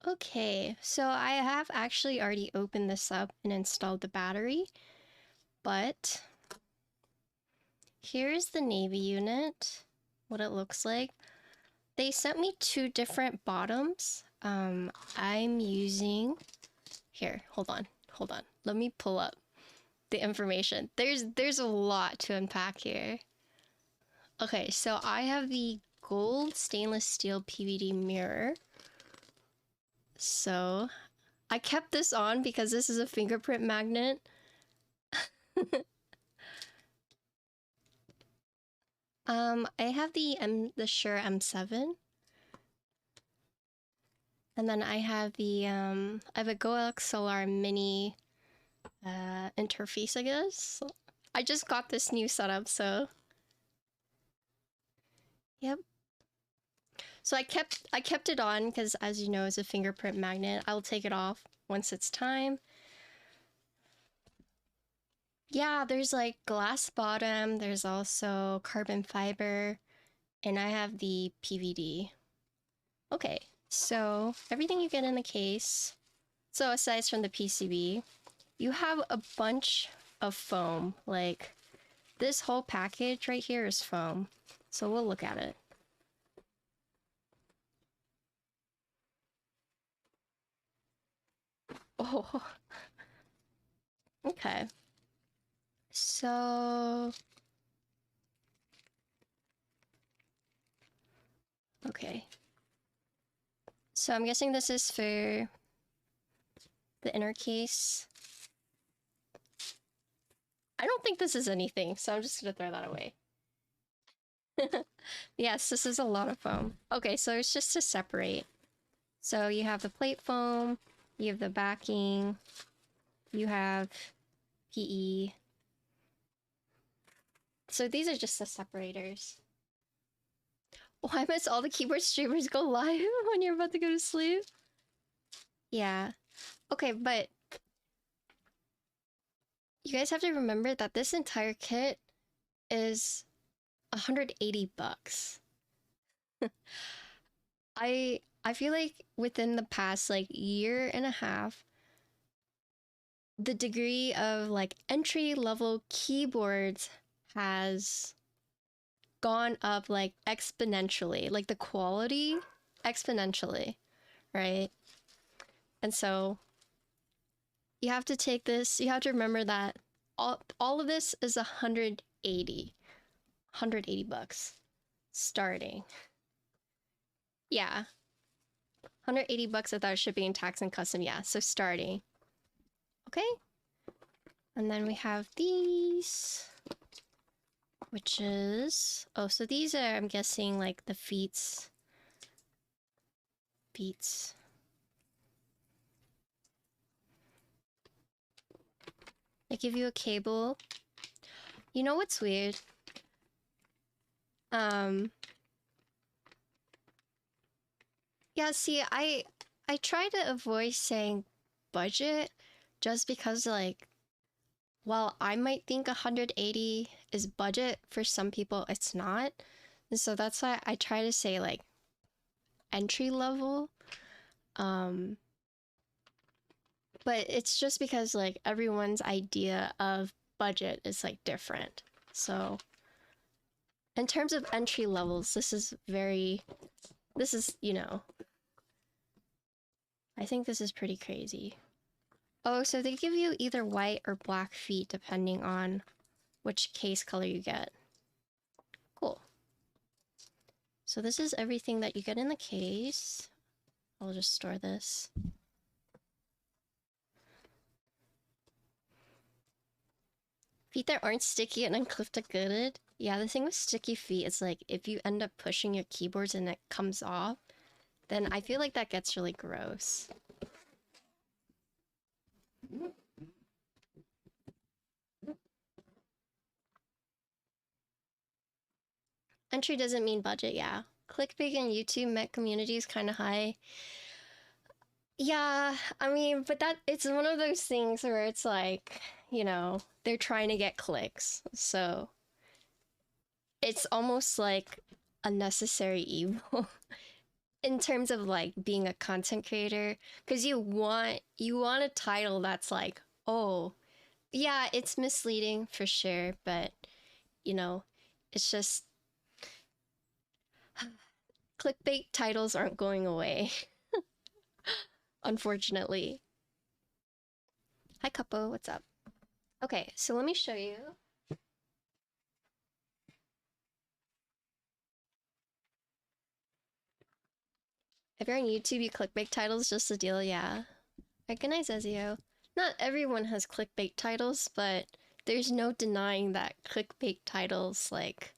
Okay, so I have actually already opened this up and installed the battery, but here's the Navy unit, what it looks like. They sent me two different bottoms. I'm using, here, hold on. Let me pull up the information. There's a lot to unpack here. Okay, so I have the gold stainless steel PVD mirror. So I kept this on because this is a fingerprint magnet. I have the Shure M7. And then I have the I have a GoXLR Mini interface, I guess. I just got this new setup, so yep. So I kept it on because, as you know, it's a fingerprint magnet. I'll take it off once it's time. Yeah, there's like glass bottom, there's also carbon fiber, and I have the PVD. Okay, so everything you get in the case. So aside from the PCB, you have a bunch of foam. Like this whole package right here is foam. So we'll look at it. Oh, okay. So, okay. So I'm guessing this is for the inner case. I don't think this is anything, so I'm just gonna throw that away. Yes, this is a lot of foam. Okay, so it's just to separate. So you have the plate foam, you have the backing, you have PE. So these are just the separators. Why must all the keyboard streamers go live when you're about to go to sleep? Yeah. Okay, but you guys have to remember that this entire kit is 180 bucks. I feel like within the past like year and a half, the degree of like entry level keyboards has gone up like exponentially, like the quality exponentially, right? And so you have to take this, you have to remember that all of this is 180 bucks starting. Yeah. 180 bucks without shipping and tax and custom, yeah, so starting. Okay. And then we have these, which is, oh, so these are, I'm guessing, like the feet. They give you a cable. You know what's weird? Yeah, see, I try to avoid saying budget just because, like, while I might think 180 is budget, for some people it's not. And so that's why I try to say like entry level. But it's just because like everyone's idea of budget is like different. So in terms of entry levels, this is, you know, I think this is pretty crazy. Oh, so they give you either white or black feet depending on which case color you get. Cool. So this is everything that you get in the case. I'll just store this. Feet that aren't sticky and unclipped are good. Yeah, the thing with sticky feet is like if you end up pushing your keyboards and it comes off, then I feel like that gets really gross. Entry doesn't mean budget, yeah. Clickbait and YouTube Met community is kind of high. Yeah, I mean, but it's one of those things where it's like, you know, they're trying to get clicks. So it's almost like a necessary evil in terms of like being a content creator, because you want a title that's like, oh, yeah, it's misleading for sure, but you know, it's just clickbait titles aren't going away, unfortunately. Hi, Capo, what's up? Okay, so let me show you. If you're on YouTube, you clickbait titles, just the deal, yeah. Recognize Ezio. Not everyone has clickbait titles, but there's no denying that clickbait titles, like,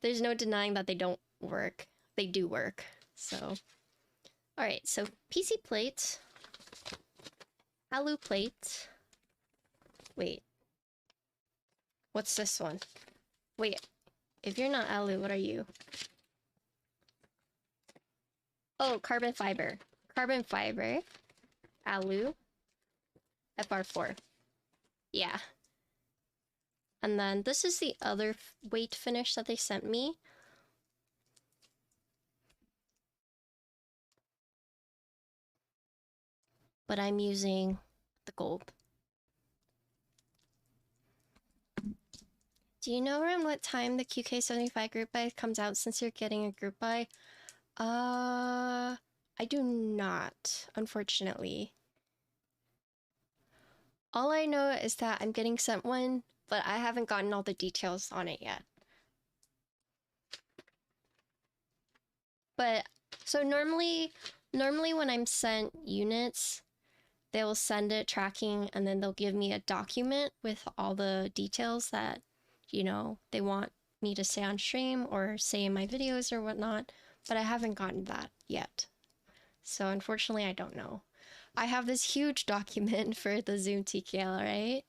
there's no denying that they don't work. They do work, so. Alright, so PC plate. Alu plate. Wait. What's this one? Wait, if you're not alu, what are you? Oh, carbon fiber. Carbon fiber. Alu. FR4. Yeah. And then this is the other weight finish that they sent me. But I'm using the gold. Do you know around what time the QK75 group buy comes out since you're getting a group buy? I do not, unfortunately. All I know is that I'm getting sent one, but I haven't gotten all the details on it yet. But, so normally when I'm sent units, they'll send it tracking and then they'll give me a document with all the details that, you know, they want me to say on stream or say in my videos or whatnot, but I haven't gotten that yet. So unfortunately, I don't know. I have this huge document for the Zoom TKL, right?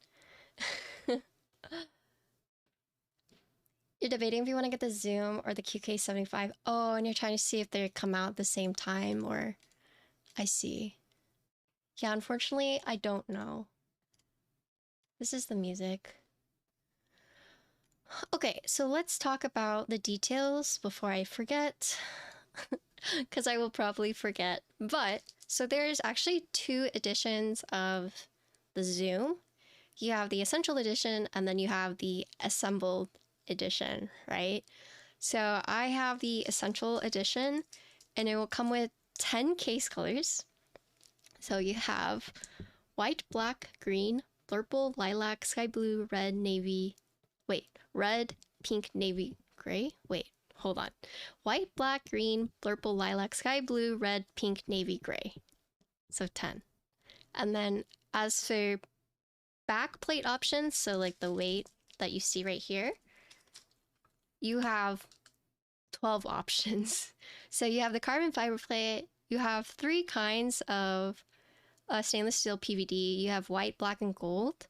You're debating if you want to get the Zoom or the QK75. Oh, and you're trying to see if they come out at the same time, or... I see. Yeah, unfortunately, I don't know. This is the music. Okay, so let's talk about the details before I forget. Because I will probably forget. But, so there's actually 2 editions of the Zoom. You have the Essential Edition, and then you have the Assembled Edition, right? So I have the Essential Edition, and it will come with 10 case colors. So you have white, black, green, purple, lilac, sky blue, red, navy... Wait, red, pink, navy, gray? Wait, hold on. White, black, green, purple, lilac, sky blue, red, pink, navy, gray. So 10. And then as for back plate options, so like the weight that you see right here, you have 12 options. So you have the carbon fiber plate, you have 3 kinds of stainless steel PVD, you have white, black, and gold.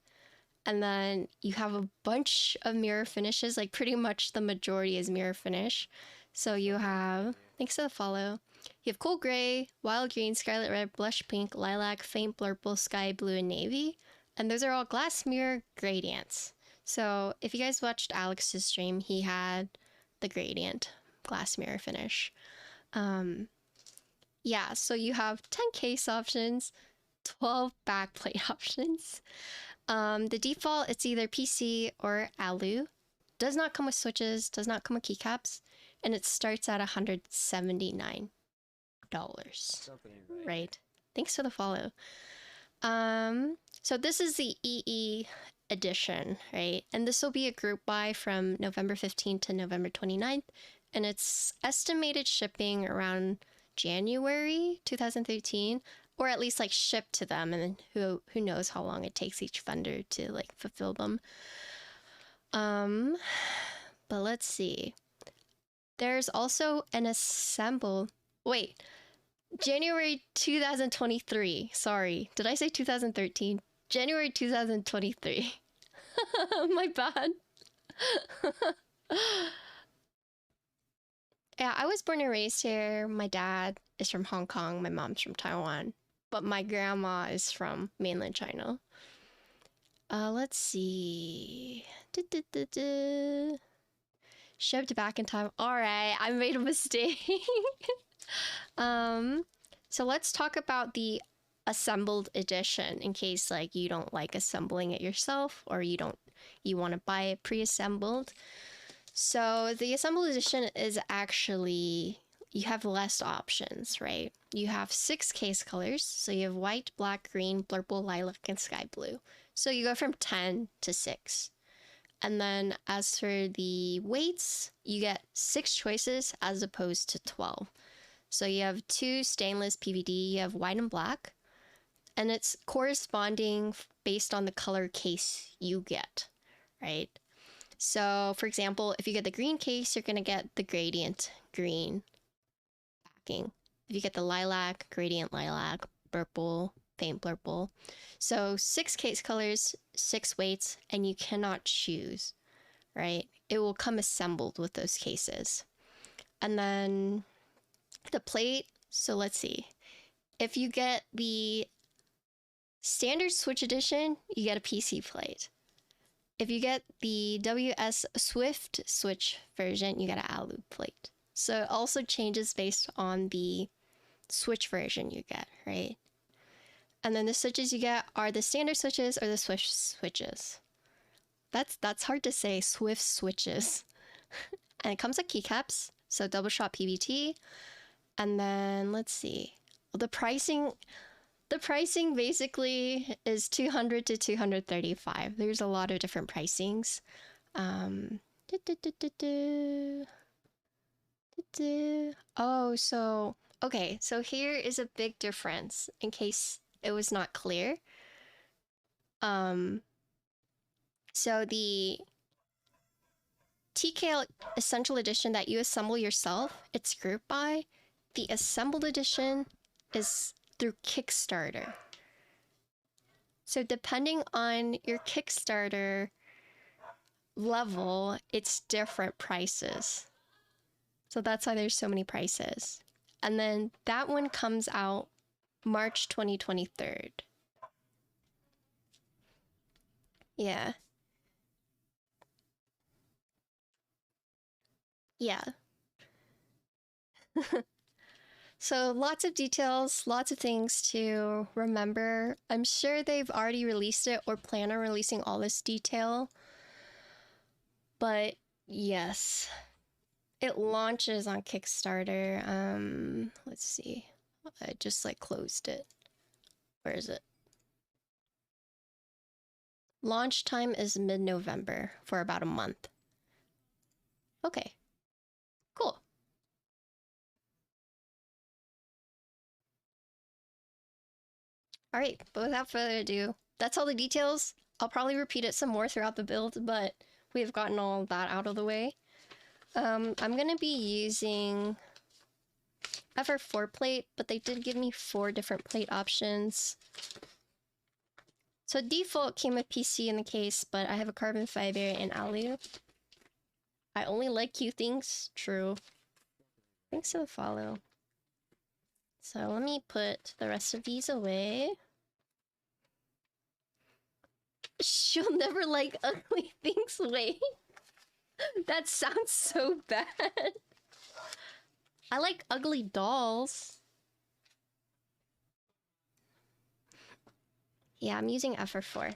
And then you have a bunch of mirror finishes, like pretty much the majority is mirror finish. So you have, thanks to the follow, you have cool gray, wild green, scarlet red, blush pink, lilac, faint purple, sky blue, and navy. And those are all glass mirror gradients. So if you guys watched Alex's stream, he had the gradient glass mirror finish. Yeah, so you have 10 case options, 12 backplate options. The default, it's either PC or Alu. Does not come with switches, does not come with keycaps, and it starts at $179. Right. Thanks for the follow. So this is the EE edition, right? And this will be a group buy from November 15th to November 29th, and it's estimated shipping around January 2013. Or at least like shipped to them, and who knows how long it takes each vendor to like fulfill them. But let's see. There's also an assemble. Wait, January 2023. Sorry, did I say 2013? January 2023. My bad. Yeah, I was born and raised here. My dad is from Hong Kong. My mom's from Taiwan. But my grandma is from mainland China. Let's see. Shipped back in time. Alright, I made a mistake. So let's talk about the assembled edition in case like you don't like assembling it yourself or you want to buy it pre-assembled. So the assembled edition is actually, you have less options, right? You have 6 case colors. So you have white, black, green, purple, lilac, and sky blue. So you go from 10 to 6. And then as for the weights, you get 6 choices as opposed to 12. So you have 2 stainless PVD, you have white and black, and it's corresponding based on the color case you get, right? So for example, if you get the green case, you're gonna get the gradient green backing. If you get the lilac, gradient lilac, purple, paint purple. So 6 case colors, 6 weights, and you cannot choose, right? It will come assembled with those cases. And then the plate, so let's see. If you get the standard Switch edition, you get a PC plate. If you get the WS Swift Switch version, you get an alu plate. So it also changes based on the Switch version you get, right? And then the switches you get are the standard switches or the Swift switches. That's hard to say, Swift switches. And it comes with keycaps, so double shot PBT. And then let's see. The pricing basically is 200 to 235. There's a lot of different pricings. Oh, so okay, so here is a big difference in case it was not clear. So the TKL Essential Edition that you assemble yourself, it's group buy. The Assembled Edition is through Kickstarter. So depending on your Kickstarter level, it's different prices. So that's why there's so many prices. And then that one comes out March 2023. Yeah. Yeah. So lots of details, lots of things to remember. I'm sure they've already released it or plan on releasing all this detail. But yes, it launches on Kickstarter. Let's see. I just like closed it. Where is it? Launch time is mid-November for about a month. Okay. Cool. All right, but without further ado, that's all the details. I'll probably repeat it some more throughout the build, but we've gotten all of that out of the way. I'm gonna be using FR4 plate, but they did give me 4 different plate options. So default came with PC in the case, but I have a carbon fiber and alu. I only like cute things, true. Thanks for the follow. So let me put the rest of these away. She'll never like ugly things. Wait. That sounds so bad. I like ugly dolls. Yeah, I'm using FR4.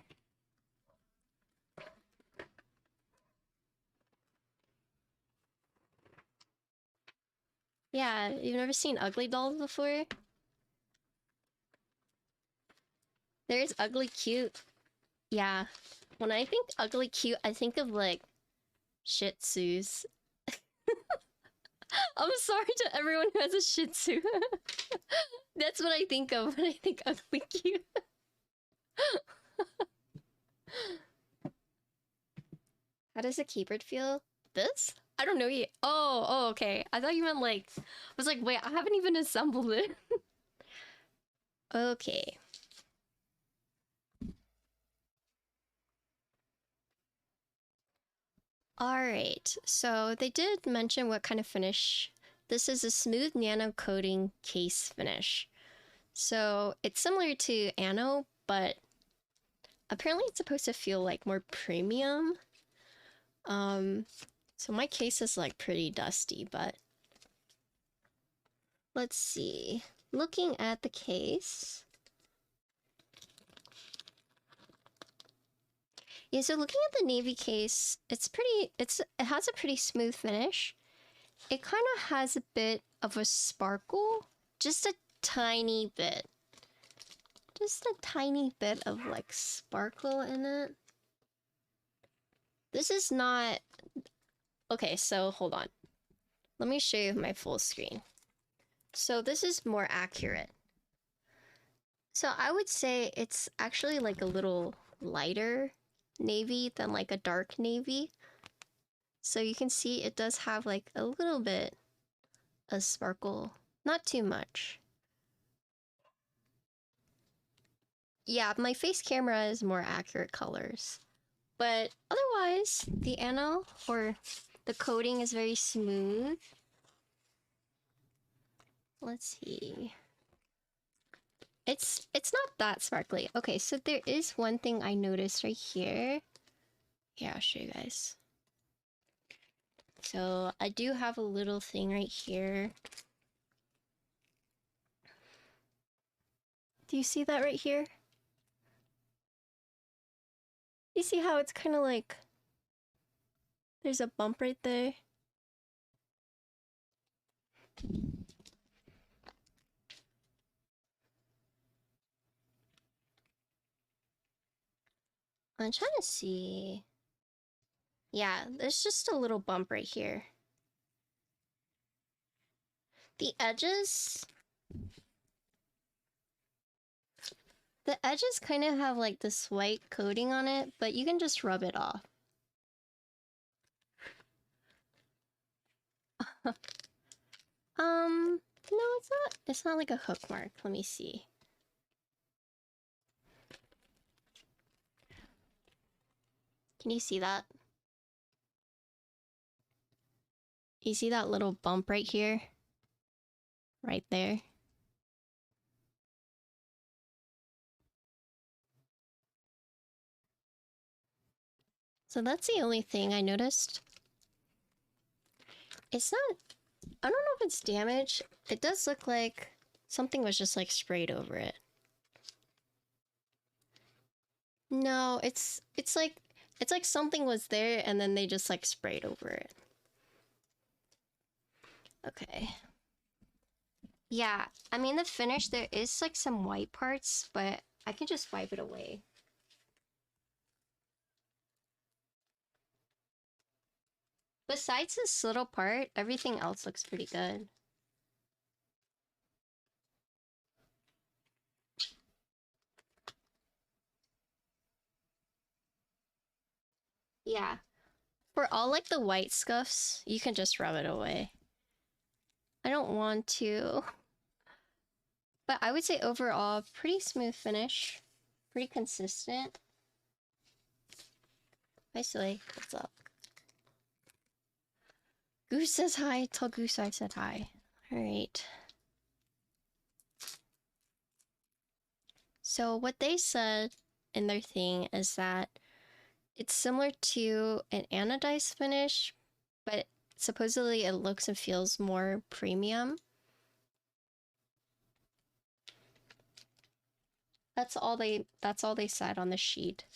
Yeah, you've never seen ugly dolls before? There's ugly cute. Yeah. When I think ugly cute, I think of like Shih Tzus. I'm sorry to everyone who has a Shih Tzu. That's what I think of when I think ugly cute. How does a keyboard feel? This? I don't know yet. Oh, okay. I thought you meant like... I was like, wait, I haven't even assembled it. Okay. Alright, so they did mention what kind of finish. This is a smooth nano coating case finish. So it's similar to Anno, but apparently it's supposed to feel like more premium. So my case is like pretty dusty, but let's see. Looking at the case. Yeah, so looking at the navy case, it has a pretty smooth finish. It kind of has a bit of a sparkle, just a tiny bit. Just a tiny bit of like sparkle in it. This is not... Okay, so hold on. Let me show you my full screen. So this is more accurate. So I would say it's actually like a little lighter navy than like a dark navy. So you can see it does have like a little bit of sparkle. Not too much. Yeah, my face camera is more accurate colors. But otherwise, the anno or the coating is very smooth. Let's see. It's not that sparkly. Okay, so there is one thing I noticed right here. Yeah, I'll show you guys. So I do have a little thing right here. Do you see that right here? You see how it's kind of like... There's a bump right there? I'm trying to see... Yeah, there's just a little bump right here. The edges... The edges kind of have like this white coating on it, but you can just rub it off. No, it's not like a hook mark. Let me see. Can you see that? You see that little bump right here? Right there? So that's the only thing I noticed. It's not... I don't know if it's damaged. It does look like something was just like sprayed over it. No, it's like something was there and then they just like sprayed over it. Okay. Yeah, I mean the finish, there is like some white parts, but I can just wipe it away. Besides this little part, everything else looks pretty good. Yeah. For all like the white scuffs, you can just rub it away. I don't want to. But I would say overall, pretty smooth finish. Pretty consistent. Hi Silly, what's up? Goose says hi, tell Goose I said hi. Alright. So what they said in their thing is that it's similar to an anodized finish, but supposedly it looks and feels more premium. That's all they said on the sheet.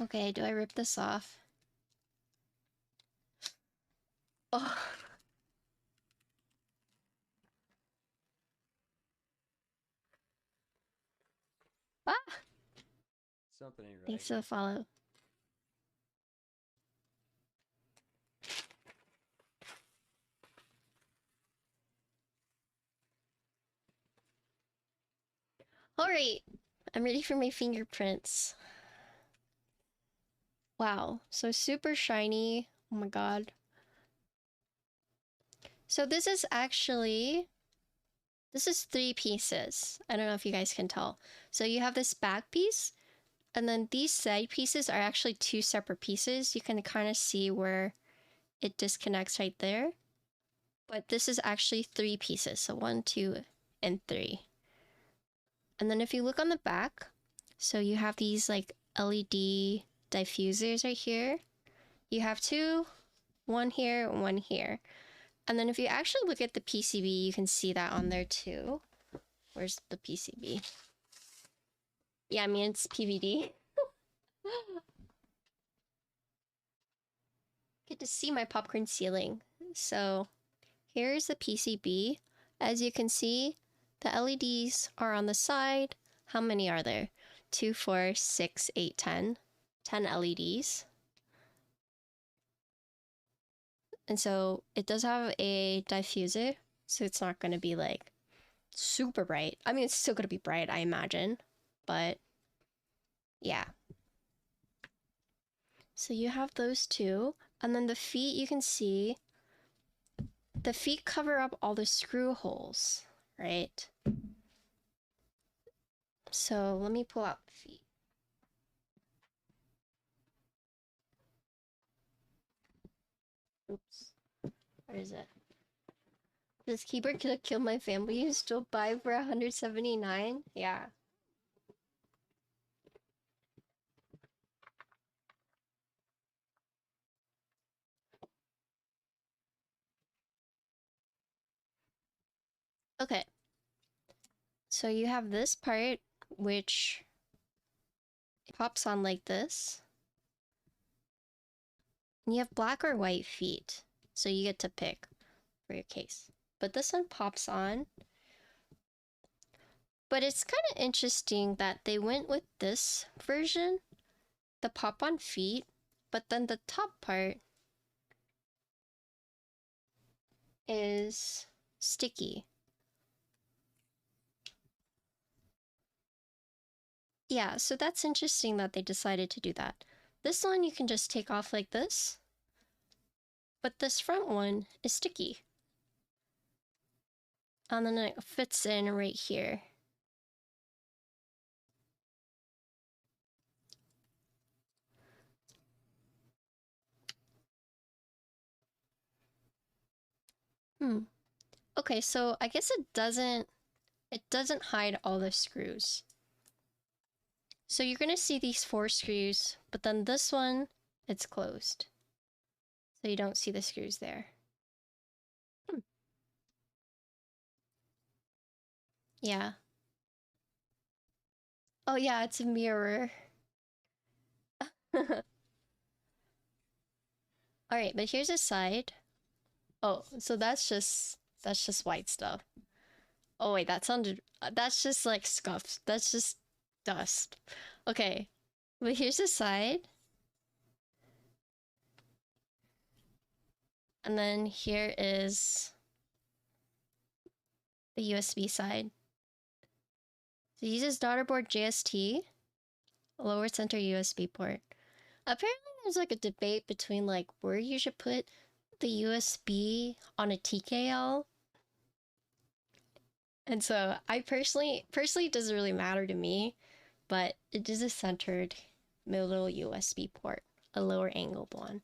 Okay, do I rip this off? Oh. Ah! Something ain't right. Thanks for the follow. Alright, I'm ready for my fingerprints. Wow, so super shiny. Oh my god. So this is 3 pieces. I don't know if you guys can tell. So you have this back piece, and then these side pieces are actually 2 separate pieces. You can kind of see where it disconnects right there. But this is actually 3 pieces. So 1, 2, and 3. And then if you look on the back, so you have these like LED diffusers right here. You have two, one here, one here. And then if you actually look at the PCB, you can see that on there too. Where's the PCB? Yeah, I mean, it's PVD. Get to see my popcorn ceiling. So here's the PCB. As you can see, the LEDs are on the side. How many are there? 2, 4, 6, 8, 10. 10 LEDs. And so it does have a diffuser, so it's not going to be like super bright. I mean, it's still going to be bright, I imagine, but yeah. So you have those two, and then the feet, you can see the feet cover up all the screw holes, right? So let me pull out the feet. Oops. Where is it? This keyboard could have killed my family. You still buy for 179? Yeah. Okay. So you have this part, which pops on like this. And you have black or white feet. So you get to pick for your case. But this one pops on. But it's kind of interesting that they went with this version, the pop-on feet, but then the top part is sticky. Yeah, so that's interesting that they decided to do that. This one you can just take off like this, but this front one is sticky. And then it fits in right here. Okay, so I guess it doesn't hide all the screws. So you're gonna see these 4 screws, but then this one, it's closed. So you don't see the screws there. Yeah. Oh yeah, it's a mirror. Alright, but here's a side. Oh, so that's just white stuff. Oh wait, that's just like scuffs. That's just dust. Okay, but here's the side. And then here is the USB side. So it uses daughterboard JST, lower center USB port. Apparently there's like a debate between like where you should put the USB on a TKL. And so I personally it doesn't really matter to me, but it is a centered middle USB port, a lower angled one.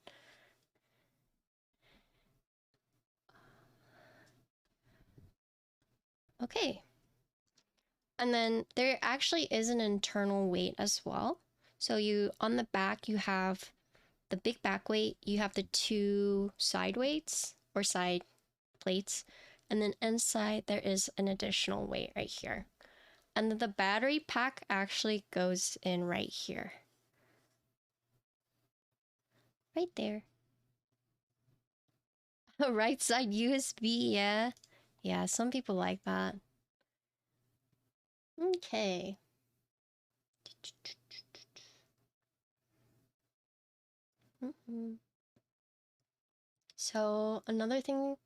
Okay. And then there actually is an internal weight as well. So you, on the back, you have the big back weight, you have the 2 side weights or side plates, and then inside there is an additional weight right here. And then the battery pack actually goes in right here. Right there. Right side USB, yeah. Yeah, some people like that. Okay. So another thing,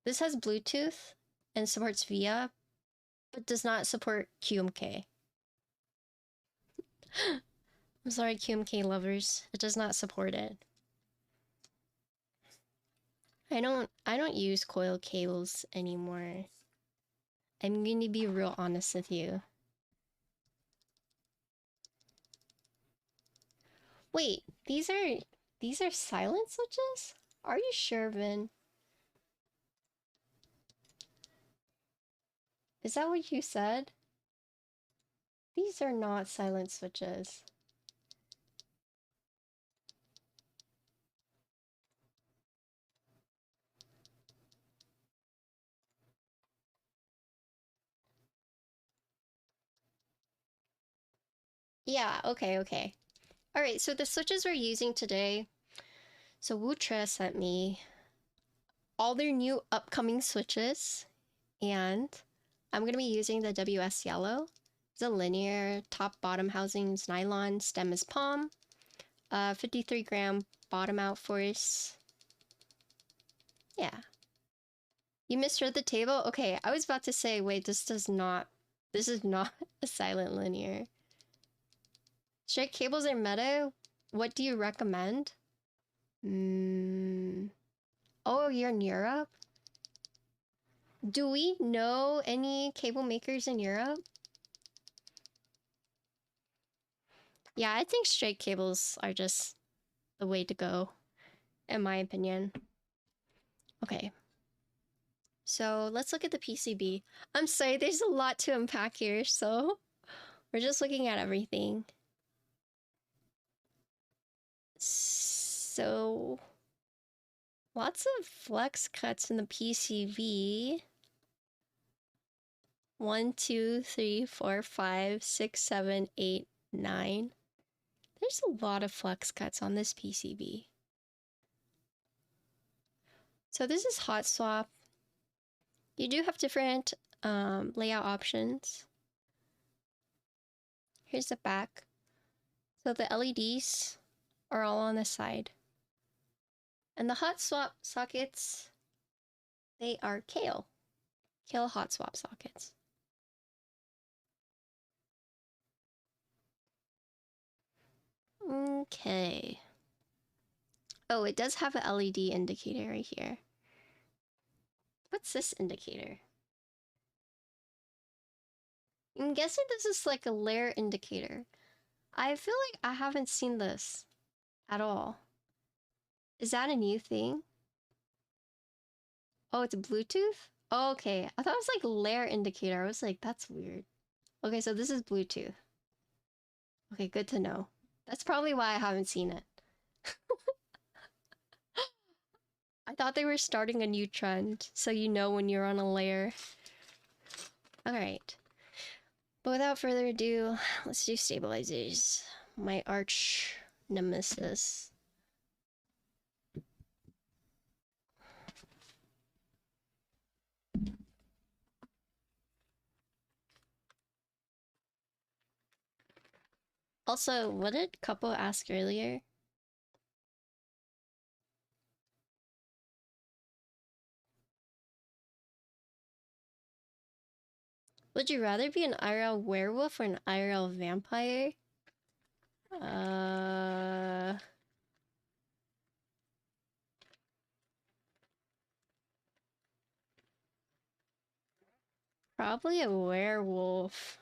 this has Bluetooth and supports VIA, but does not support QMK. I'm sorry, QMK lovers. It does not support it. I don't use coil cables anymore. I'm going to be real honest with you. Wait, these are silent switches? Are you sure, Vin? Is that what you said? These are not silent switches. Yeah, okay, okay. Alright, so the switches we're using today. So Wutra sent me all their new upcoming switches, and I'm going to be using the WS Yellow. It's a linear, top bottom housings, nylon, stem is palm, 53 gram bottom out force. Yeah. You misread the table? Okay, I was about to say, wait, this is not a silent linear. Straight cables are meta? What do you recommend? Oh, you're in Europe? Do we know any cable makers in Europe? Yeah, I think straight cables are just the way to go, in my opinion. Okay. So let's look at the PCB. I'm sorry, there's a lot to unpack here, so we're just looking at everything. So lots of flex cuts in the PCB. 1, 2, 3, 4, 5, 6, 7, 8, 9. There's a lot of flex cuts on this PCB. So this is hot swap. You do have different layout options. Here's the back. So the LEDs are all on the side. And the hot swap sockets, they are Kale hot swap sockets. Okay. Oh, it does have an LED indicator right here. What's this indicator? I'm guessing this is like a layer indicator. I feel like I haven't seen this at all. Is that a new thing? Oh, it's Bluetooth? Oh, okay. I thought it was like layer indicator. I was like, that's weird. Okay, so this is Bluetooth. Okay, good to know. That's probably why I haven't seen it. I thought they were starting a new trend, so you know when you're on a layer. Alright. But without further ado, let's do stabilizers. My arch nemesis. Also, what did Couple ask earlier? Would you rather be an IRL werewolf or an IRL vampire? Probably a werewolf.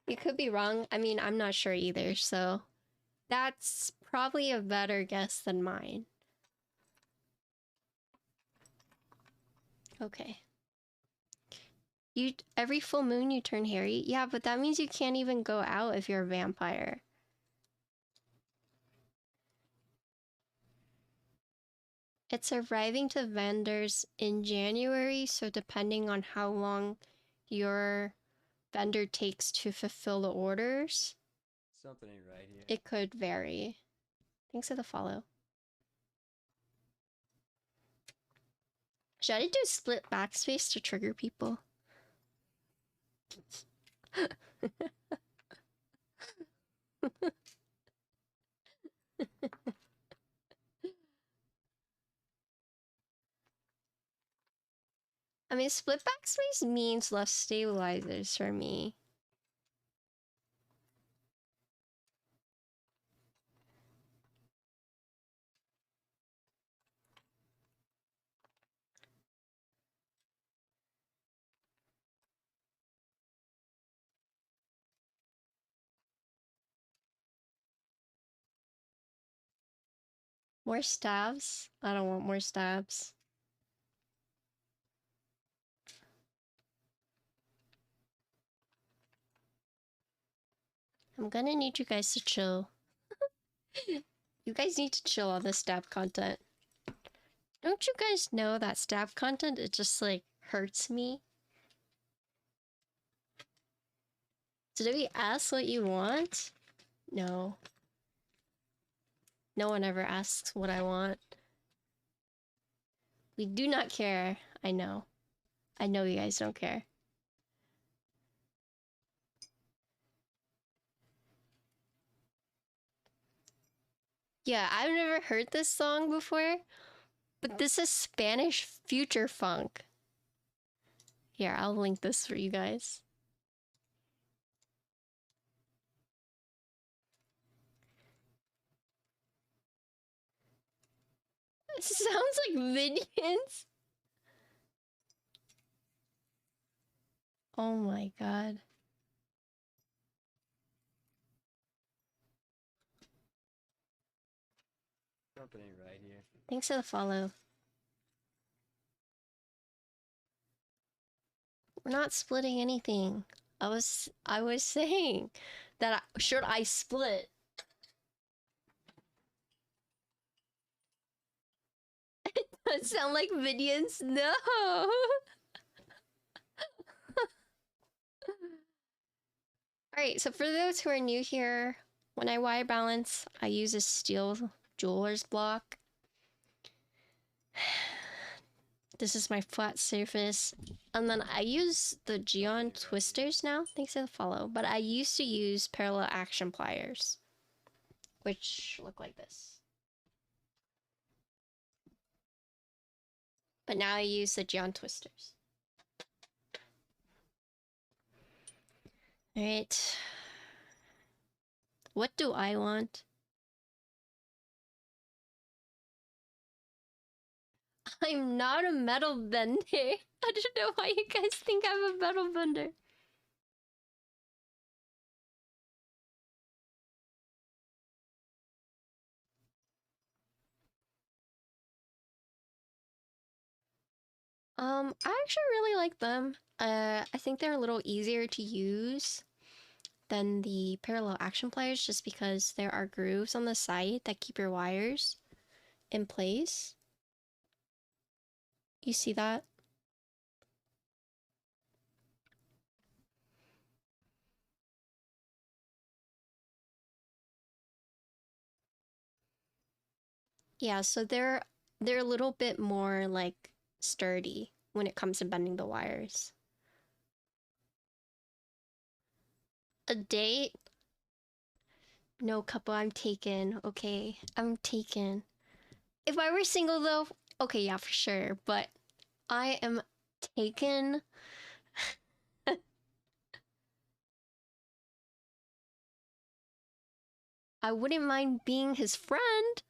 You could be wrong. I mean, I'm not sure either, so that's probably a better guess than mine. Okay. Every full moon you turn hairy? Yeah, but that means you can't even go out if you're a vampire. It's arriving to vendors in January, so depending on how long your vendor takes to fulfill the orders, Something ain't right here. it could vary. Thanks for the follow. Should I do split backspace to trigger people? I mean, split backspace means less stabilizers for me. More stabs? I don't want more stabs. I'm gonna need you guys to chill. You guys need to chill on the stab content. Don't you guys know that stab content, it just like hurts me? So did we ask what you want? No. No one ever asks what I want. We do not care. I know. I know you guys don't care. Yeah, I've never heard this song before, but this is Spanish future funk. Here, I'll link this for you guys. It sounds like Minions. Oh my god. Something ain't right here. Thanks for the follow. We're not splitting anything. I was saying that should I split? That sound like Minions? No. Alright, so for those who are new here, when I wire balance, I use a steel jeweler's block. This is my flat surface. And then I use the Geon twisters now. Thanks for the follow. But I used to use parallel action pliers, which look like this. But now I use the Geon twisters. Alright. What do I want? I'm not a metal bender. I don't know why you guys think I'm a metal bender. I actually really like them. I think they're a little easier to use than the parallel action pliers just because there are grooves on the side that keep your wires in place. You see that? Yeah, so they're a little bit more like sturdy when it comes to bending the wires. A date? No, couple, I'm taken. Okay, I'm taken. If I were single though, okay, yeah, for sure. But I am taken. I wouldn't mind being his friend.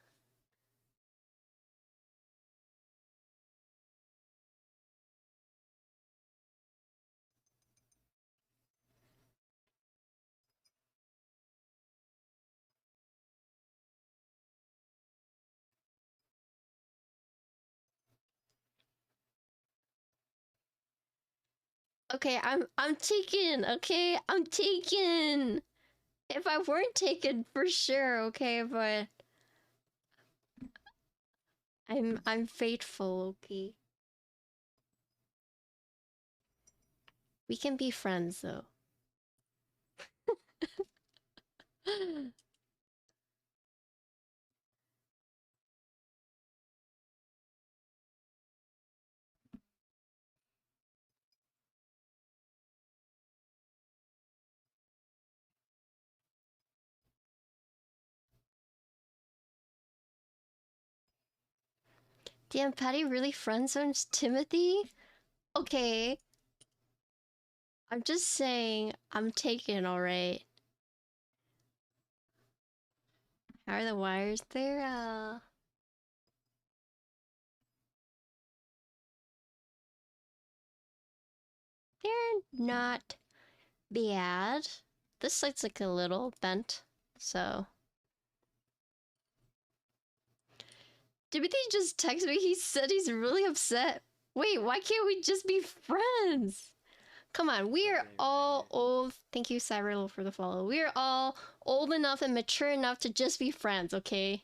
Okay, I'm taken. Okay, I'm taken. If I weren't taken, for sure. Okay, but I'm faithful. Okay, we can be friends though. Damn, Patty really friend zones Timothy? Okay. I'm just saying, I'm taken, alright. How are the wires? They're not bad. This side's like a little bent, so. Timothy just texted me, he said he's really upset. Wait, why can't we just be friends? Come on, we are all old. Thank you, Cyril, for the follow. We are all old enough and mature enough to just be friends, okay?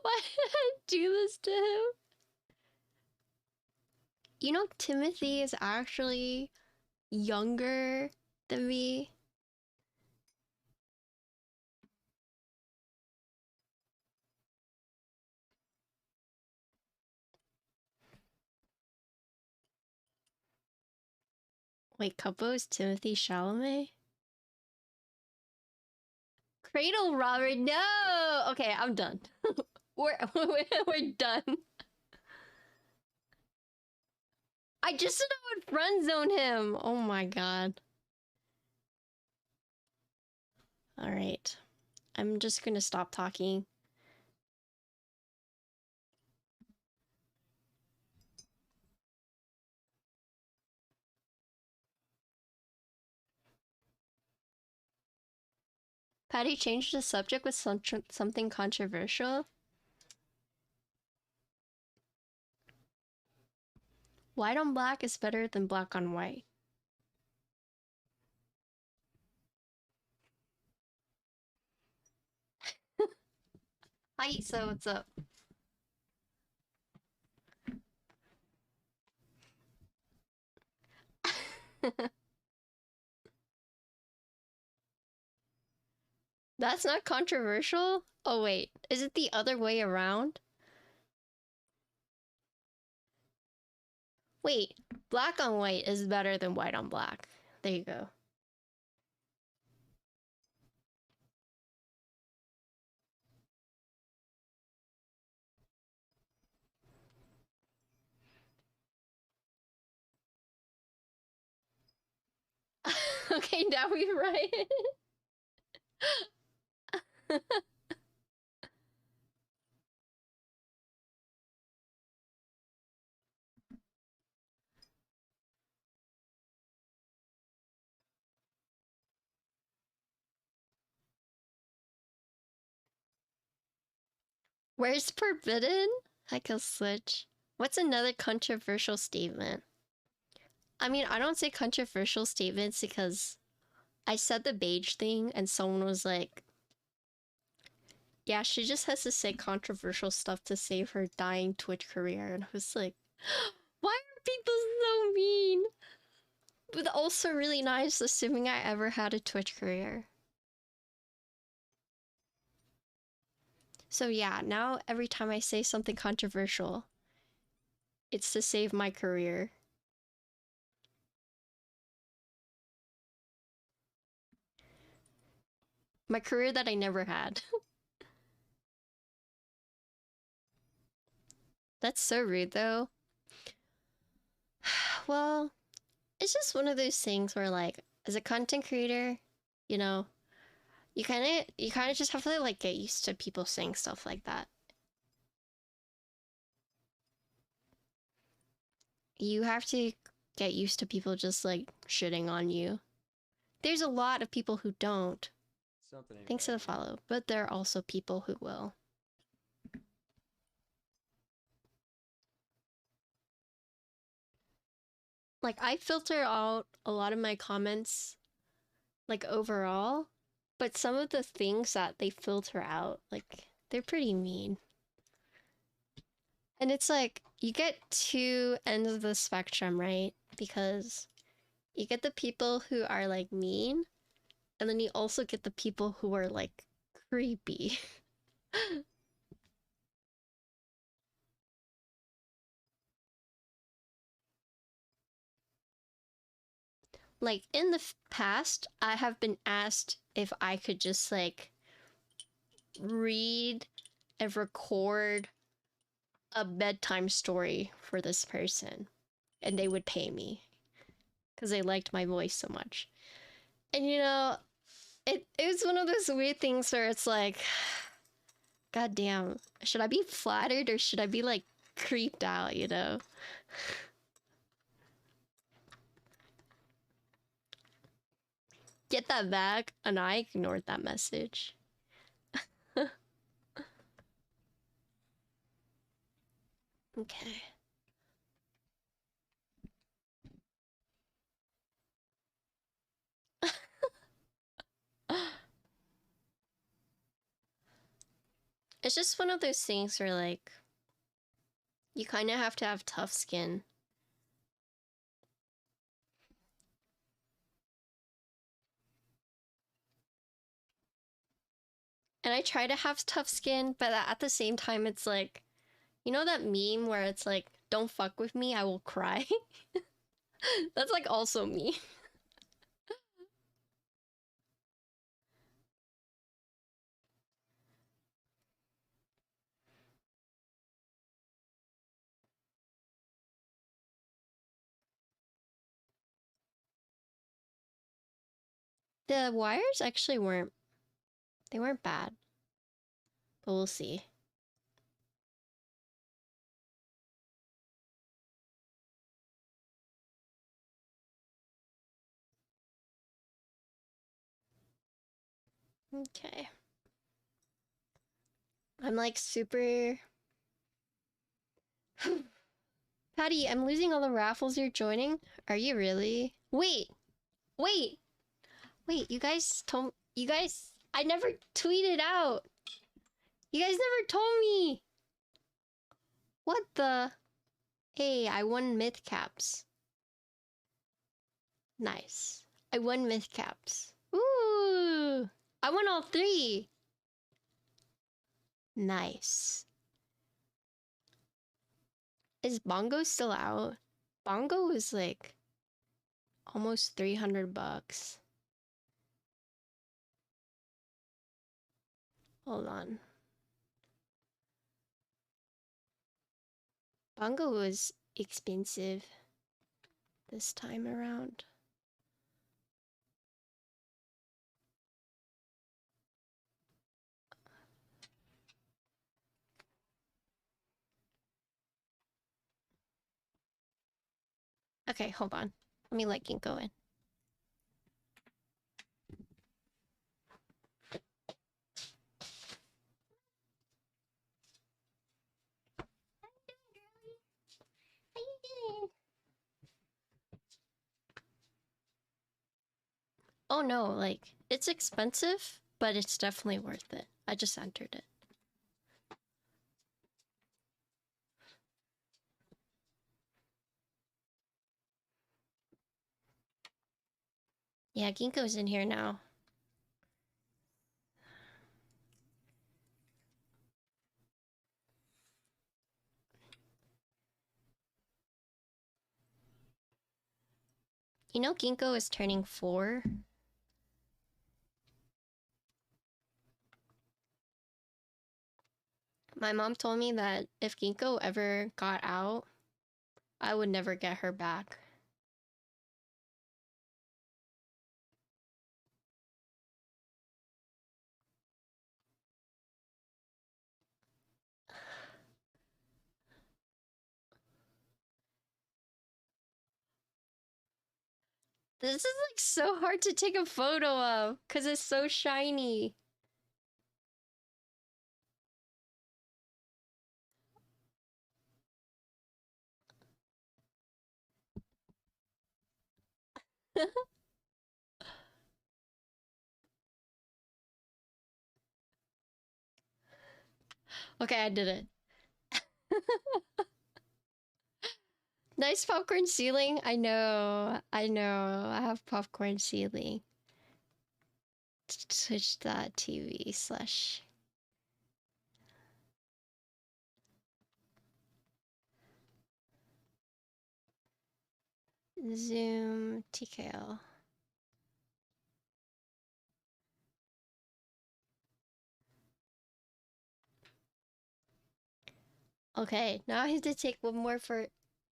Why do this to him. You know, Timothy is actually younger than me. Wait, Couple is Timothy Chalamet? Cradle Robber, no! Okay, I'm done. we're done. I just said I would friend zone him. Oh my god. Alright. I'm just gonna stop talking. Patty changed the subject with something controversial. White on black is better than black on white. Hi, so what's up? That's not controversial? Oh wait, is it the other way around? Wait, black on white is better than white on black. There you go. Okay, now we right. Where's forbidden? I can switch. What's another controversial statement? I mean, I don't say controversial statements because I said the beige thing and someone was like, yeah, she just has to say controversial stuff to save her dying Twitch career. And I was like, why are people so mean? But also really nice, assuming I ever had a Twitch career. So yeah, now every time I say something controversial, it's to save my career. My career that I never had. That's so rude though. Well, it's just one of those things where like, as a content creator, you know, you kind of just have to like get used to people saying stuff like that. You have to get used to people just like shitting on you. There's a lot of people who don't. Something ain't Thanks to right the here. follow, but there are also people who will. Like, I filter out a lot of my comments, like, overall, but some of the things that they filter out, like, they're pretty mean. And it's like, you get two ends of the spectrum, right? Because you get the people who are, like, mean, and then you also get the people who are, like, creepy. Like, in the past, I have been asked if I could just, like, read and record a bedtime story for this person. And they would pay me. Because they liked my voice so much. And you know, it was one of those weird things where it's like, God damn, should I be flattered or should I be, like, creeped out, you know? Get that back, and I ignored that message. Okay. It's just one of those things where, like, you kind of have to have tough skin. And I try to have tough skin, but at the same time, it's like, you know that meme where it's like, don't fuck with me, I will cry? That's like also me. The wires actually weren't bad, but we'll see. Okay. I'm like super... Patty, I'm losing all the raffles you're joining. Are you really? Wait! Wait! Wait, you guys told... You guys... I never tweeted out! You guys never told me! What the... Hey, I won myth caps. Nice. I won myth caps. Ooh! I won all 3! Nice. Is Bongo still out? Bongo is like almost 300 bucks. Hold on. Bongo was expensive this time around. Okay, hold on. Let me let Ginkgo in. How you doing? Oh no, like, it's expensive, but it's definitely worth it. I just entered it. Yeah, Ginkgo's in here now. You know Ginkgo is turning 4? My mom told me that if Ginkgo ever got out, I would never get her back. This is like so hard to take a photo of because it's so shiny. Okay, I did it. Nice popcorn ceiling. I know. I have popcorn ceiling. Twitch.tv/ Zoom TKL. Okay, now I have to take one more for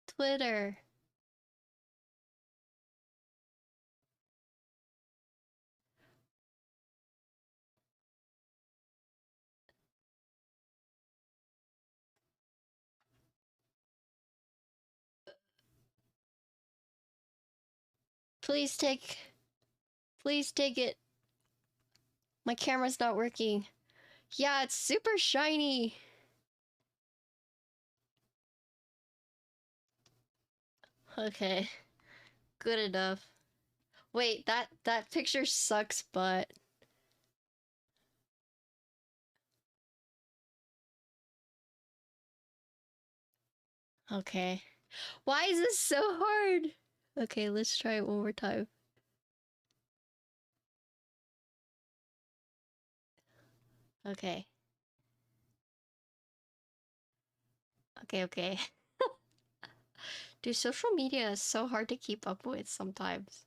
Twitter. Please take it. My camera's not working. Yeah, it's super shiny. Okay, good enough. Wait, that picture sucks, but Okay. Why is this so hard? Okay, let's try it one more time. Okay. Okay. Dude, social media is so hard to keep up with sometimes.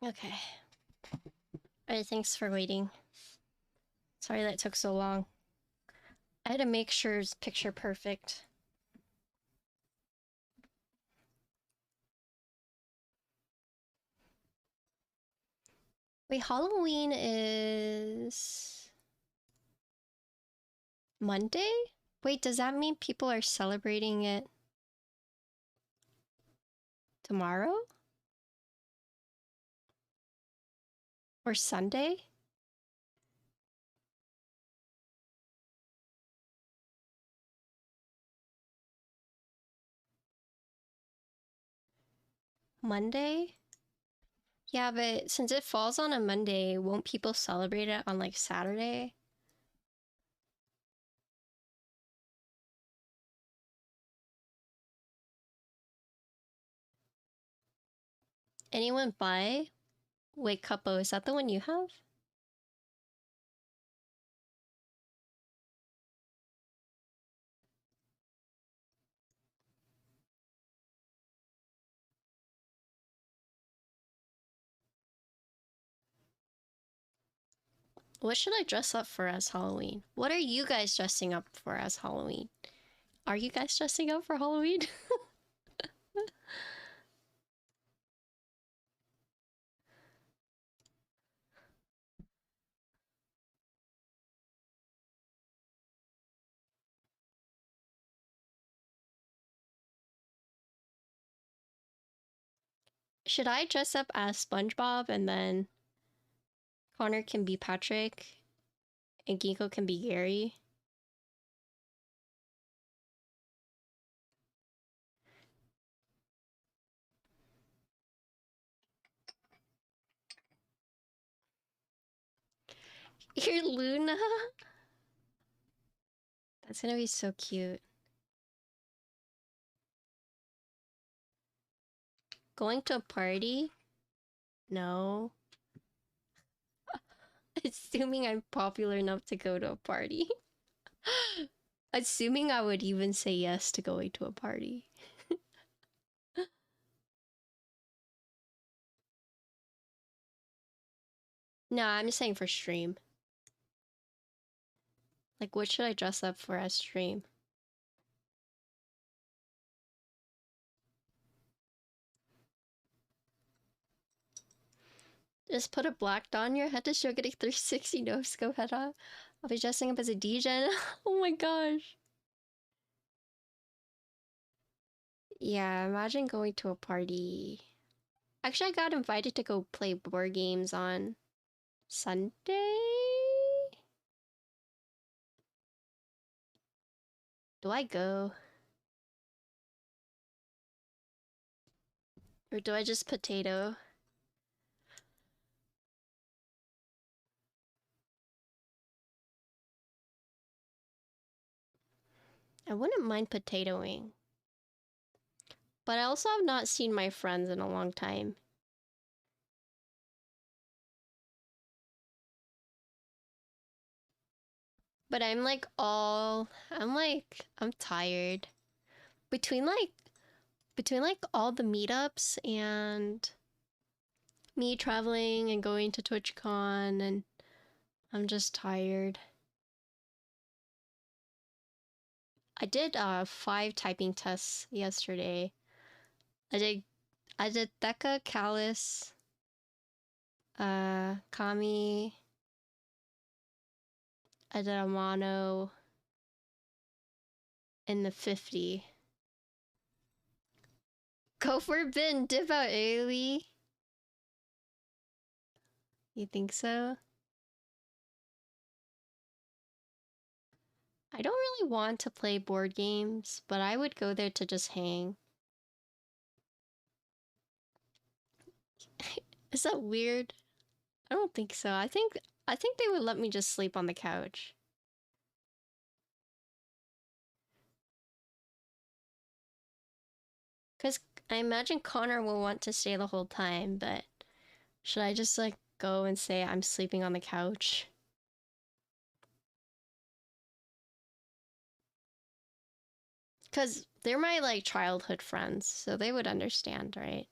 Okay. Alright, thanks for waiting. Sorry that took so long. I had to make sure it's picture perfect. Wait, Halloween is Monday? Wait, does that mean people are celebrating it tomorrow? Or Sunday? Monday? Yeah, but since it falls on a Monday, won't people celebrate it on like Saturday? Anyone buy? Wait, Cuppo, is that the one you have? What should I dress up for as Halloween? What are you guys dressing up for as Halloween? Are you guys dressing up for Halloween? Should I dress up as SpongeBob and then Connor can be Patrick and Ginkgo can be Gary? You're Luna? That's gonna be so cute. Going to a party? No. Assuming I'm popular enough to go to a party. Assuming I would even say yes to going to a party. No, I'm just saying for stream. Like, what should I dress up for as stream? Just put a black dot on your head to show getting 360 no scope head on. I'll be dressing up as a DJ. Oh my gosh. Yeah, imagine going to a party. Actually, I got invited to go play board games on Sunday? Do I go? Or do I just potato? I wouldn't mind potatoing. But I also have not seen my friends in a long time. But I'm tired. Between all the meetups and me traveling and going to TwitchCon, and I'm just tired. I did 5 typing tests yesterday. I did Theka, Callus, Kami, I did Amano, and the 50. Go for bin, dip out early. You think so? I don't really want to play board games, but I would go there to just hang. Is that weird? I don't think so. I think they would let me just sleep on the couch. Cause I imagine Connor will want to stay the whole time, but should I just like go and say I'm sleeping on the couch? Cause they're my like childhood friends, so they would understand, right?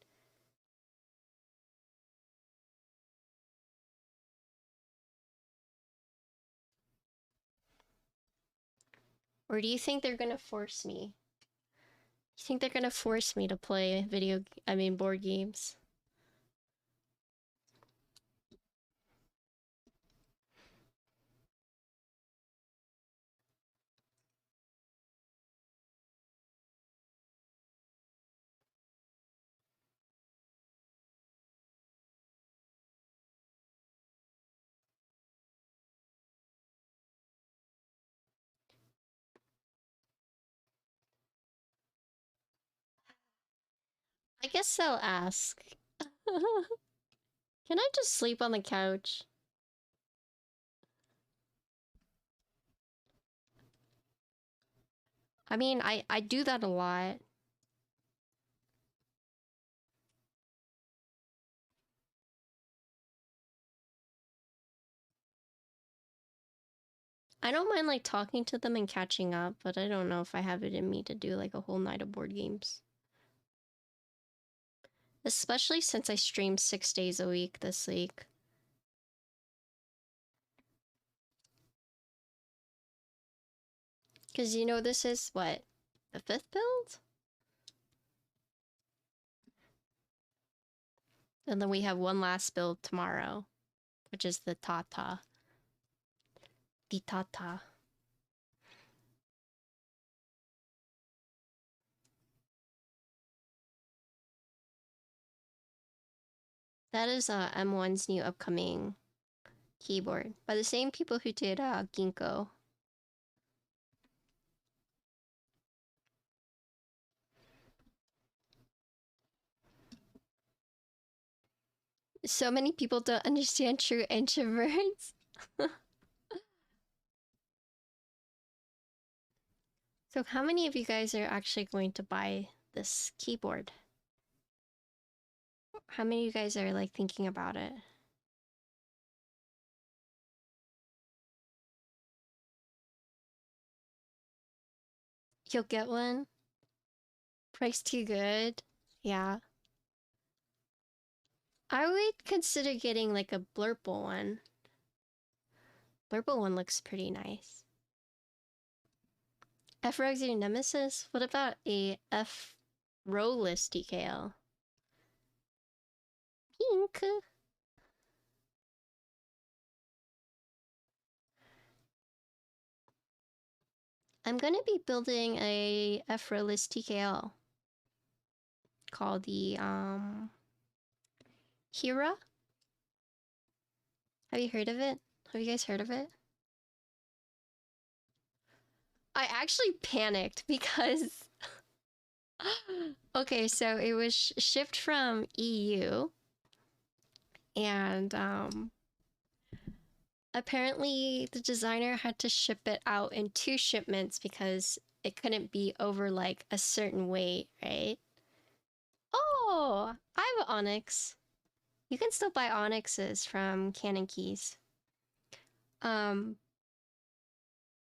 Or do you think they're gonna force me? You think they're gonna force me to play board games? I guess they'll ask. Can I just sleep on the couch? I mean, I do that a lot. I don't mind like talking to them and catching up, but I don't know if I have it in me to do like a whole night of board games. Especially since I stream 6 days a week this week. Because you know, this is what? The 5th build? And then we have one last build tomorrow, which is the Tata. The Tata. That is M1's new upcoming keyboard by the same people who did Ginkgo. So many people don't understand true introverts. So how many of you guys are actually going to buy this keyboard? How many of you guys are like thinking about it? You'll get one? Price too good? Yeah. I would consider getting like a Blurple one. Blurple one looks pretty nice. F-Rog's your nemesis? What about a F-Rowless TKL? Pink! I'm gonna be building a F-Rowless TKL called the, Hira? Have you heard of it? Have you guys heard of it? I actually panicked because... Okay, so it was shipped from EU. And, apparently the designer had to ship it out in 2 shipments because it couldn't be over, like, a certain weight, right? Oh! I have an Onyx. You can still buy Onyxes from Canon Keys.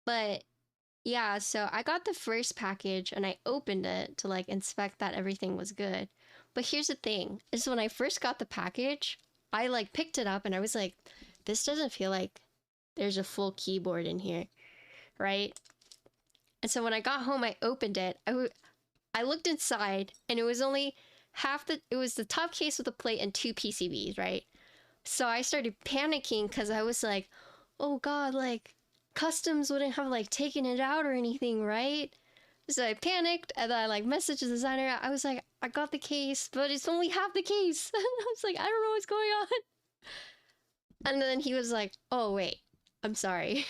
But yeah, so I got the first package and I opened it to like inspect that everything was good. But here's the thing, is when I first got the package, I like picked it up and I was like, this doesn't feel like there's a full keyboard in here, right? And so when I got home, I opened it. I looked inside and it was only it was the top case with a plate and 2 PCBs, right? So I started panicking because I was like, oh God, like customs wouldn't have like taken it out or anything, right? So I panicked and then I like messaged the designer. I was like, I got the case, but it's only half the case. I was like, I don't know what's going on. And then he was like, oh wait, I'm sorry.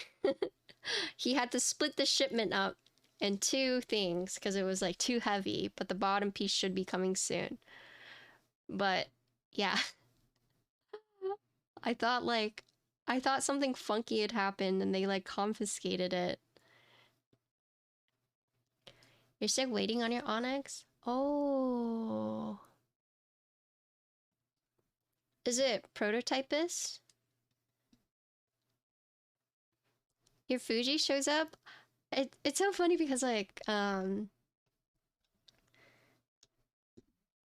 he had to split the shipment up in two things because it was like too heavy, but the bottom piece should be coming soon. But yeah, I thought something funky had happened and they like confiscated it. You're still waiting on your Onyx? Oh. Is it prototypist? Your Fuji shows up? It's so funny because like I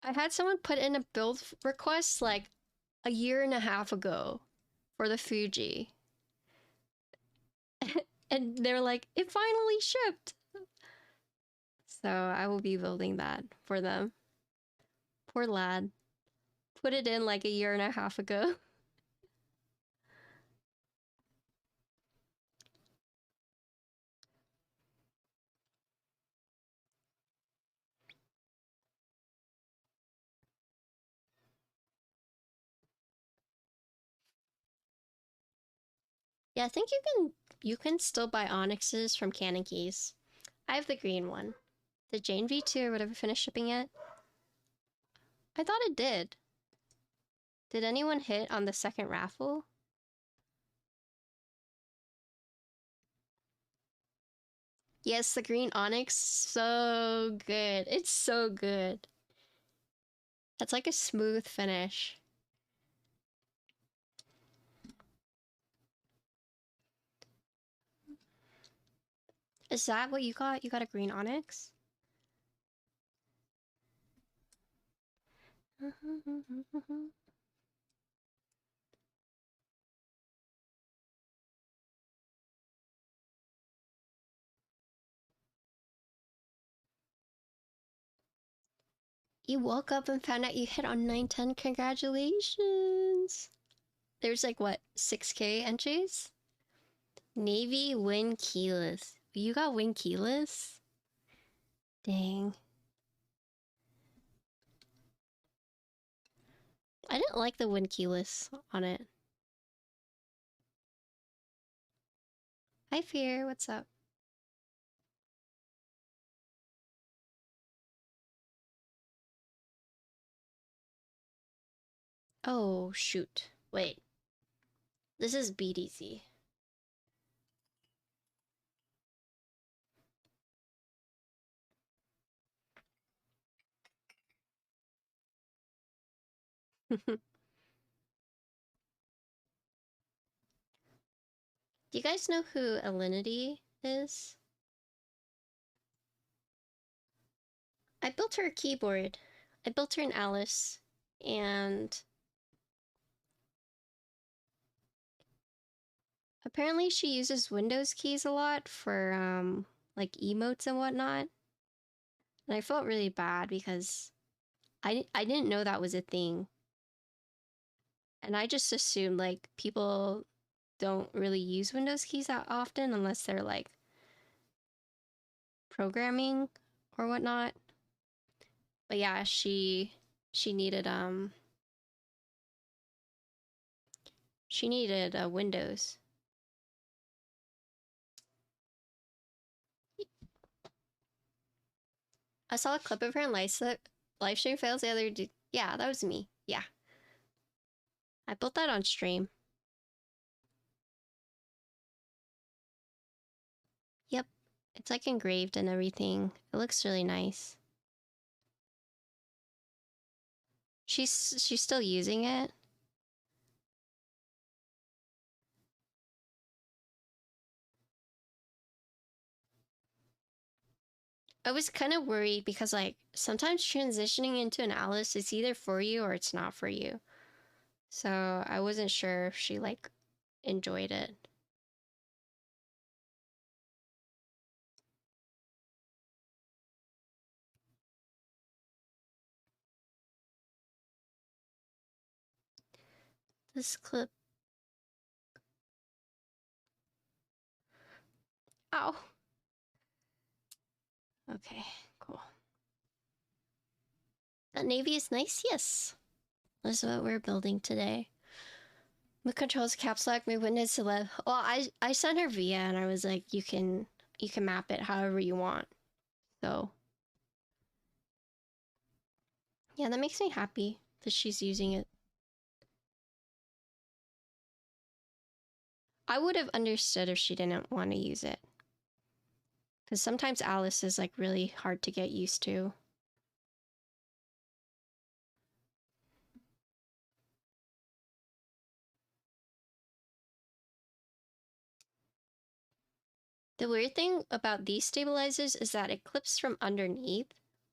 had someone put in a build request like a year and a half ago for the Fuji. And they're like, it finally shipped. So I will be building that for them. Poor lad. Put it in like a year and a half ago. Yeah, I think you can still buy Onyxes from Canon Keys. I have the green one. Did Jane V2 or whatever finish shipping yet? I thought it did. Did anyone hit on the second raffle? Yes, the green Onyx, so good. It's so good. That's like a smooth finish. Is that what you got? You got a green Onyx? You woke up and found out you hit on 910. Congratulations. There's like what, 6K entries? Navy win keyless. You got win keyless? Dang. I didn't like the win keyless on it. Hi Fear, what's up? Oh shoot. Wait. This is BDC. Do you guys know who Alinity is? I built her a keyboard. I built her an Alice, and apparently she uses Windows keys a lot for like emotes and whatnot. And I felt really bad because I didn't know that was a thing. And I just assumed like people don't really use Windows keys that often unless they're like programming or whatnot. But yeah, she needed a Windows. I saw a clip of her in live stream fails the other day. Yeah, that was me. Yeah. I built that on stream. Yep. It's like engraved and everything. It looks really nice. She's still using it. I was kind of worried because like sometimes transitioning into an Alice is either for you or it's not for you. So I wasn't sure if she like enjoyed it. This clip. Ow. Okay, cool. That navy is nice, yes. That's what we're building today. What controls caps lock movement is to live? Well, I sent her via and I was like, you can map it however you want. So yeah, that makes me happy that she's using it. I would have understood if she didn't want to use it. Because sometimes Alice is like really hard to get used to. The weird thing about these stabilizers is that it clips from underneath,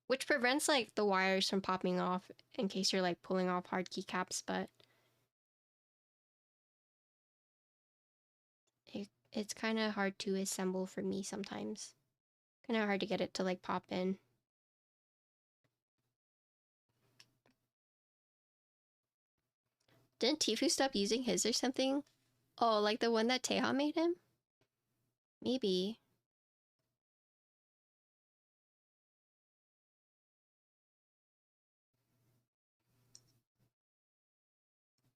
which prevents like the wires from popping off in case you're like pulling off hard keycaps, but it's kind of hard to assemble for me sometimes. Kind of hard to get it to like pop in. Didn't Tifu stop using his or something? Oh, like the one that Teha made him? Maybe.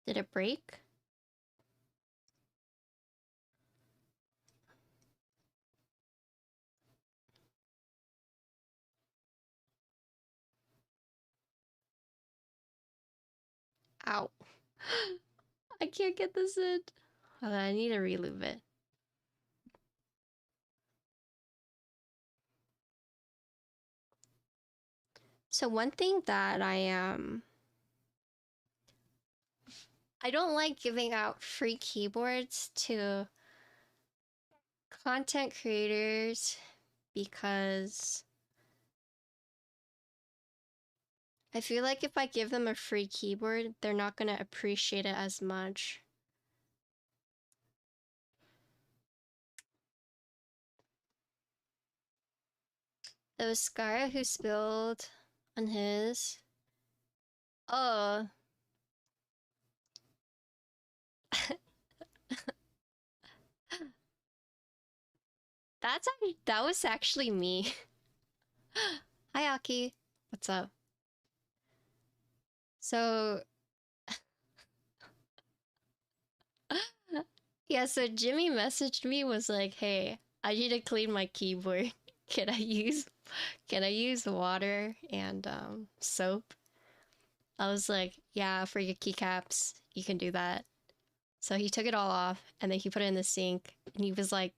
Did it break? Ow. I can't get this in. I need to relube it. So one thing that I don't like giving out free keyboards to content creators because I feel like if I give them a free keyboard, they're not gonna appreciate it as much. It was Skara who spilled on his. Oh. That was actually me. Hi, Aki. What's up? So yeah, so Jimmy messaged me, was like, hey, I need to clean my keyboard. Can I use water and soap? I was like, yeah, for your keycaps, you can do that. So he took it all off and then he put it in the sink and he was like,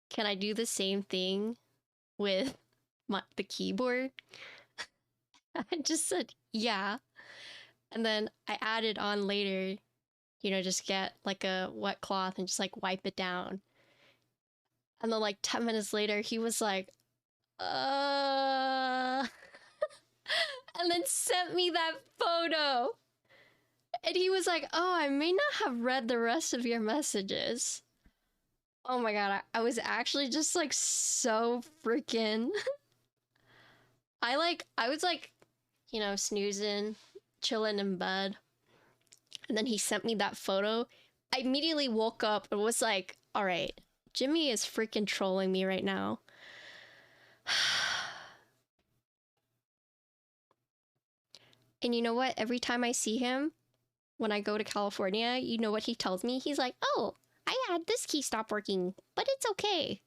can I do the same thing with the keyboard? I just said, yeah. And then I added on later, you know, just get like a wet cloth and just like wipe it down. And then like 10 minutes later, he was like, and then sent me that photo. And he was like, oh, I may not have read the rest of your messages. Oh my god, I was actually just like so freaking. I was like, you know, snoozing, chilling in bed. And then he sent me that photo. I immediately woke up and was like, all right, Jimmy is freaking trolling me right now. And you know what? Every time I see him, when I go to California, you know what he tells me? He's like, oh, I had this key stop working, but it's okay.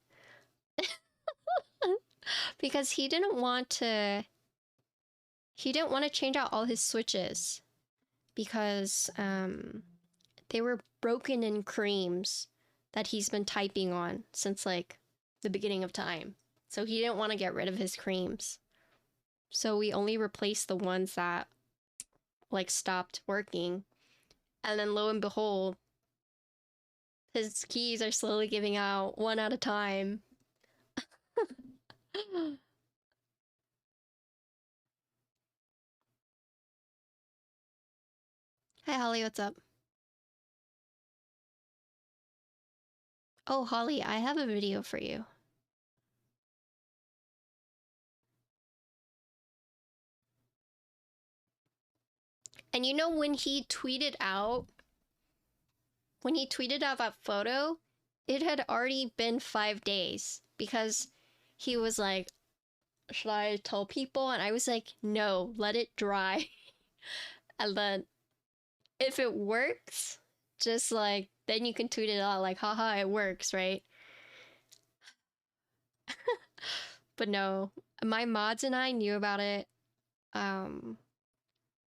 Because he didn't want to change out all his switches because they were broken in creams that he's been typing on since like the beginning of time. So he didn't want to get rid of his creams. So we only replaced the ones that like stopped working. And then lo and behold, his keys are slowly giving out one at a time. Hi Holly, what's up? Oh Holly, I have a video for you. And you know when he tweeted out that photo, it had already been 5 days because he was like, should I tell people? And I was like, no, let it dry. And then if it works, just like, then you can tweet it out like, haha, it works, right? But no, my mods and I knew about it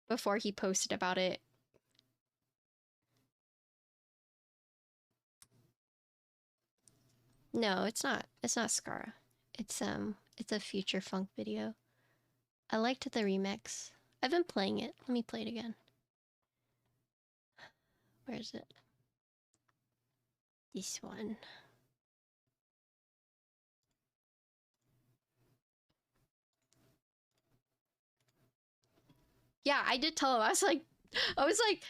before he posted about it. No, it's not. It's not Scara. It's a Future Funk video. I liked the remix. I've been playing it. Let me play it again. Where is it? This one. Yeah, I did tell him. I was like,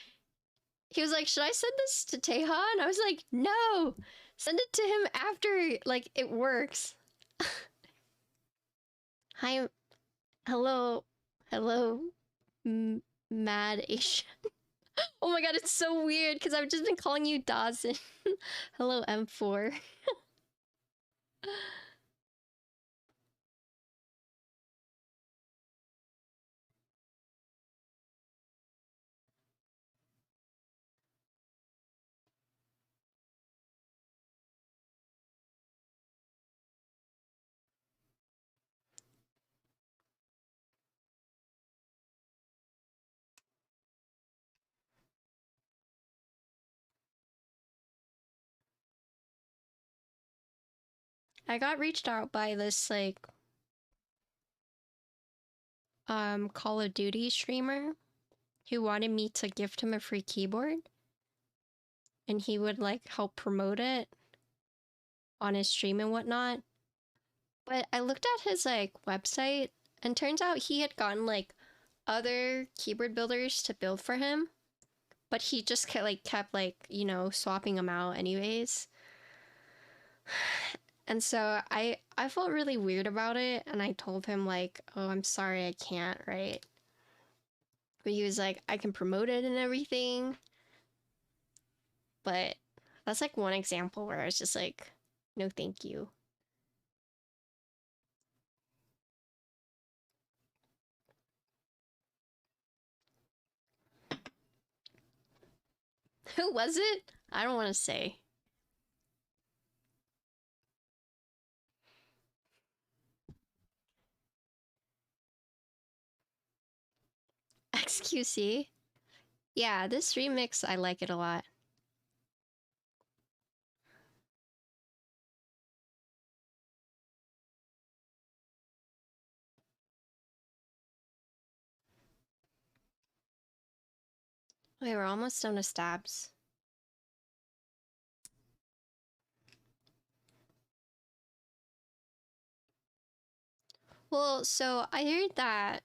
he was like, should I send this to Teha? And I was like, no, send it to him after, like, it works. Hi, hello, mad Asian. Oh my god, it's so weird because I've just been calling you Dawson. Hello, M4. I got reached out by this, like, Call of Duty streamer who wanted me to gift him a free keyboard. And he would, like, help promote it on his stream and whatnot. But I looked at his, like, website, and turns out he had gotten, like, other keyboard builders to build for him. But he just kept you know, swapping them out anyways. And so I felt really weird about it, and I told him, like, oh, I'm sorry, I can't, right? But he was like, I can promote it and everything. But that's, like, one example where I was just like, no thank you. Who was it? I don't want to say. XQC? Yeah, this remix, I like it a lot. Okay, we're almost done with stabs. Well, so I heard that,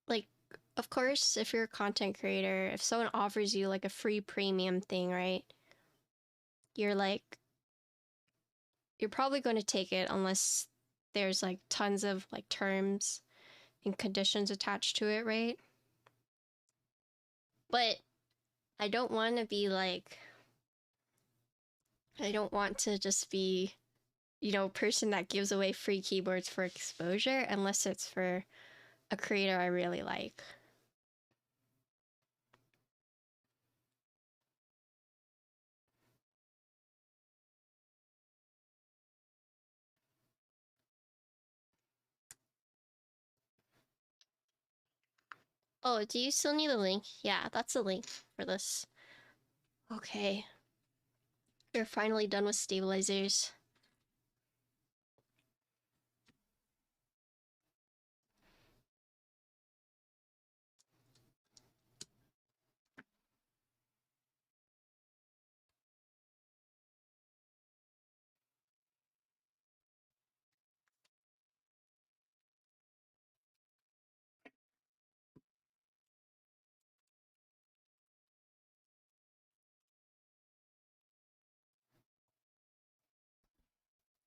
like, of course, if you're a content creator, if someone offers you, like, a free premium thing, right? You're like, you're probably going to take it unless there's, like, tons of, like, terms and conditions attached to it, right? But I don't want to be, like, I don't want to just be, you know, a person that gives away free keyboards for exposure unless it's for a creator I really like. Oh, do you still need a link? Yeah, that's a link for this. Okay. We're finally done with stabilizers.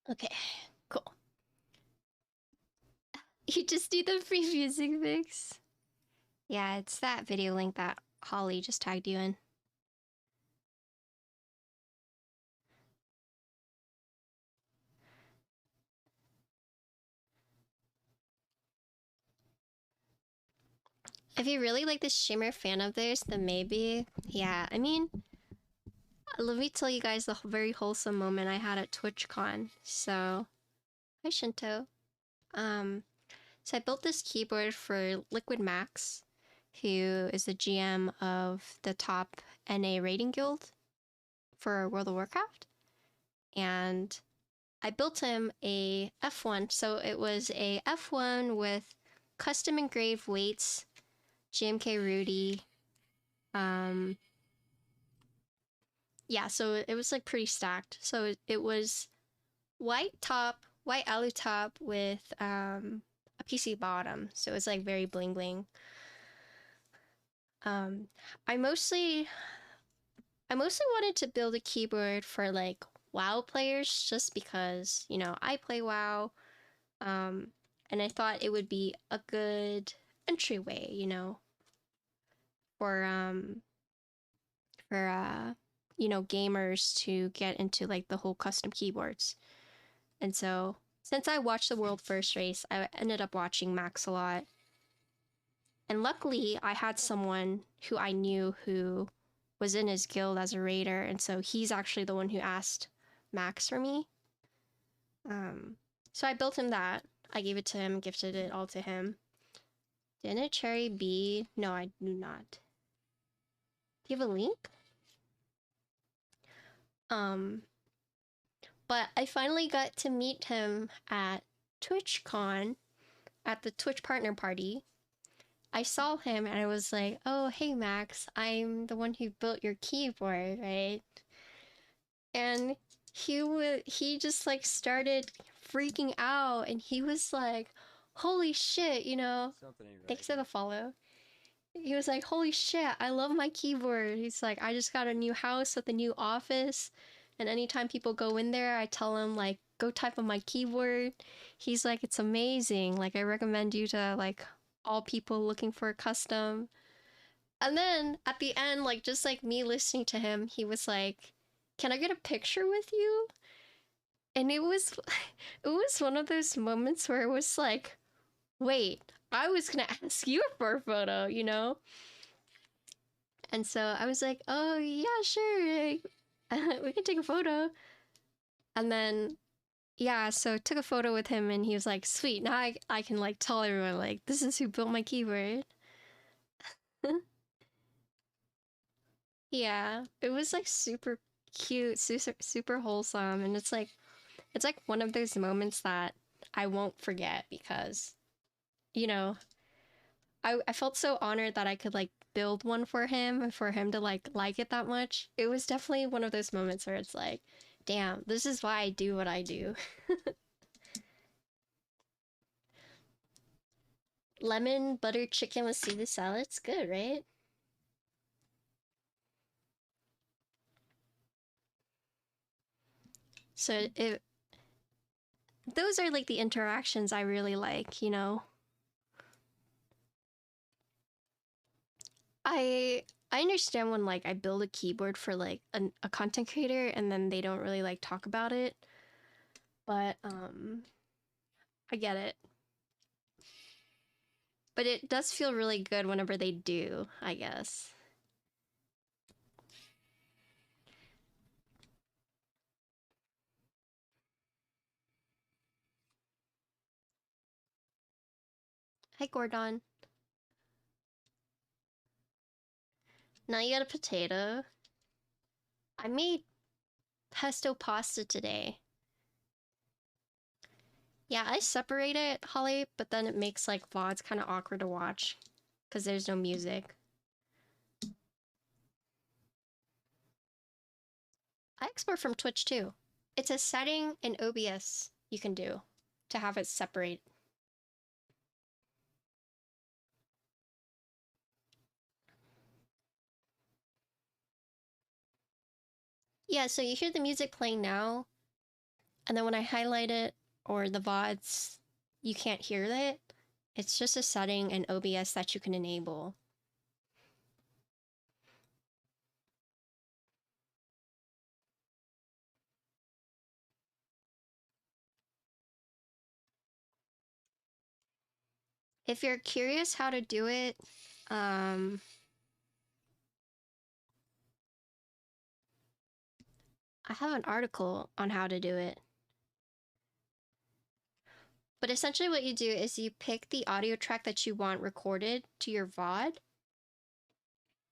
Okay, cool. You just need the free music mix. Yeah, it's that video link that Holly just tagged you in. If you really like the Shimmer fan of theirs, then maybe. Yeah, I mean, let me tell you guys the very wholesome moment I had at TwitchCon. So, hi Shinto. So I built this keyboard for Liquid Max, who is the GM of the top NA rating guild for World of Warcraft. And I built him a F1. So it was a F1 with custom engraved weights, GMK Rudy. Yeah, so it was like pretty stacked. So it was white top, white alu top with a PC bottom. So it was like very bling bling. Um, I mostly wanted to build a keyboard for like WoW players just because, you know, I play WoW. And I thought it would be a good entryway, you know, for you know, gamers to get into like the whole custom keyboards. And so, since I watched the World First race, I ended up watching Max a lot. And luckily, I had someone who I knew who was in his guild as a raider, and so he's actually the one who asked Max for me. So I built him that. I gave it to him, gifted it all to him. Didn't it Cherry B? No, I do not. Do you have a link? But I finally got to meet him at TwitchCon at the Twitch partner party. I saw him and I was like, oh, hey, Max, I'm the one who built your keyboard, right? And he just like started freaking out and he was like, holy shit, you know, Something ain't right thanks for here. the follow. He was like, holy shit, I love my keyboard. He's like, I just got a new house with a new office. And anytime people go in there, I tell them, like, go type on my keyboard. He's like, it's amazing. Like, I recommend you to, like, all people looking for a custom. And then at the end, like, just like me listening to him, he was like, can I get a picture with you? And it was, it was one of those moments where it was like, wait, I was gonna ask you for a photo, you know? And so I was like, oh, yeah, sure. We can take a photo. And then, yeah, so took a photo with him and he was like, sweet, now I can like tell everyone, like, this is who built my keyboard. Yeah, it was like super cute, super wholesome. And it's like one of those moments that I won't forget because, you know, I felt so honored that I could like build one for him and for him to like it that much. It was definitely one of those moments where it's like, damn, this is why I do what I do. Lemon butter chicken with Caesar salad. It's good, right? So it those are like the interactions I really like, you know. I understand when like I build a keyboard for like a content creator and then they don't really like talk about it. But I get it. But it does feel really good whenever they do, I guess. Hi, Gordon. Now you got a potato. I made pesto pasta today. Yeah, I separate it, Holly, but then it makes like VODs kind of awkward to watch because there's no music. I export from Twitch too. It's a setting in OBS you can do to have it separate. Yeah, so you hear the music playing now, and then when I highlight it or the VODs, you can't hear it. It's just a setting in OBS that you can enable. If you're curious how to do it, I have an article on how to do it. But essentially what you do is you pick the audio track that you want recorded to your VOD.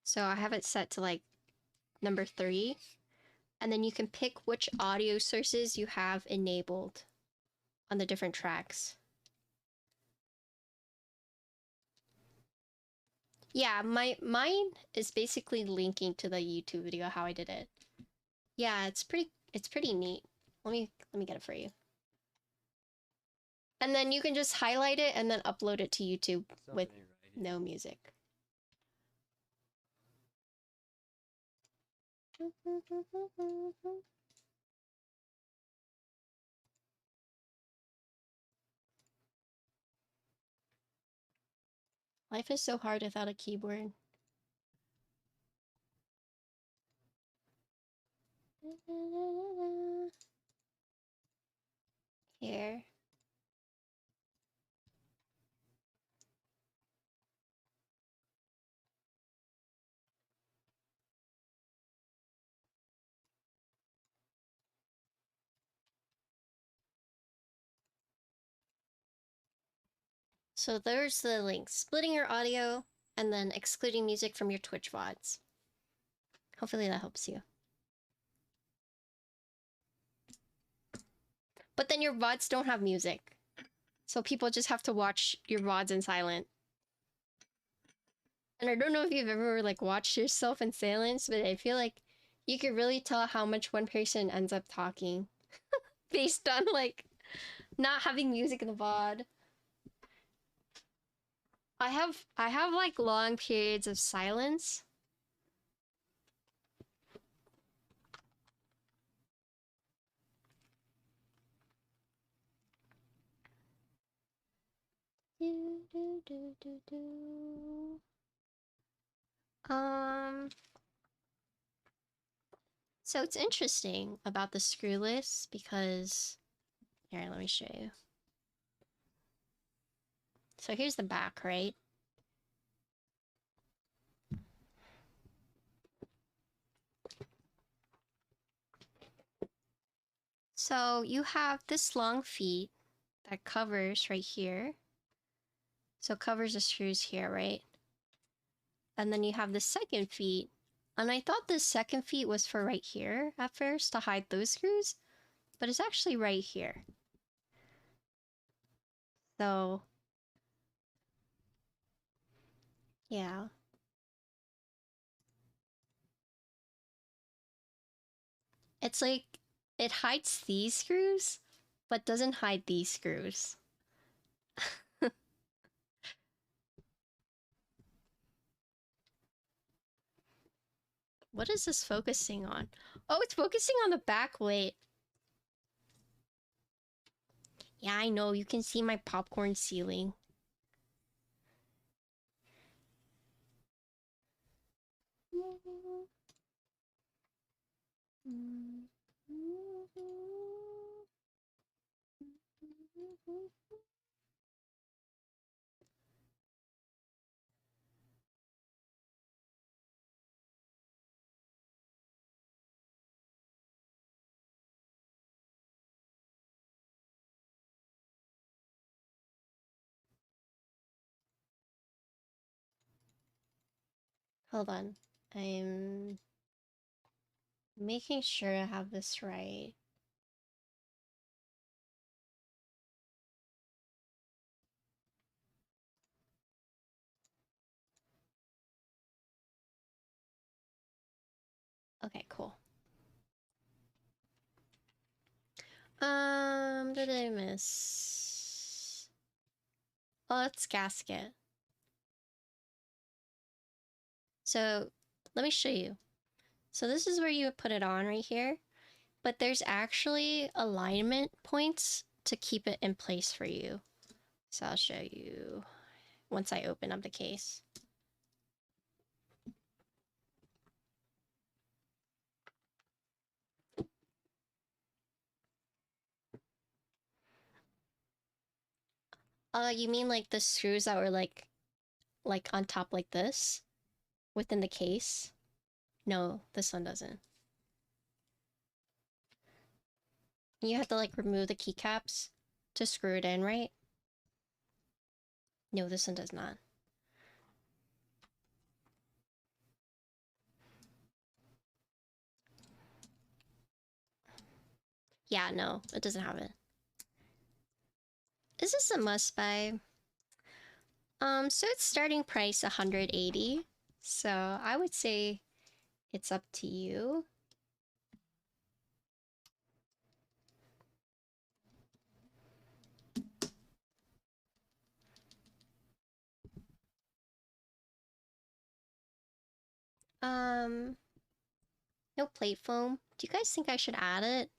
So I have it set to like number 3. And then you can pick which audio sources you have enabled on the different tracks. Yeah, mine is basically linking to the YouTube video how I did it. Yeah, it's pretty neat. Let me get it for you. And then you can just highlight it and then upload it to YouTube with no music. Life is so hard without a keyboard. Here. So there's the link. Splitting your audio and then excluding music from your Twitch VODs. Hopefully that helps you. But then your VODs don't have music. So people just have to watch your VODs in silent. And I don't know if you've ever like watched yourself in silence, but I feel like you could really tell how much one person ends up talking based on like not having music in the VOD. I have like long periods of silence. So it's interesting about the screw list because here, let me show you. So here's the back, right? So you have this long feet that covers right here. So it covers the screws here, right? And then you have the second feet. And I thought the second feet was for right here at first to hide those screws, but it's actually right here. So yeah. It's like it hides these screws, but doesn't hide these screws. What is this focusing on? Oh, it's focusing on the back plate. Yeah, I know. You can see my popcorn ceiling. Hold on. I'm making sure I have this right. Okay, cool. Did I miss? Oh, it's Gasket. So, let me show you. So this is where you would put it on right here. But there's actually alignment points to keep it in place for you. So I'll show you once I open up the case. You mean like the screws that were like like on top like this within the case. No, this one doesn't. You have to like remove the keycaps to screw it in, right? No, this one does not. Yeah, no, it doesn't have it. Is this a must buy? So it's starting price 180. So I would say it's up to you. No plate foam. Do you guys think I should add it?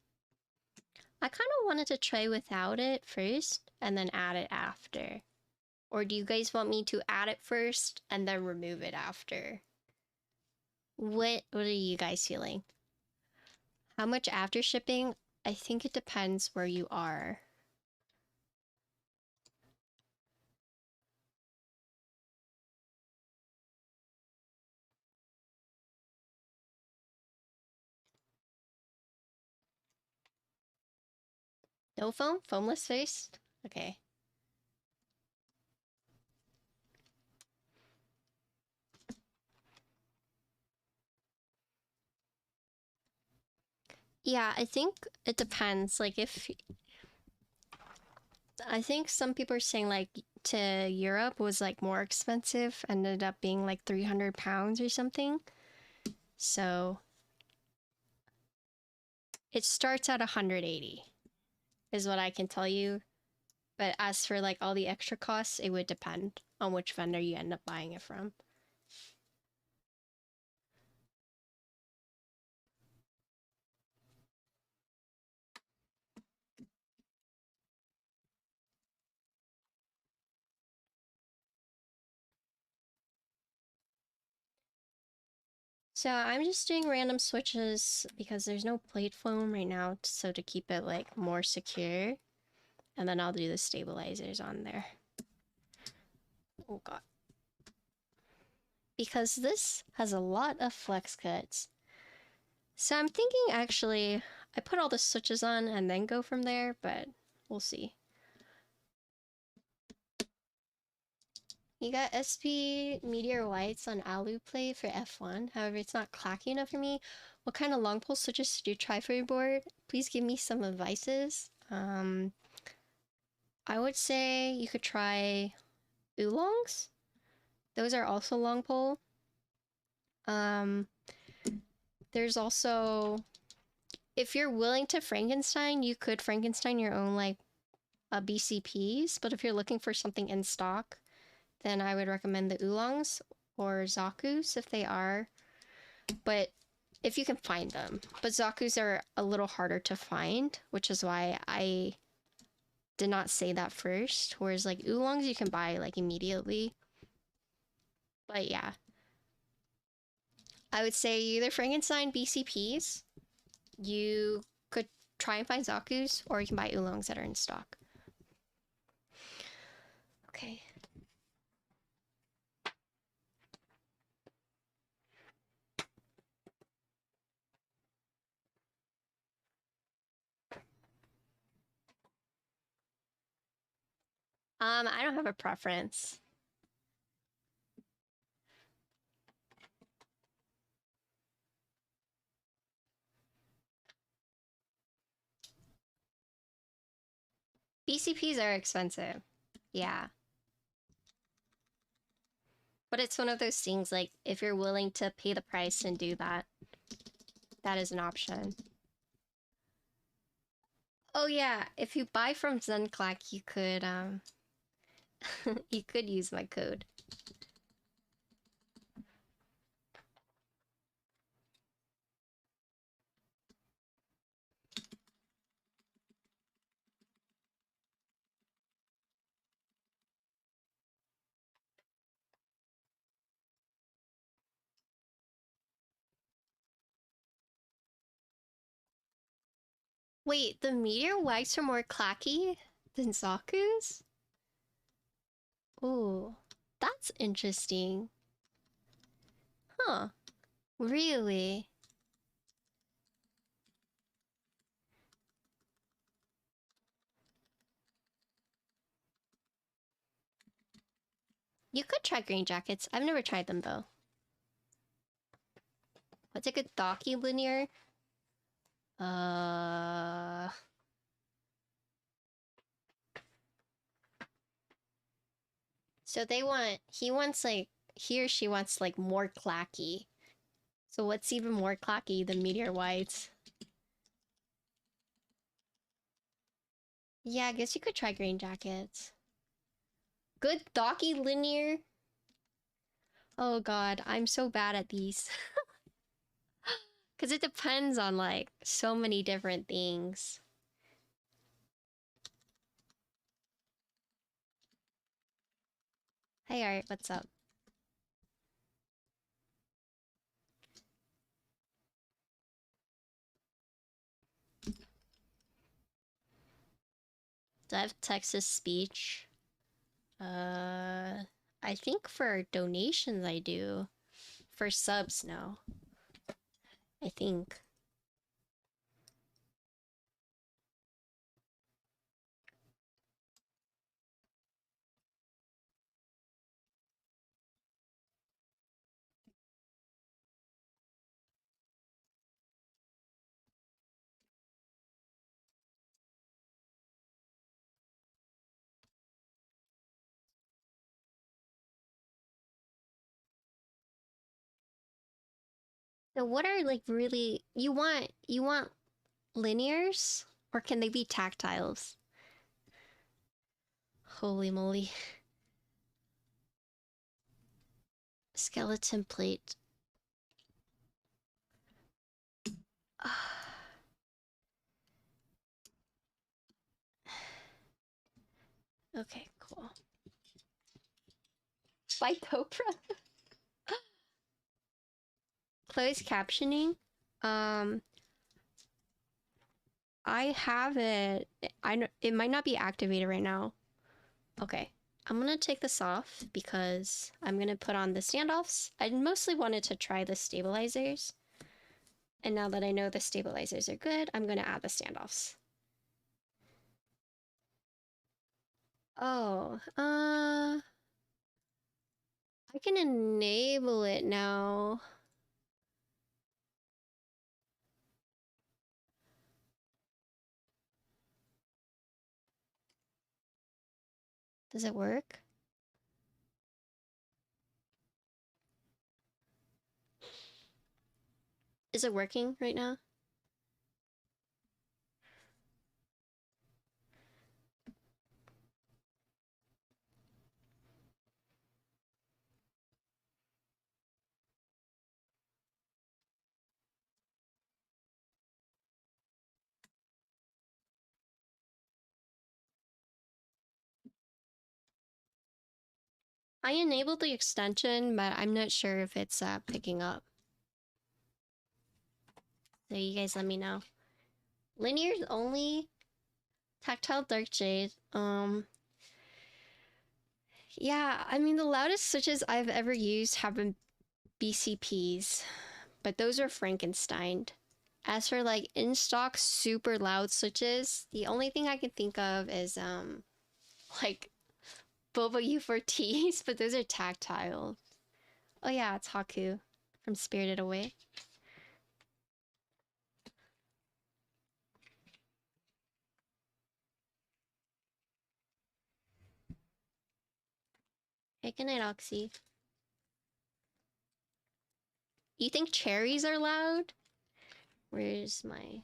I kind of wanted to try without it first and then add it after. Or do you guys want me to add it first and then remove it after? What are you guys feeling? How much after shipping? I think it depends where you are. No foam? Foamless face? Okay. Yeah, I think it depends. Like if I think some people are saying like to Europe was like more expensive, ended up being like 300 pounds or something. So it starts at 180 is what I can tell you. But as for like all the extra costs, it would depend on which vendor you end up buying it from. So I'm just doing random switches because there's no plate foam right now, so to keep it like more secure. And then I'll do the stabilizers on there. Oh god. Because this has a lot of flex cuts. So I'm thinking actually I put all the switches on and then go from there, but we'll see. You got SP Meteor Whites on Alu Play for F1. However, it's not clacky enough for me. What kind of long pole switches should you try for your board? Please give me some advices. I would say you could try oolongs. Those are also long pole. There's also, if you're willing to Frankenstein, you could Frankenstein your own like BCPs. But if you're looking for something in stock, then I would recommend the oolongs or Zaku's if they are. But if you can find them. But Zaku's are a little harder to find, which is why I did not say that first. Whereas like oolongs you can buy like immediately. But yeah. I would say either Frankenstein BCPs, you could try and find Zaku's, or you can buy oolongs that are in stock. Okay. I don't have a preference. BCPs are expensive. Yeah. But it's one of those things like if you're willing to pay the price and do that, that is an option. Oh yeah, if you buy from Zenclack, you could you could use my code. Wait, the meteor whites are more clacky than Zaku's? Ooh. That's interesting. Huh. Really? You could try green jackets. I've never tried them though. What's a good Docky linear? Uh... So he wants like, he or she wants like more clacky. So what's even more clacky than meteor whites? Yeah, I guess you could try green jackets. Good Docky linear? Oh god, I'm so bad at these. Because it depends on like so many different things. Hey Art, what's up? Do I have Texas speech? I think for donations I do. For subs, no. I think. So what are like really you want linears? Or can they be tactiles? Holy moly. Skeleton plate. Okay, cool. By Cobra? Closed captioning? Um, I have it. It might not be activated right now. Okay. I'm gonna take this off because I'm gonna put on the standoffs. I mostly wanted to try the stabilizers. And now that I know the stabilizers are good, I'm gonna add the standoffs. Oh, I can enable it now. Does it work? Is it working right now? I enabled the extension, but I'm not sure if it's picking up. So you guys let me know. Linears only. Tactile dark jade. Yeah, I mean the loudest switches I've ever used have been BCPs, but those are Frankenstein. As for like in stock super loud switches, the only thing I can think of is like Boba U4Ts, but those are tactile. Oh yeah, it's Haku from Spirited Away. Hey, good night, Oxy. You think cherries are loud? Where's my...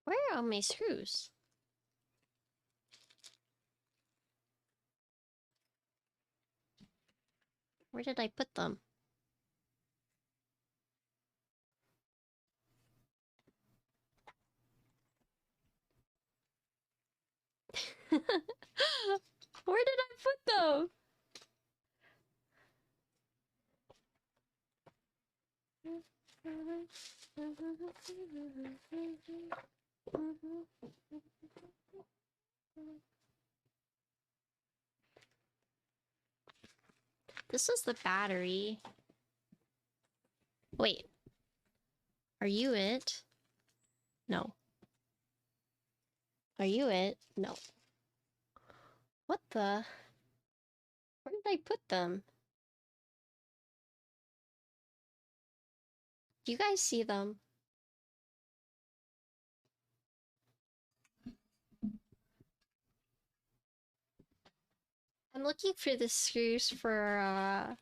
Where are all my screws? Where did I put them? Where did I put them? This is the battery. Wait. Are you it? No. Are you it? No. What the? Where did I put them? Do you guys see them? I'm looking for the screws for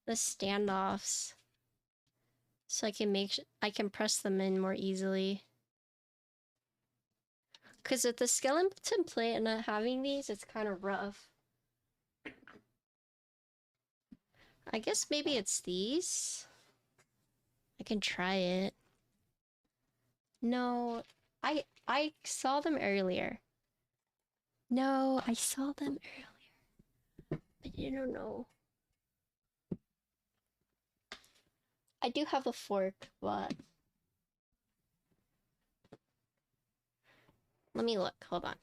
the standoffs, so I can press them in more easily. Because with the skeleton plate and not having these, it's kind of rough. I guess maybe it's these. I can try it. No, I saw them earlier. No, I saw them earlier. I didn't know. I do have a fork, but let me look. Hold on.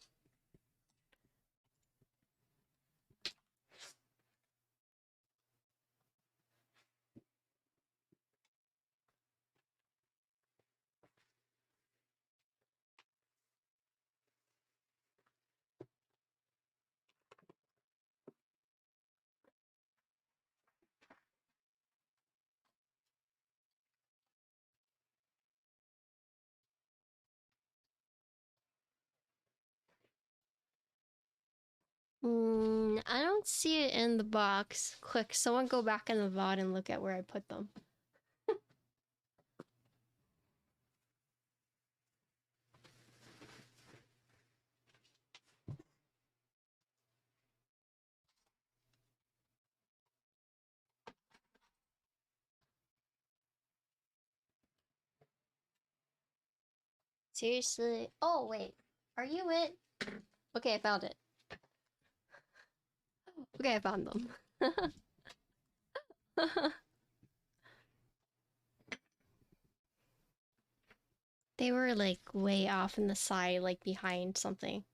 I don't see it in the box. Quick, someone go back in the VOD and look at where I put them. Seriously? Oh, wait. Are you it? Okay, I found it. Okay, I found them. They were like way off in the side, like behind something.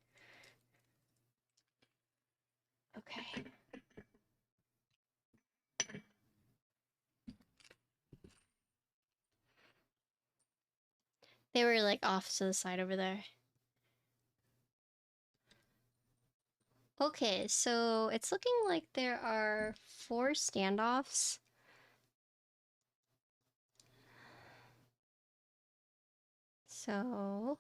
Okay. They were like off to the side over there. Okay, so it's looking like there are 4 standoffs. So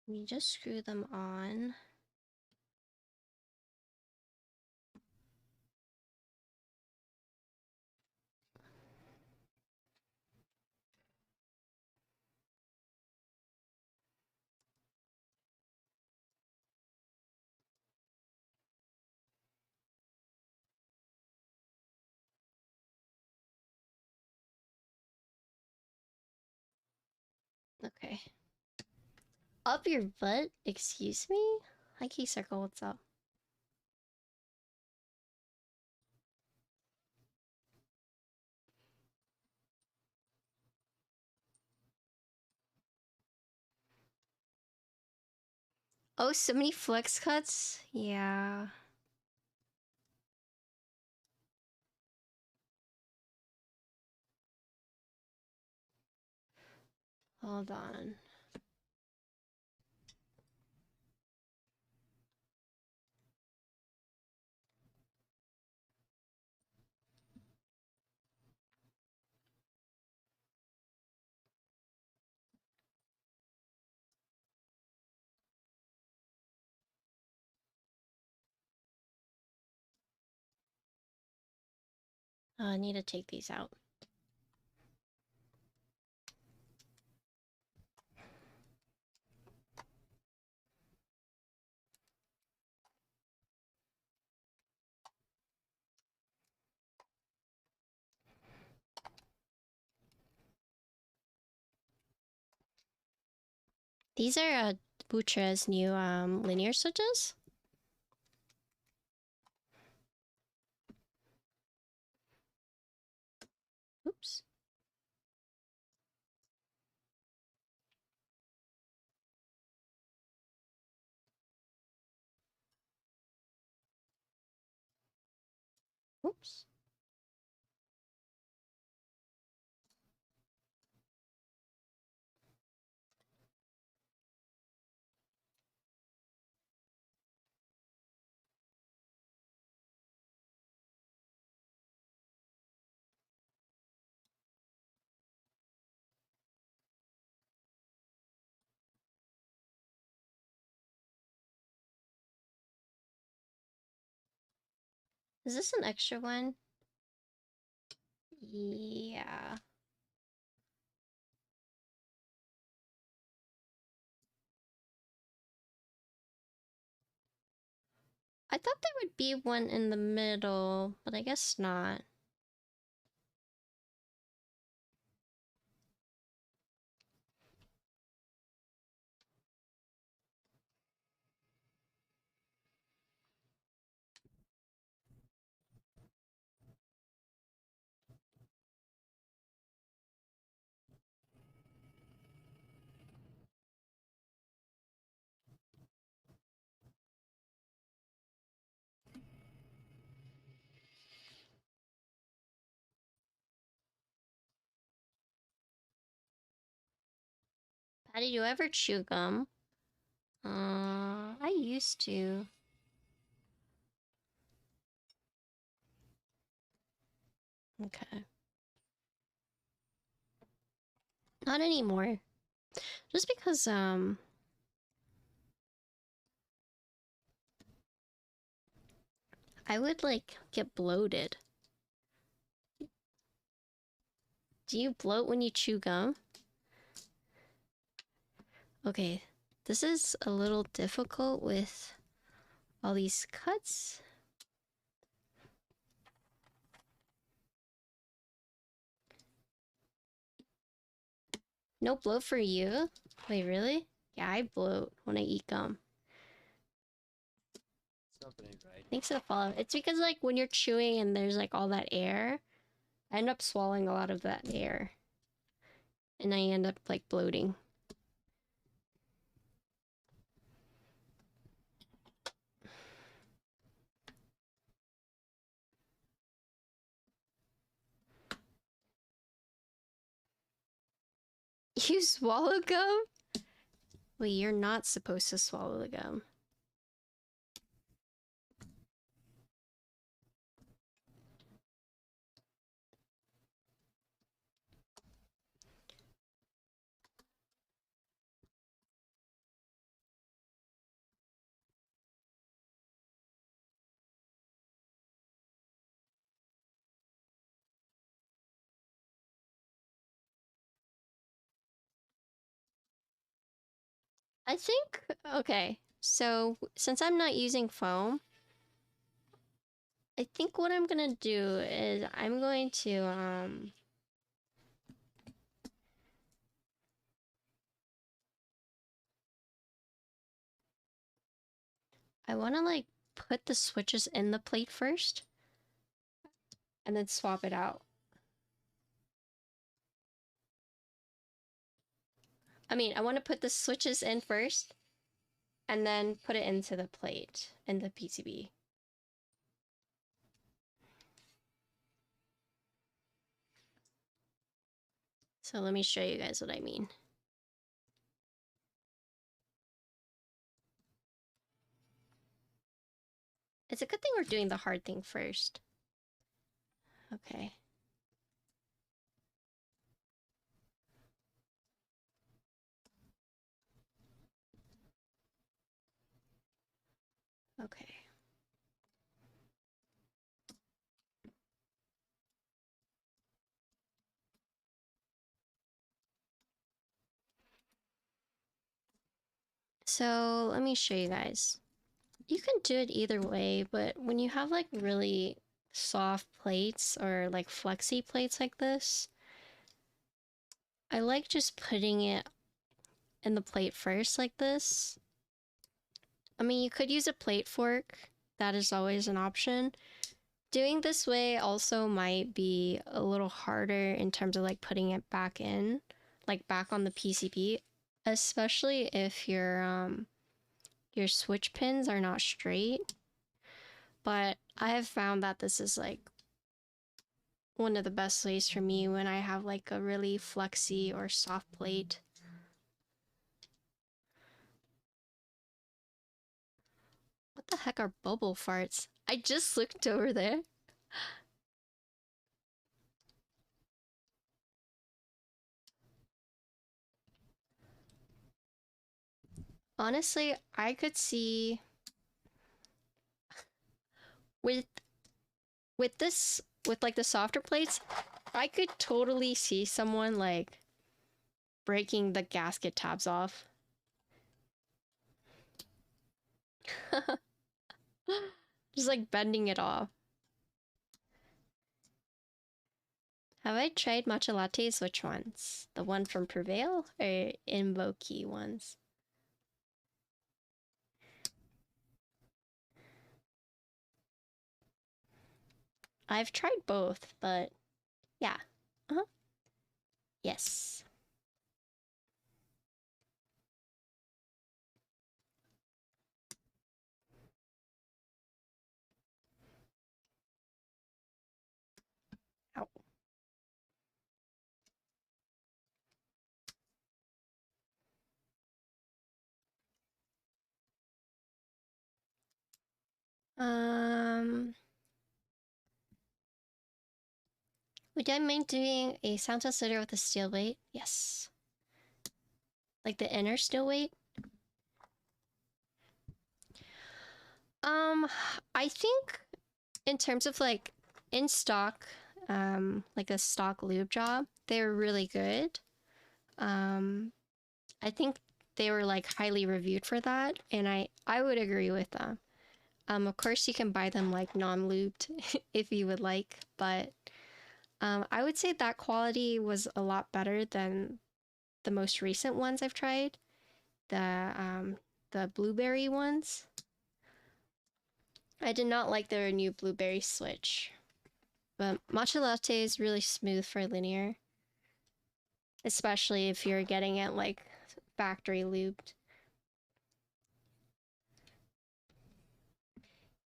we just screw them on. Okay. Up your butt? Excuse me? Hi, Key Circle, what's up? Oh, so many flex cuts? Yeah. Hold on. I need to take these out. These are Butra's new linear switches. Oops. Oops. Is this an extra one? Yeah. I thought there would be one in the middle, but I guess not. Patty, do you ever chew gum? I used to. Okay. Not anymore. Just because, I would, like, get bloated. Do you bloat when you chew gum? Okay, this is a little difficult with all these cuts. No bloat for you? Wait, really? Yeah, I bloat when I eat gum. Something ain't right. Thanks for the follow. It's because, like, when you're chewing and there's, like, all that air, I end up swallowing a lot of that air. And I end up, like, bloating. You swallow gum? Wait, you're not supposed to swallow the gum. I think, okay, so since I'm not using foam, I think what I'm gonna do is I'm going to, I wanna like put the switches in the plate first and then swap it out. I mean, I want to put the switches in first and then put it into the plate in the PCB. So let me show you guys what I mean. It's a good thing we're doing the hard thing first. Okay. Okay. So let me show you guys. You can do it either way, but when you have like really soft plates or like flexi plates like this, I like just putting it in the plate first like this I mean, you could use a plate fork. That is always an option. Doing this way also might be a little harder in terms of like putting it back in, like back on the PCB, especially if your switch pins are not straight. But I have found that this is like one of the best ways for me when I have like a really flexy or soft plate. What the heck are bubble farts? I just looked over there. Honestly, I could see with this, with like the softer plates, I could totally see someone like breaking the gasket tabs off. Just like bending it off. Have I tried matcha lattes? Which ones? The one from Prevail or Invoke ones? I've tried both, but yeah. Uh-huh. Yes. Ow. Would I mind doing a sound test later with a steel weight? Yes. Like the inner steel weight? I think in terms of like in stock, like a stock lube job, they're really good. I think they were like highly reviewed for that, and I would agree with them. Of course you can buy them like non-lubed if you would like, but I would say that quality was a lot better than the most recent ones I've tried. The blueberry ones. I did not like their new blueberry switch. But matcha latte is really smooth for linear. Especially if you're getting it like factory lubed.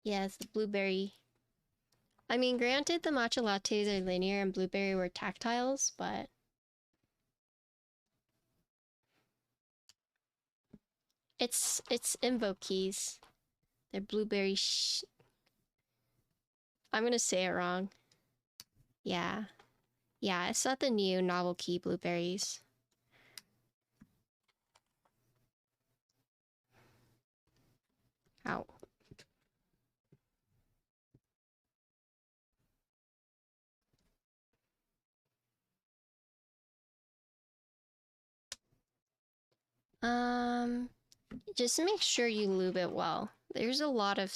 Yes, the blueberry. I mean, granted, the matcha lattes are linear and blueberry were tactiles, but it's Invokeys. They're blueberry. I'm gonna say it wrong. Yeah, yeah, it's not the new novelty blueberries. Ow. Just make sure you lube it well. There's a lot of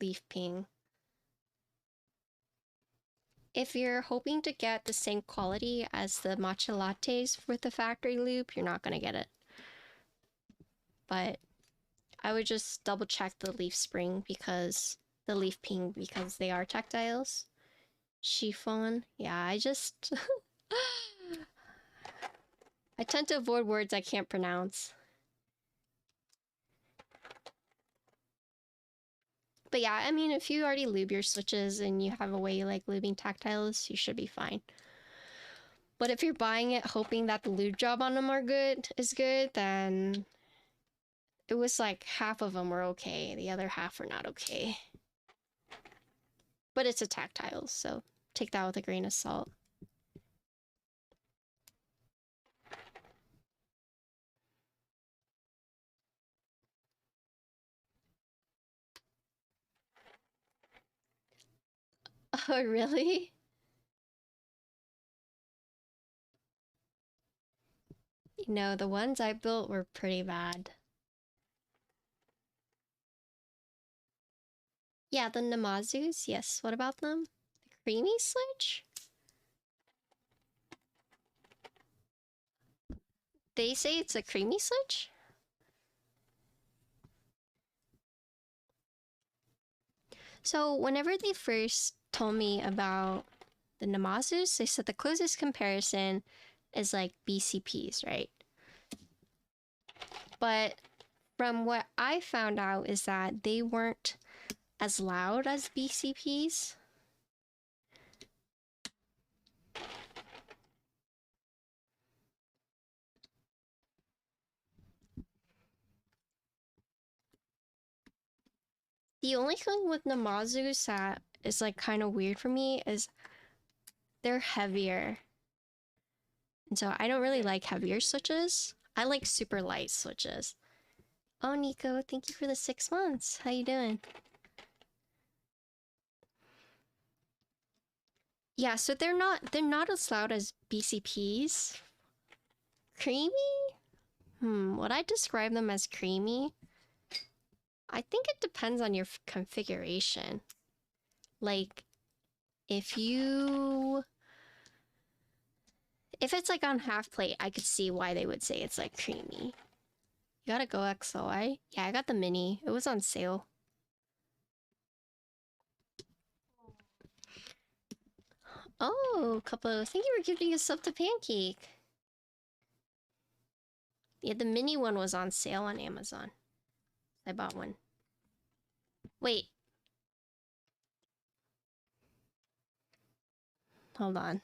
leaf ping. If you're hoping to get the same quality as the matcha lattes with the factory lube, you're not gonna get it. But I would just double check the leaf spring because the leaf ping because they are tactiles. Chiffon, yeah, I just I tend to avoid words I can't pronounce. But yeah, I mean, if you already lube your switches and you have a way you like lubing tactiles, you should be fine. But if you're buying it hoping that the lube job on them is good, then it was like half of them were okay, the other half were not okay. But it's a tactile, so take that with a grain of salt. Oh, really? No, the ones I built were pretty bad. Yeah, the Namazus, yes. What about them? The creamy switch? They say it's a creamy switch? So whenever they first told me about the Namazus, they said the closest comparison is like BCPs, right? But from what I found out is that they weren't as loud as BCPs. The only thing with Namazus that is like kind of weird for me is they're heavier. And so I don't really like heavier switches. I like super light switches. Oh, Nico, thank you for the 6 months. How you doing? Yeah, so they're not as loud as BCPs. Creamy? Would I describe them as creamy? I think it depends on your configuration. Like, if it's like on half plate, I could see why they would say it's like creamy. You gotta go XOI? Yeah, I got the mini. It was on sale. Oh, Couple, thank you for gifting yourself the pancake. Yeah, the mini one was on sale on Amazon. I bought one. Wait. Hold on.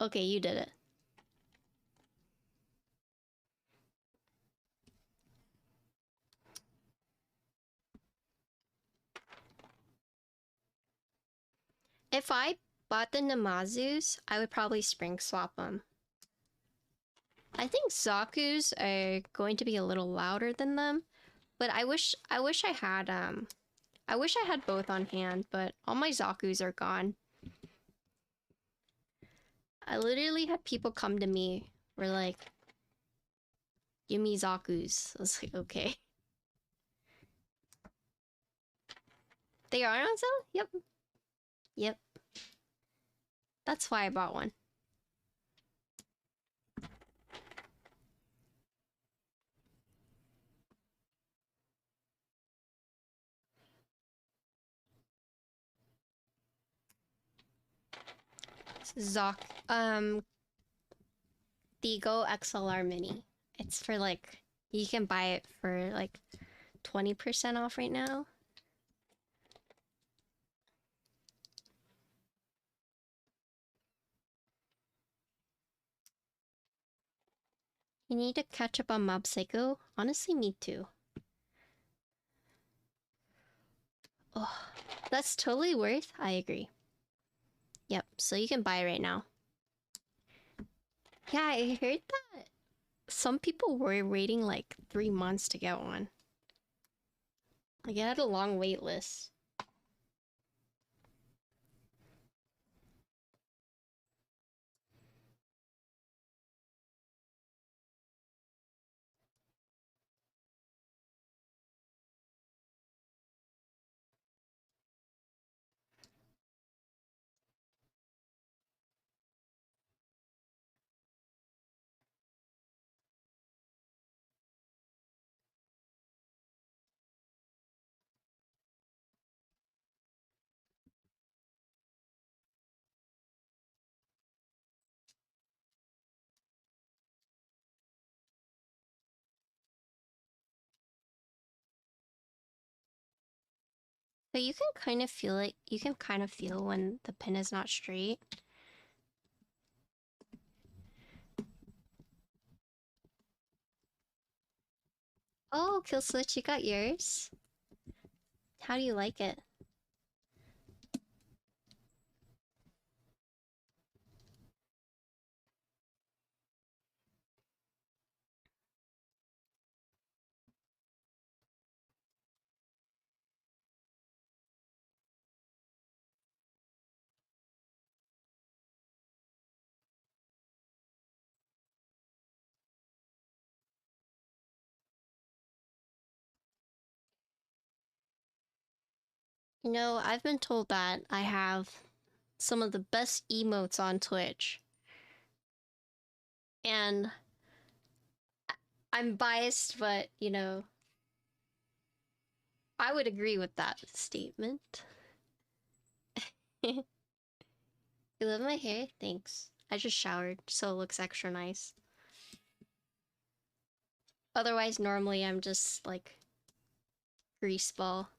Okay, you did it. If I bought the Namazus, I would probably spring swap them. I think Zaku's are going to be a little louder than them, but I wish I had both on hand, but all my Zaku's are gone. I literally had people come to me, were like, give me Zaku's. I was like, okay. They are on sale? Yep. Yep. That's why I bought one. Zok, the Go XLR Mini. It's for like, you can buy it for like 20% off right now. You need to catch up on Mob Psycho? Honestly, me too. Oh, that's totally worth. I agree. Yep, so you can buy it right now. Yeah, I heard that some people were waiting like 3 months to get one. Like, it had a long wait list. But you can kind of feel it. You can kind of feel when the pin is not straight. Oh, Kill Switch, you got yours? How do you like it? You know, I've been told that I have some of the best emotes on Twitch. And I'm biased, but you know, I would agree with that statement. You love my hair? Thanks. I just showered, so it looks extra nice. Otherwise, normally I'm just like grease ball.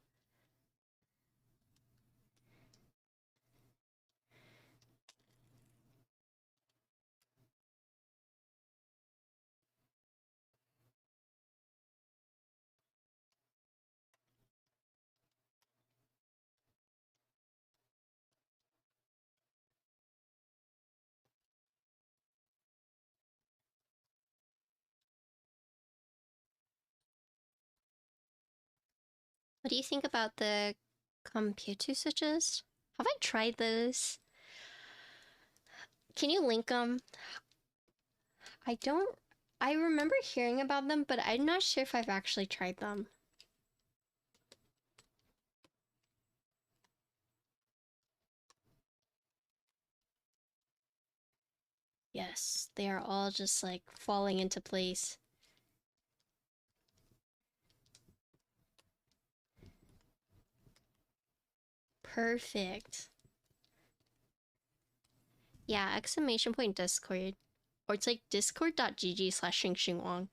What do you think about the computer switches? Have I tried those? Can you link them? I don't... I remember hearing about them, but I'm not sure if I've actually tried them. Yes, they are all just like falling into place. Perfect. Yeah, exclamation point Discord. Or it's like discord.gg/xinxinwong.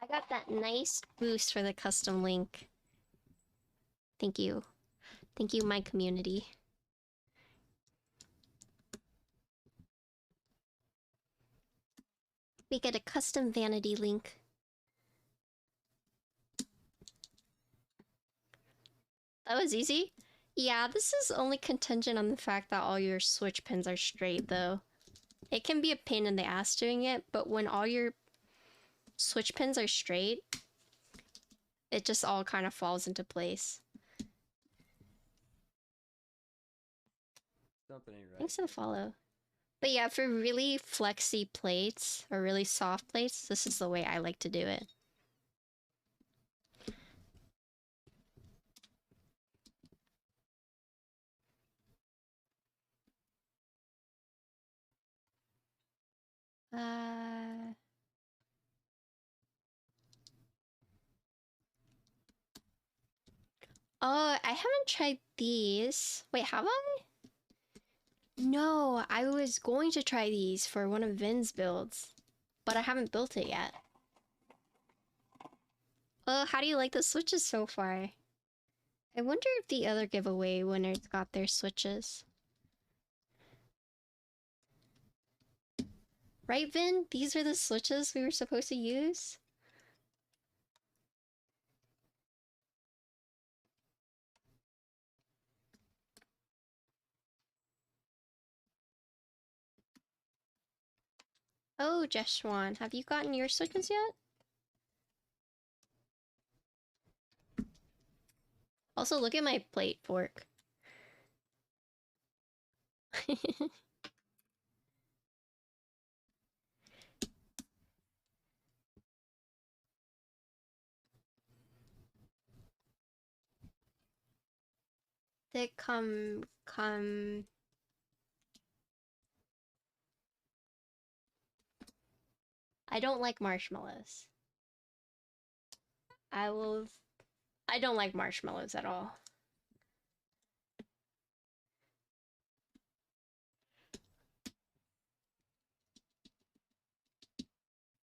I got that nice boost for the custom link. Thank you. Thank you, my community. We get a custom vanity link. That was easy? Yeah, this is only contingent on the fact that all your switch pins are straight, though. It can be a pain in the ass doing it, but when all your switch pins are straight, it just all kind of falls into place. Something ain't right. Thanks for the follow. But yeah, for really flexy plates, or really soft plates, this is the way I like to do it. Oh, I haven't tried these. Wait, have I? No, I was going to try these for one of Vin's builds, but I haven't built it yet. How do you like the switches so far? I wonder if the other giveaway winners got their switches. Right, Vin? These are the switches we were supposed to use? Oh, Jeshwan, have you gotten your switches yet? Also, look at my plate fork. They come... I don't like marshmallows. I don't like marshmallows at all.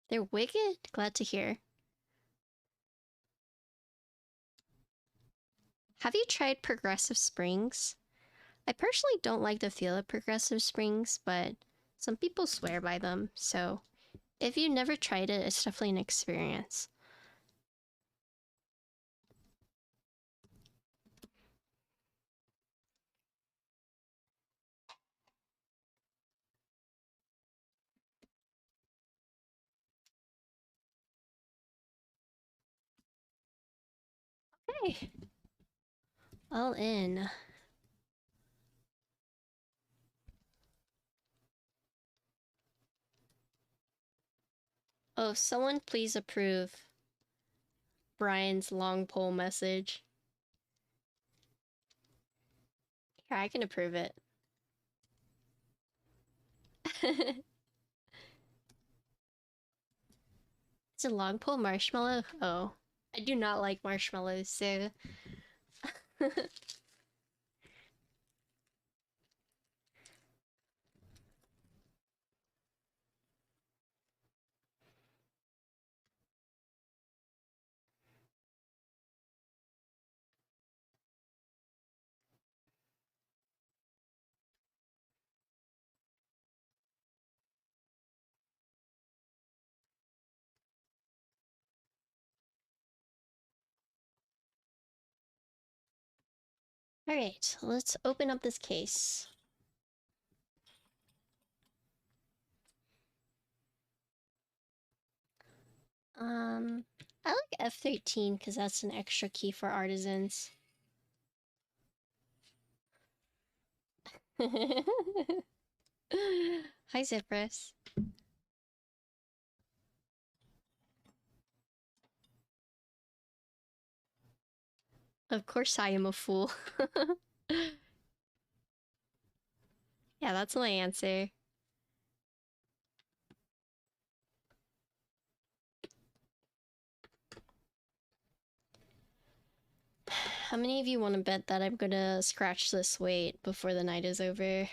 They're wicked? Glad to hear. Have you tried progressive springs? I personally don't like the feel of progressive springs, but some people swear by them, so if you never tried it, it's definitely an experience. Okay. All in. Oh, someone please approve Brian's long poll message. Here, I can approve it. It's a long pole marshmallow? Oh. I do not like marshmallows, so... Alright, let's open up this case. I like F13 because that's an extra key for artisans. Hi, Cypress. Of course I am a fool. Yeah, that's my answer. How many of you want to bet that I'm gonna scratch this weight before the night is over?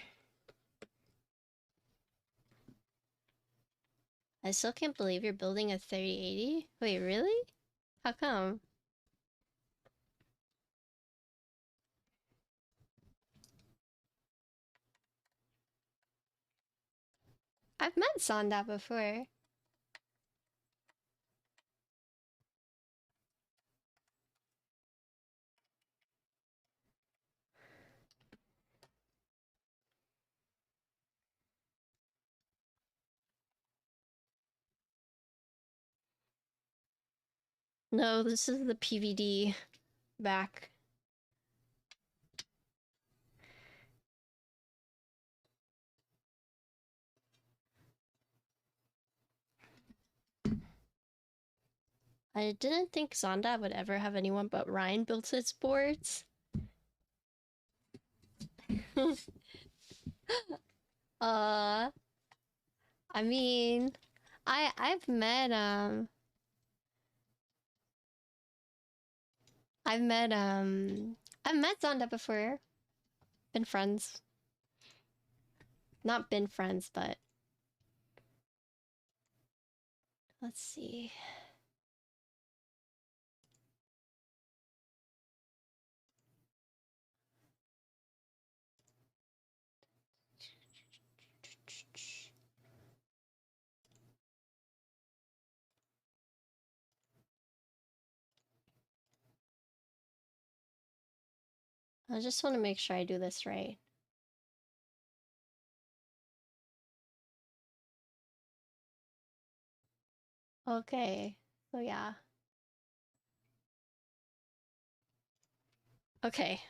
I still can't believe you're building a 3080? Wait, really? How come? I've met Sonda before. No, this is the PVD back. I didn't think Zonda would ever have anyone but Ryan build its boards. I mean, I've met I've met Zonda before. Been friends. Not been friends, but let's see. I just want to make sure I do this right. Okay, so yeah. Okay,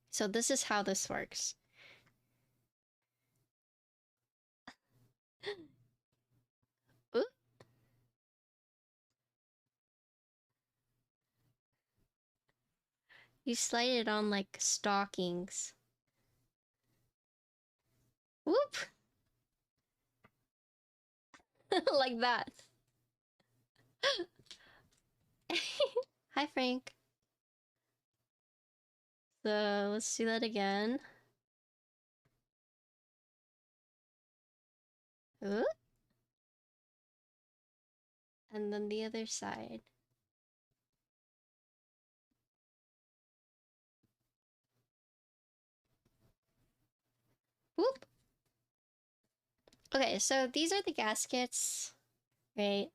so this is how this works. Ooh. You slide it on like stockings. Whoop! Like that. Hi, Frank. So let's do that again. Ooh. And then the other side. Whoop! Okay, so these are the gaskets, right?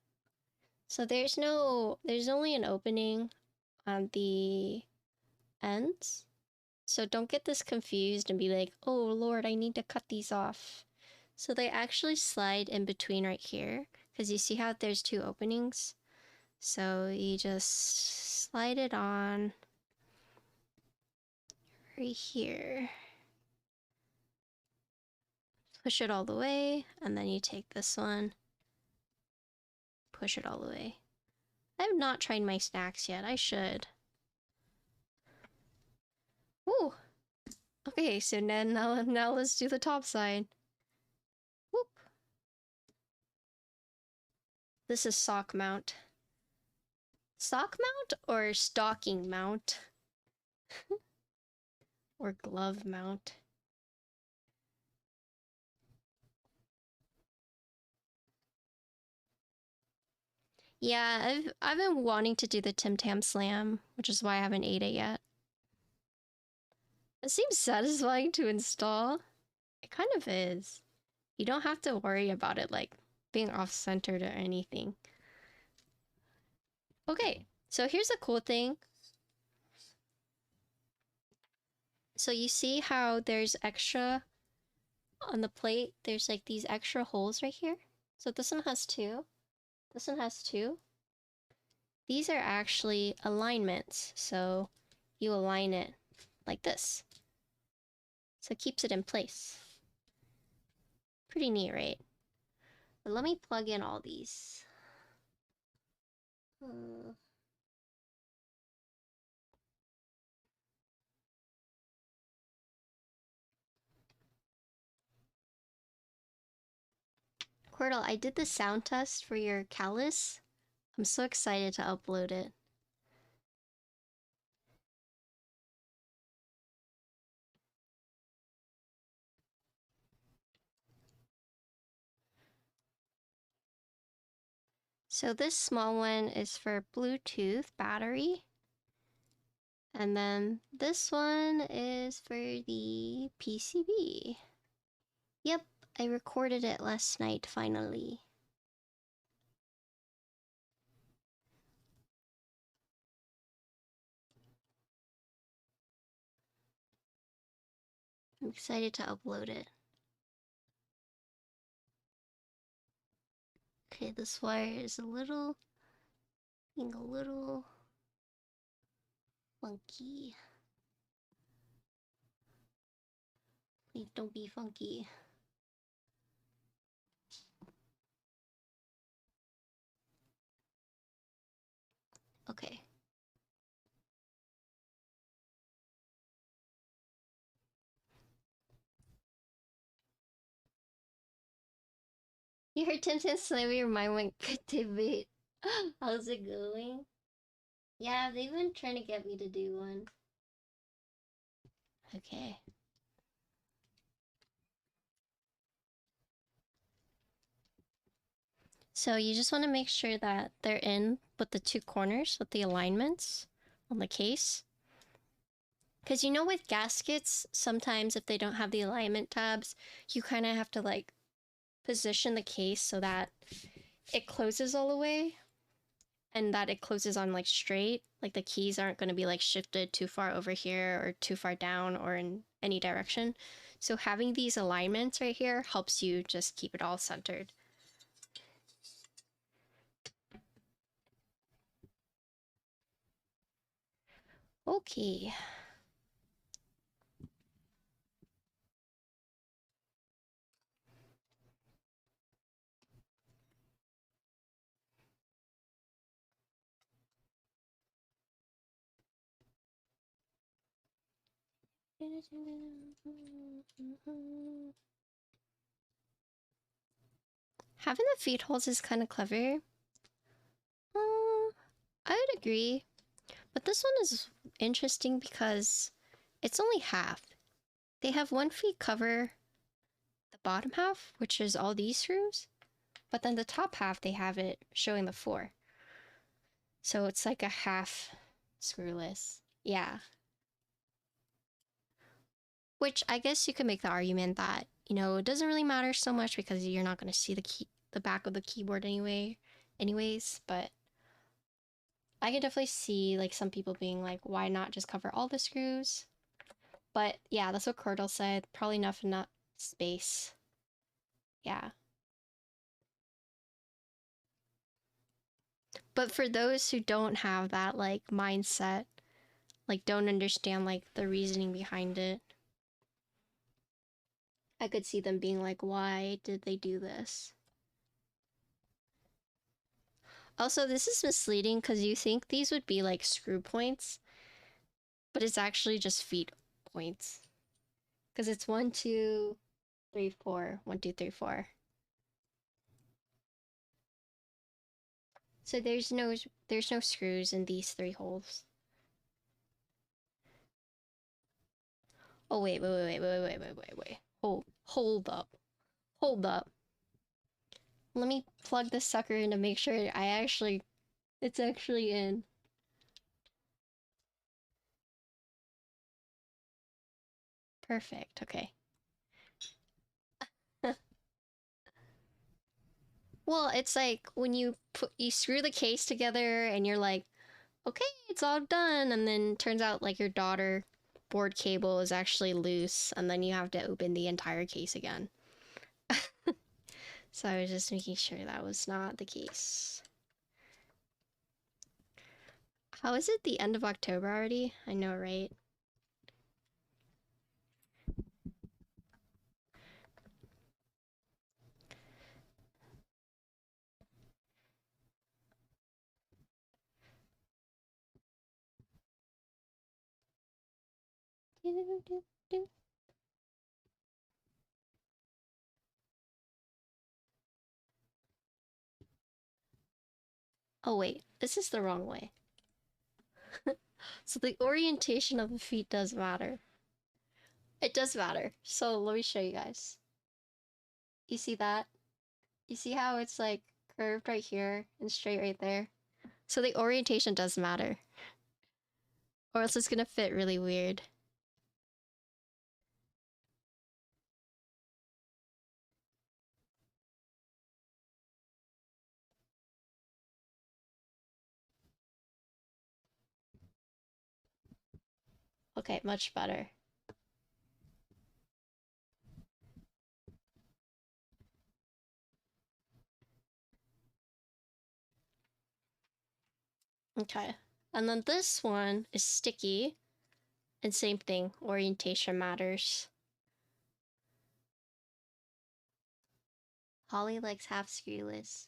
So there's only an opening on the ends. So don't get this confused and be like, oh Lord, I need to cut these off. So they actually slide in between right here, because you see how there's two openings? So you just slide it on right here. Push it all the way, and then you take this one, push it all the way. I have not tried my snacks yet, I should. Ooh! Okay, so now let's do the top side. Whoop. This is sock mount. Sock mount or stocking mount? Or glove mount? Yeah, I've been wanting to do the Tim Tam Slam, which is why I haven't ate it yet. It seems satisfying to install. It kind of is. You don't have to worry about it like being off-centered or anything. Okay, so here's a cool thing. So you see how there's extra on the plate? There's like these extra holes right here. So this one has two. This one has two. These are actually alignments. So you align it like this. So it keeps it in place. Pretty neat, right? But let me plug in all these. Quirtle, I did the sound test for your callus. I'm so excited to upload it. So this small one is for Bluetooth battery. And then this one is for the PCB. Yep, I recorded it last night finally. I'm excited to upload it. Okay, this wire is being a little funky. Please don't be funky. Okay. You heard Tim Tam Slam, your mind went good debate. How's it going? Yeah, they've been trying to get me to do one. Okay. So you just want to make sure that they're in with the two corners, with the alignments on the case. Because you know with gaskets, sometimes if they don't have the alignment tabs, you kind of have to like position the case so that it closes all the way and that it closes on like straight. Like the keys aren't going to be like shifted too far over here or too far down or in any direction. So having these alignments right here helps you just keep it all centered. Okay. Having the feed holes is kind of clever. I would agree. But this one is interesting because it's only half. They have one feed cover the bottom half, which is all these screws. But then the top half, they have it showing the 4. So it's like a half screwless. Yeah. Which I guess you could make the argument that, you know, it doesn't really matter so much because you're not going to see the back of the keyboard anyways, but I could definitely see like some people being like, why not just cover all the screws? But yeah, that's what Cordell said. Probably enough space. Yeah. But for those who don't have that like mindset, like don't understand like the reasoning behind it, I could see them being like, why did they do this? Also, this is misleading because you think these would be like screw points, but it's actually just feet points. Because it's 1, 2, 3, 4. 1, 2, 3, 4. So there's no screws in these 3 holes. Oh wait. Hold up. Hold up. Let me plug this sucker in to make sure it's actually in. Perfect, okay. Well, it's like when you screw the case together and you're like, okay, it's all done, and then turns out like your daughter board cable is actually loose, and then you have to open the entire case again. So I was just making sure that was not the case. How is it the end of October already? I know, right? Oh wait, this is the wrong way. So the orientation of the feet does matter. It does matter. So let me show you guys. You see that? You see how it's like curved right here and straight right there? So the orientation does matter. Or else it's gonna fit really weird. Okay, much better. Okay. And then this one is sticky. And same thing, orientation matters. Holly likes half screwless.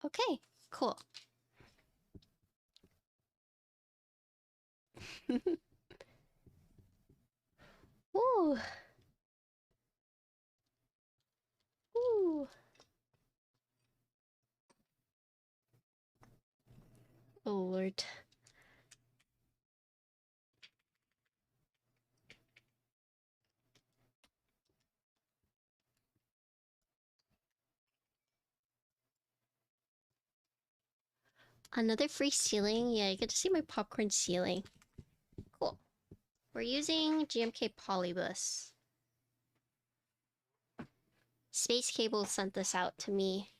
Okay, cool. Ooh. Ooh. Oh Lord. Another free ceiling? Yeah, you get to see my popcorn ceiling. Cool. We're using GMK Polybus. Space Cable sent this out to me,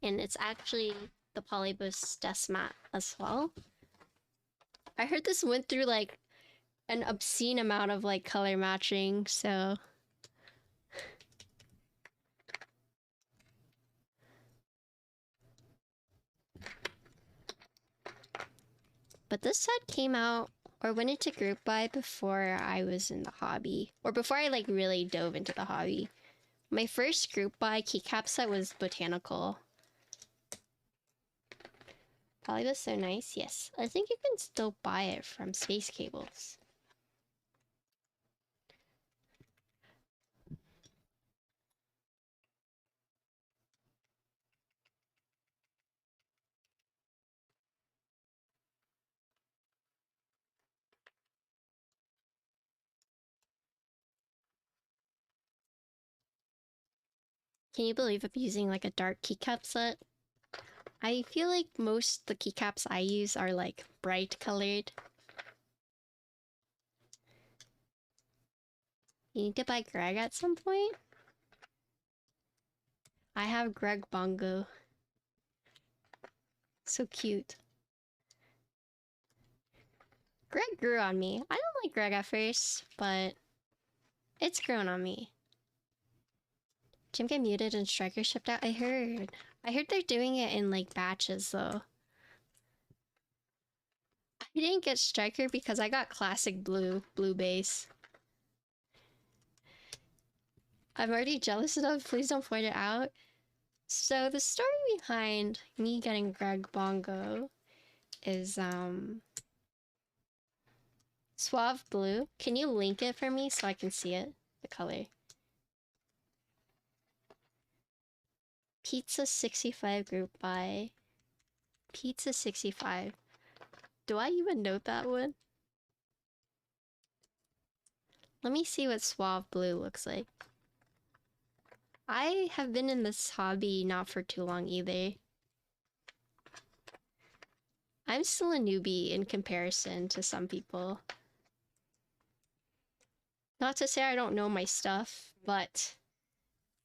and it's actually the Polybus desk mat as well. I heard this went through like an obscene amount of like color matching, so but this set came out or went into group buy before I was in the hobby, or before I like really dove into the hobby. My first group buy keycap set was Botanical. Polybus so nice. Yes, I think you can still buy it from Space Cables. Can you believe I'm using like a dark keycap set? I feel like most the keycaps I use are like bright colored. You need to buy Greg at some point? I have Greg Bongo. So cute. Greg grew on me. I don't like Greg at first, but it's grown on me. Jim get muted and Striker shipped out? I heard. I heard they're doing it in like batches though. I didn't get striker because I got classic blue base. I'm already jealous enough, please don't point it out. So the story behind me getting Greg Bongo is Suave Blue. Can you link it for me so I can see it? The color. Pizza 65 group by Pizza 65. Do I even know that one? Let me see what Suave Blue looks like. I have been in this hobby not for too long either. I'm still a newbie in comparison to some people. Not to say I don't know my stuff, but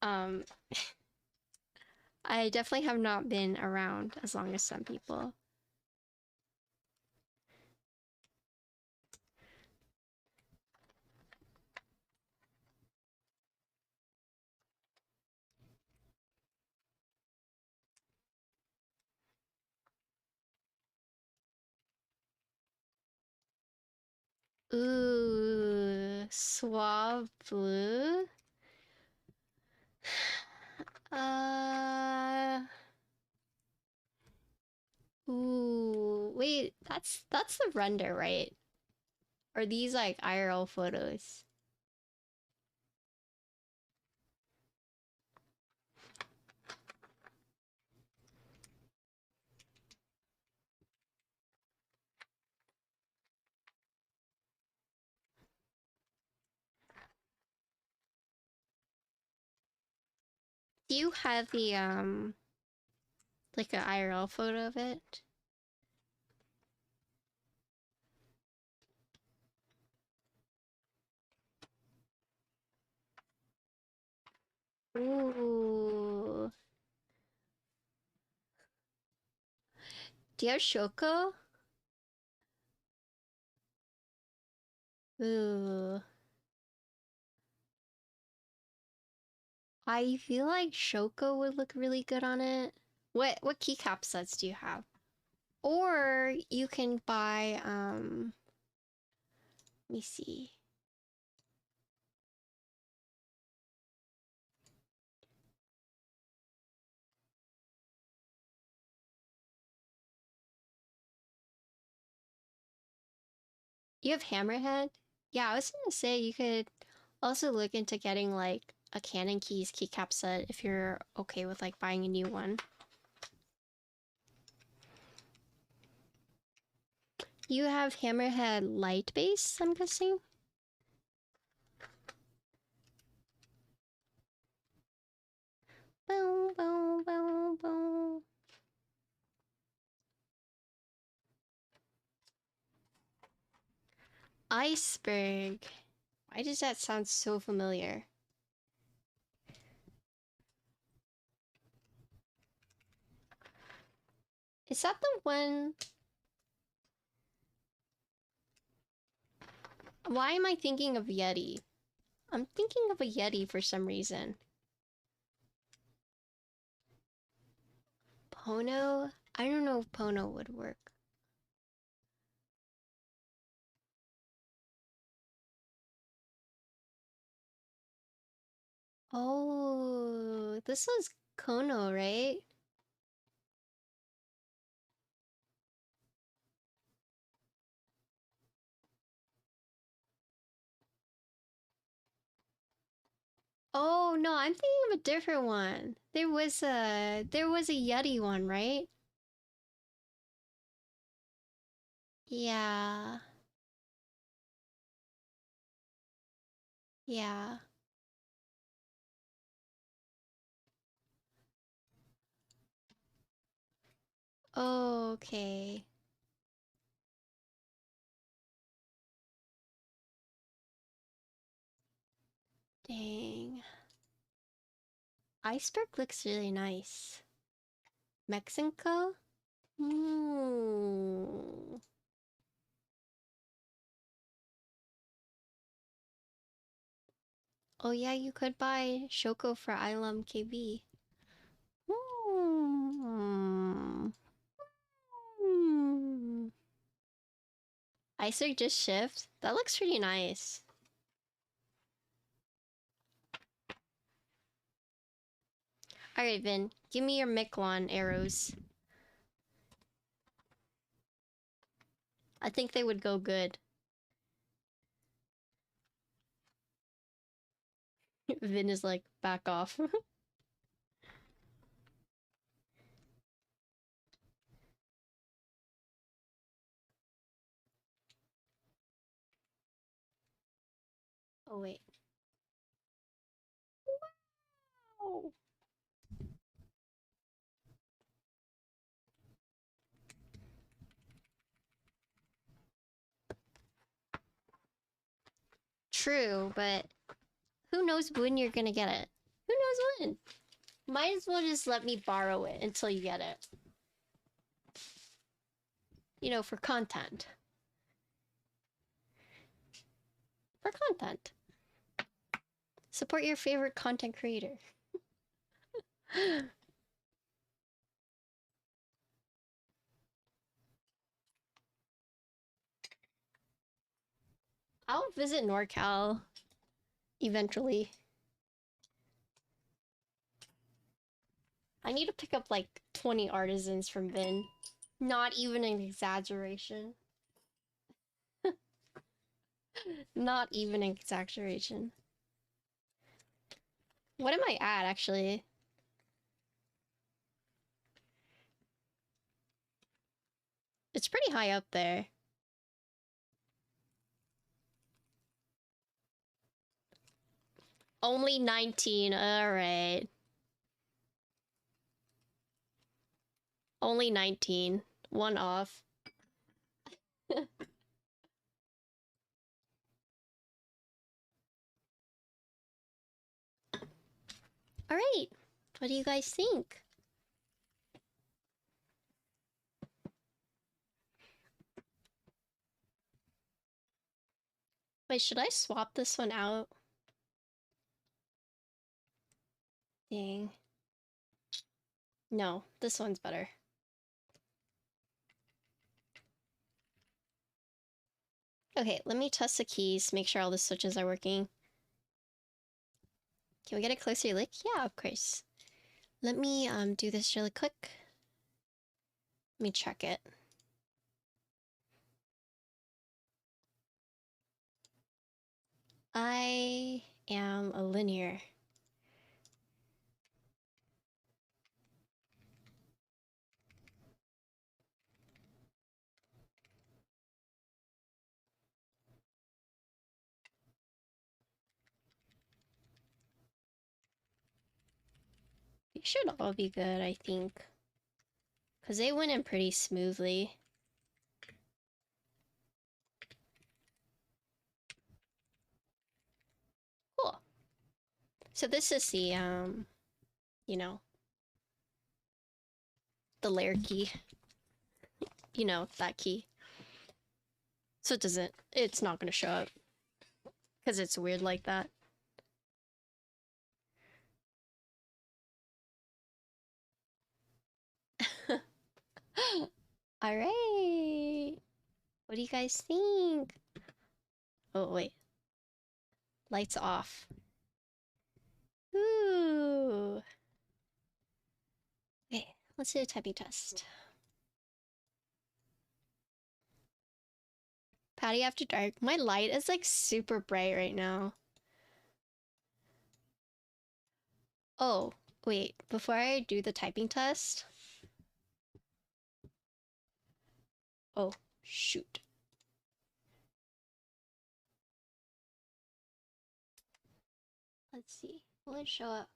I definitely have not been around as long as some people. Ooh, Suave Blue. Ooh, wait, that's the render, right? Or these like IRL photos? Do you have the like an IRL photo of it? Ooh. Do you have Shoko? Ooh. I feel like Shoko would look really good on it. What keycap sets do you have? Or you can buy let me see. You have Hammerhead? Yeah, I was gonna say you could also look into getting like a Canon Keys keycap set if you're okay with like buying a new one. You have Hammerhead light base, I'm guessing? Boom, boom, boom, boom. Iceberg. Why does that sound so familiar? Is that the one? Why am I thinking of Yeti? I'm thinking of a Yeti for some reason. Pono? I don't know if Pono would work. Oh, this was Kono, right? Oh no, I'm thinking of a different one. There was a Yeti one, right? Yeah. Yeah. Okay. Dang. Iceberg looks really nice. Mexico? Ooh. Oh yeah, you could buy Shoko for Ilum KB. Hmm. Hmm. ISO just shift? That looks pretty nice. Alright, Vin. Give me your Miklon arrows. I think they would go good. Vin is like, back off. Oh, wait. Wow. True, but who knows when you're gonna get it? Who knows when? Might as well just let me borrow it until you get it. You know, for content. For content. Support your favorite content creator. I'll visit NorCal eventually. I need to pick up like 20 artisans from Vin. Not even an exaggeration. Not even an exaggeration. What am I at, actually? It's pretty high up there. Only 19, alright. Only 19. One off. Alright. What do you guys think? Wait, should I swap this one out? Dang. No, this one's better. Okay, let me test the keys, make sure all the switches are working. Can we get a closer look? Yeah, of course. Let me do this really quick. Let me check it. I am a linear. They should all be good, I think. Because they went in pretty smoothly. Cool. So this is the, you know, the layer key. You know, that key. So it's not gonna show up. Because it's weird like that. Alright. What do you guys think? Oh, wait. Lights off. Ooh. Okay, let's do a typing test. Patty after dark. My light is like super bright right now. Oh, wait. Before I do the typing test. Oh, shoot. Let's see. Will it show up?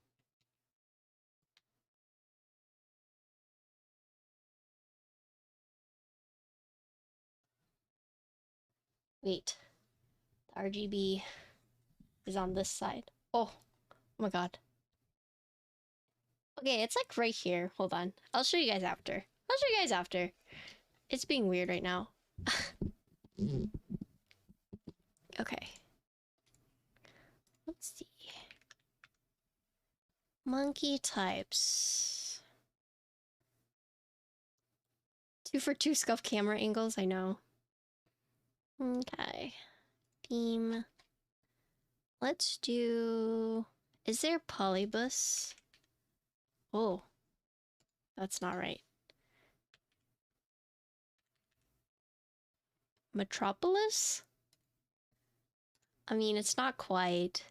Wait. The RGB is on this side. Oh my god. Okay, it's like right here. Hold on. I'll show you guys after. I'll show you guys after. It's being weird right now. Okay. Let's see. Monkey types. 2 for 2 scuff camera angles, I know. Okay. Theme. Let's do... Is there polybus? Oh. That's not right. Metropolis? I mean, it's not quite.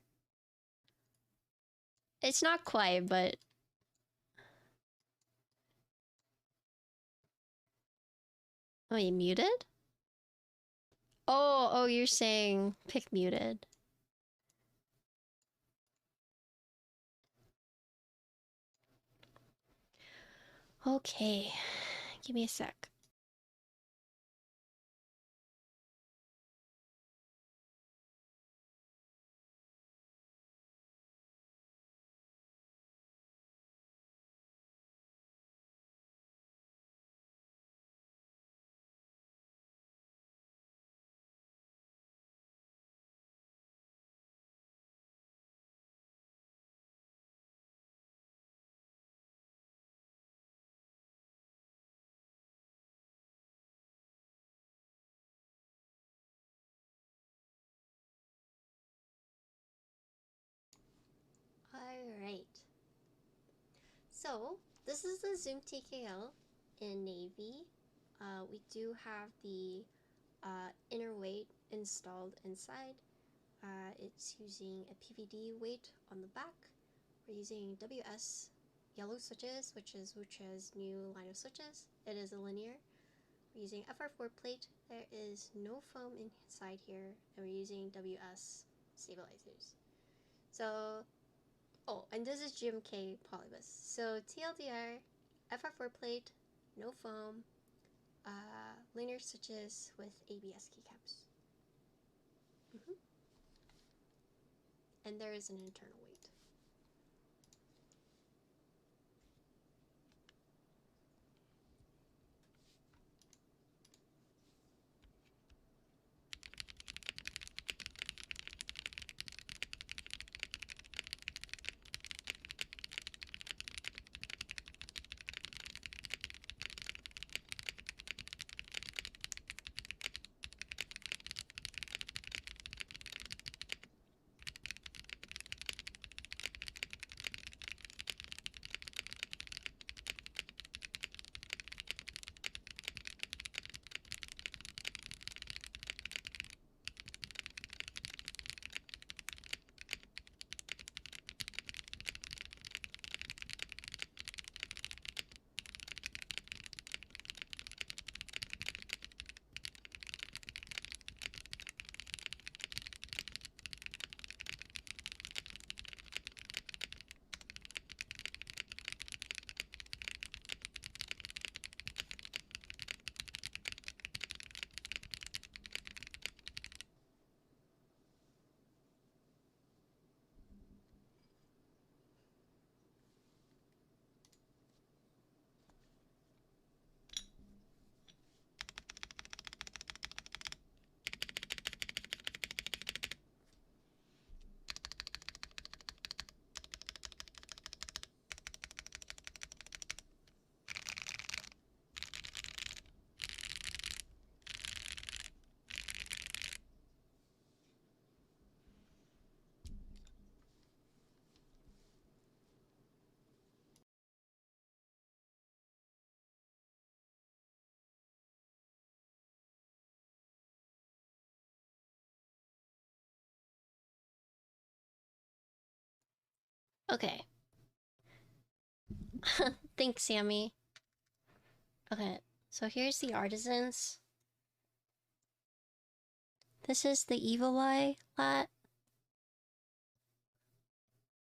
It's not quite, but... Oh, you muted? Oh, you're saying pick muted. Okay. Give me a sec. Alright. So, this is the Zoom TKL in Navy. We do have the inner weight installed inside. It's using a PVD weight on the back. We're using WS yellow switches, which is Wucha's new line of switches. It is a linear. We're using FR4 plate. There is no foam inside here, and we're using WS stabilizers. So, oh, and this is GMK polybus. So TLDR, FR4 plate, no foam, linear switches with ABS keycaps. And there is an internal weight. Okay. Thanks, Sammy. Okay, so here's the artisans. This is the Evil Eye lat.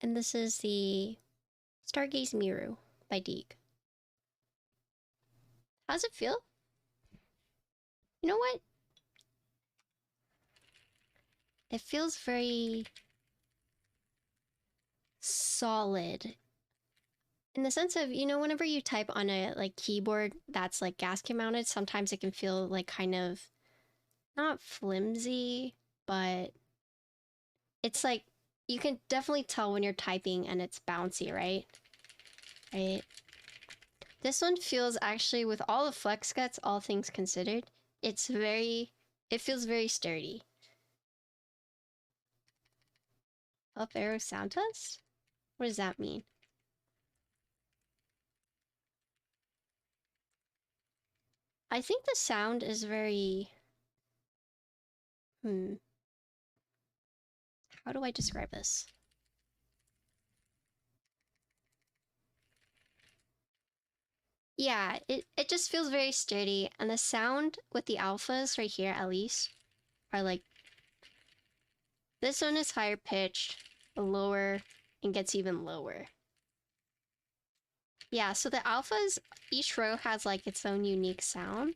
And this is the Stargaze Miru by Deek. How's it feel? You know what? It feels very solid. In the sense of, you know, whenever you type on a like keyboard that's like gasket mounted, sometimes it can feel like kind of not flimsy, but it's like you can definitely tell when you're typing and it's bouncy, right? Right. This one feels actually, with all the flex cuts, all things considered, it's very It feels very sturdy. Up arrow sound test? What does that mean? I think the sound is very... How do I describe this? Yeah, it just feels very sturdy, and the sound with the alphas right here, at least, are like... This one is higher pitched, lower, and gets even lower. Yeah, so the alphas, each row has like its own unique sound.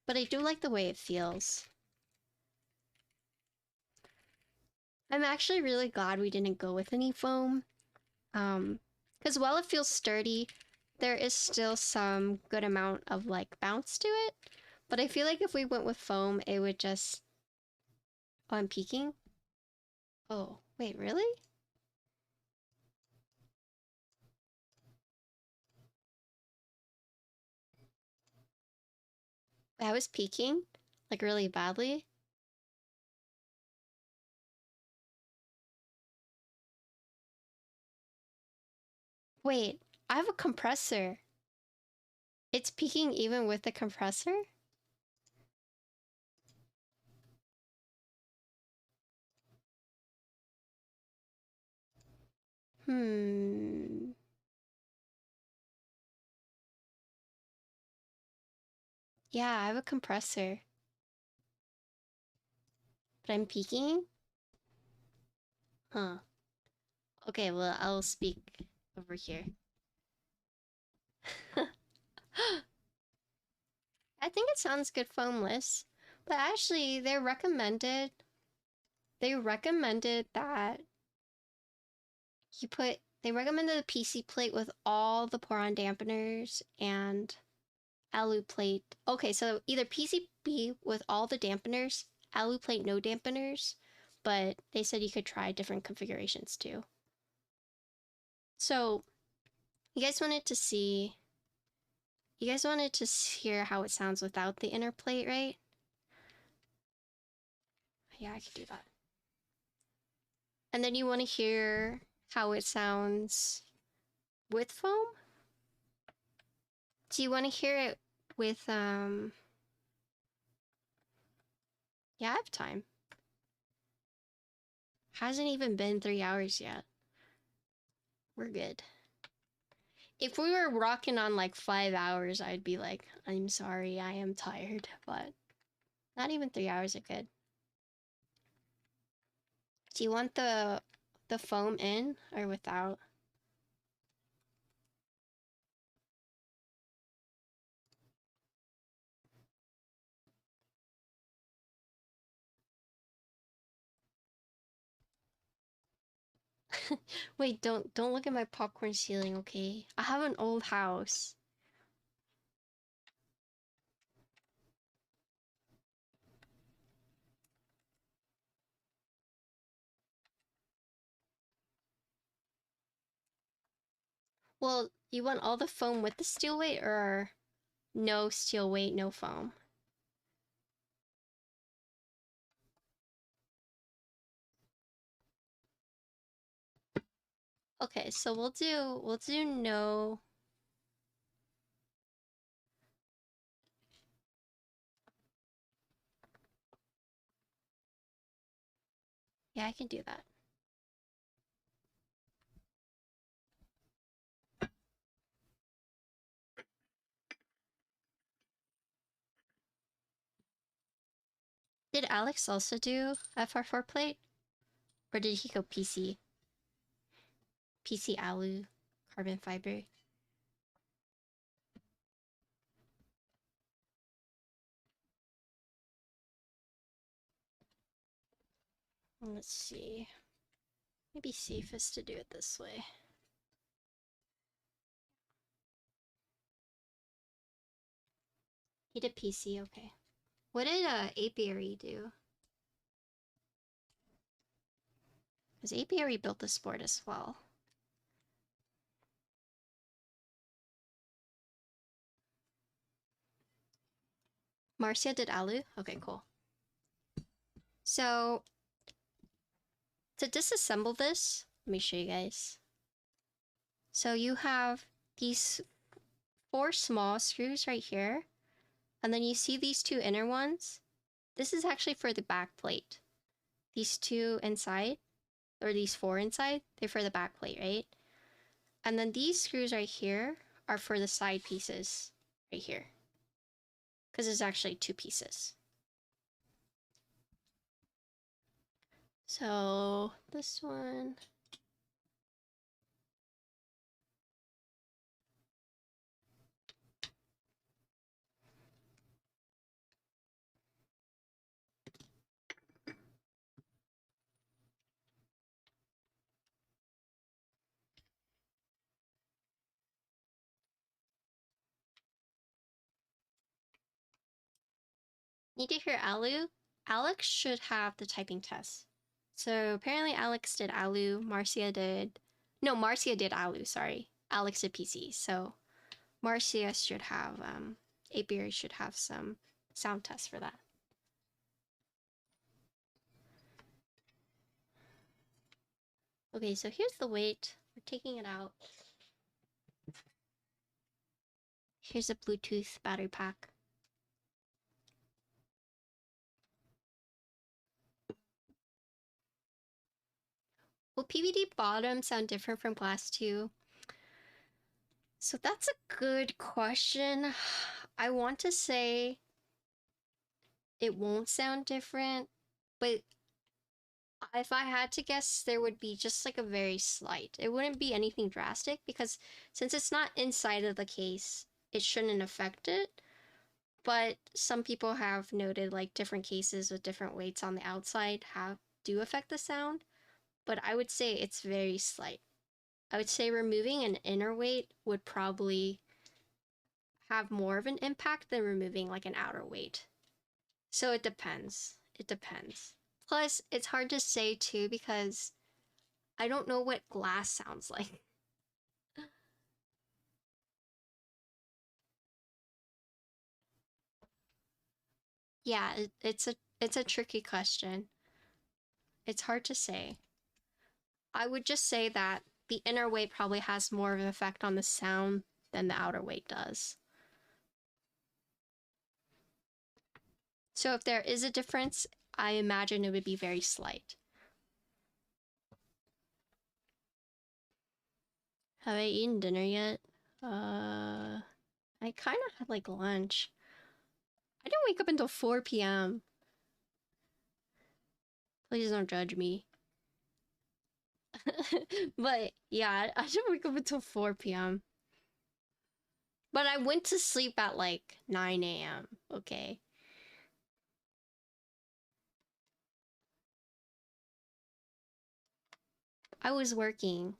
But I do like the way it feels. I'm actually really glad we didn't go with any foam. Because while it feels sturdy, there is still some good amount of like bounce to it. But I feel like if we went with foam, it would just... Oh, I'm peeking? Oh, wait, really? I was peeking? Like really badly? Wait, I have a compressor. It's peaking even with the compressor? Yeah, I have a compressor. But I'm peeking? Huh. Okay, well, I'll speak over here. I think it sounds good foamless. But actually, they recommended that they recommended a PC plate with all the pour-on dampeners and alu plate. Okay, so either PCB with all the dampeners, alu plate no dampeners, but they said you could try different configurations too. So, you guys wanted to hear how it sounds without the inner plate, right? Yeah, I could do that. And then you want to hear how it sounds with foam? Do you want to hear it with, Yeah, I have time. Hasn't even been 3 hours yet. We're good. If we were rocking on like 5 hours, I'd be like, I'm sorry, I am tired, but not even 3 hours are good. Do you want the foam in or without? Wait, don't look at my popcorn ceiling, okay? I have an old house. Well, you want all the foam with the steel weight or no steel weight, no foam? Okay, so we'll do no. Yeah, I can do that. Did Alex also do FR4 plate? Or did he go PC? PC alu, carbon fiber. Let's see. Maybe safest to do it this way. He did PC, okay. What did Apiary do? Because Apiary built the sport as well. Marcia did alu? Okay, cool. So, to disassemble this, let me show you guys. So you have these 4 small screws right here, and then you see these 2 inner ones. This is actually for the back plate. These 2 inside, or these 4 inside, they're for the back plate, right? And then these screws right here are for the side pieces right here, because there's actually 2 pieces. So this one, need to hear alu? Alex should have the typing test. So apparently Alex did alu, Marcia did... No, Marcia did alu, sorry. Alex did PC, so Marcia should have, Apiary should have some sound tests for that. Okay, so here's the weight. We're taking it out. Here's a Bluetooth battery pack. Will PVD bottom sound different from glass 2? So that's a good question. I want to say it won't sound different, but if I had to guess, there would be just like a very slight. It wouldn't be anything drastic because since it's not inside of the case, it shouldn't affect it. But some people have noted like different cases with different weights on the outside do affect the sound. But I would say it's very slight. I would say removing an inner weight would probably have more of an impact than removing like an outer weight. So it depends. It depends. Plus, it's hard to say too because I don't know what glass sounds like. Yeah, it's a tricky question. It's hard to say. I would just say that the inner weight probably has more of an effect on the sound than the outer weight does. So if there is a difference, I imagine it would be very slight. Have I eaten dinner yet? I kind of had like lunch. I didn't wake up until 4 p.m. Please don't judge me. But yeah, I didn't wake up until 4 p.m. But I went to sleep at like 9 a.m. Okay. I was working.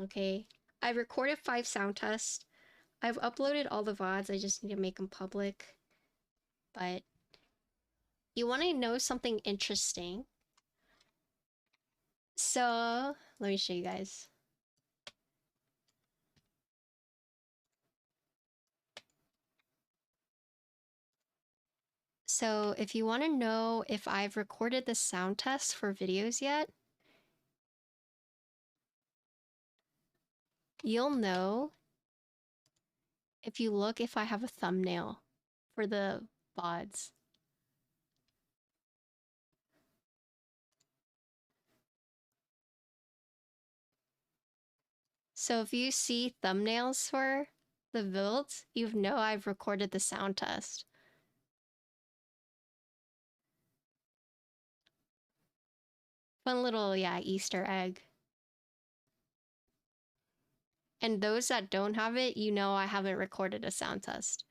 Okay? I recorded 5 sound tests. I've uploaded all the VODs, I just need to make them public. But you want to know something interesting? So, let me show you guys. So, if you want to know if I've recorded the sound tests for videos yet, you'll know if you look if I have a thumbnail for the VODs. So if you see thumbnails for the builds, you know I've recorded the sound test. Fun little, yeah, Easter egg. And those that don't have it, you know I haven't recorded a sound test.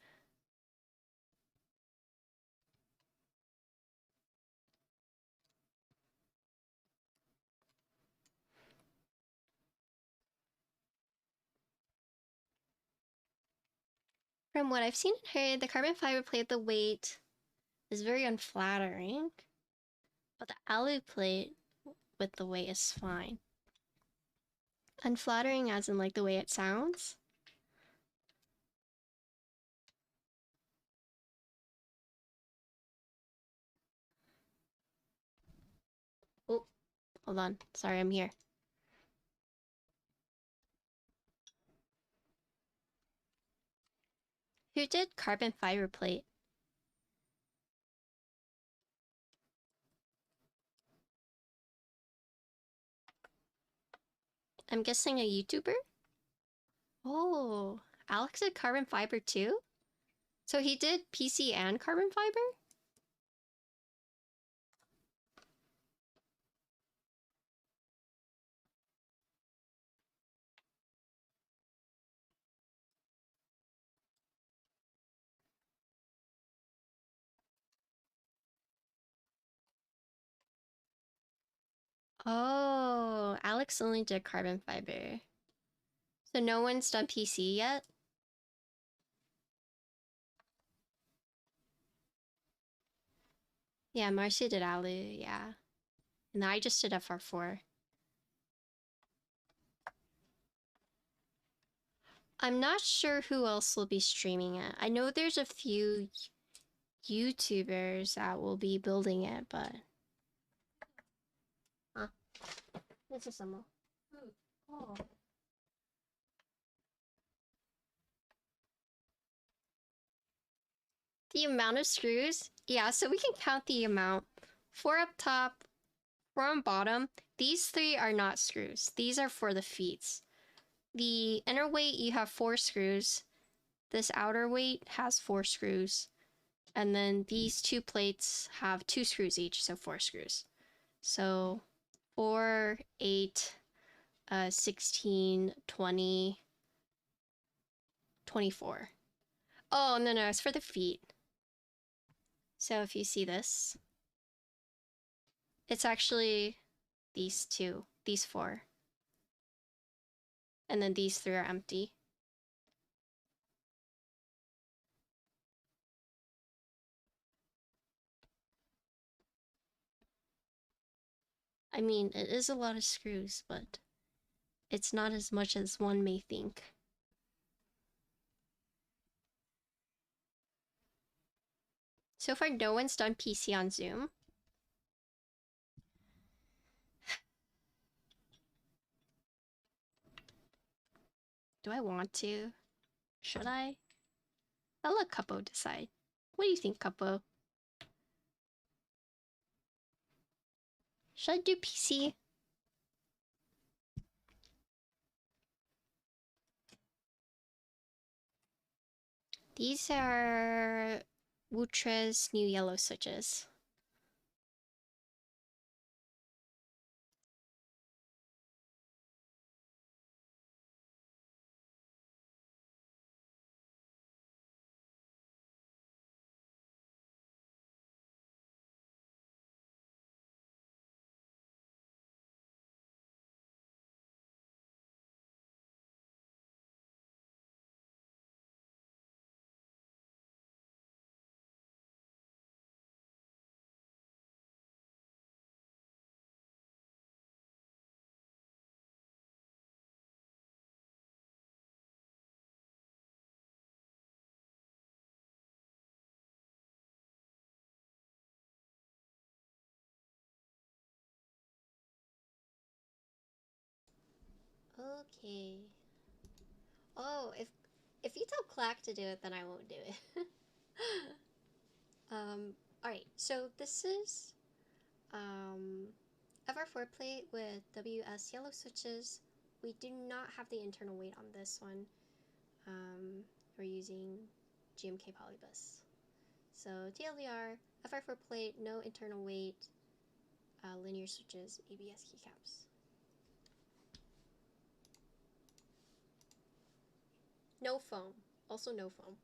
From what I've seen and heard, the carbon fiber plate, the weight is very unflattering, but the alu plate with the weight is fine. Unflattering as in like the way it sounds. Hold on. Sorry, I'm here. Who did carbon fiber plate? I'm guessing a YouTuber? Oh, Alex did carbon fiber too? So he did PC and carbon fiber? Oh, Alex only did carbon fiber. So no one's done PC yet? Yeah, Marcy did Alu, yeah. And I just did FR4. I'm not sure who else will be streaming it. I know there's a few YouTubers that will be building it, but... Huh? This is some. Oh. The amount of screws? Yeah, so we can count the amount. 4 up top, 4 on bottom. These 3 are not screws. These are for the feet. The inner weight, you have 4 screws. This outer weight has 4 screws. And then these 2 plates have 2 screws each, so 4 screws. So 4, 8, 16, 20, 24. Oh, no, it's for the feet. So if you see this, it's actually these 2, these 4. And then these 3 are empty. I mean, it is a lot of screws, but it's not as much as one may think. So far, no one's done PC on Zoom. Do I want to? Should I? I'll let Cuppo decide. What do you think, Cuppo? Should I do PC? These are Wutre's new yellow switches. Okay. Oh, if you tell Clack to do it, then I won't do it. Alright, so this is FR4 plate with WS yellow switches. We do not have the internal weight on this one. We're using GMK Polybus. So TLDR, FR4 plate, no internal weight, linear switches, ABS keycaps. No foam. Also no foam.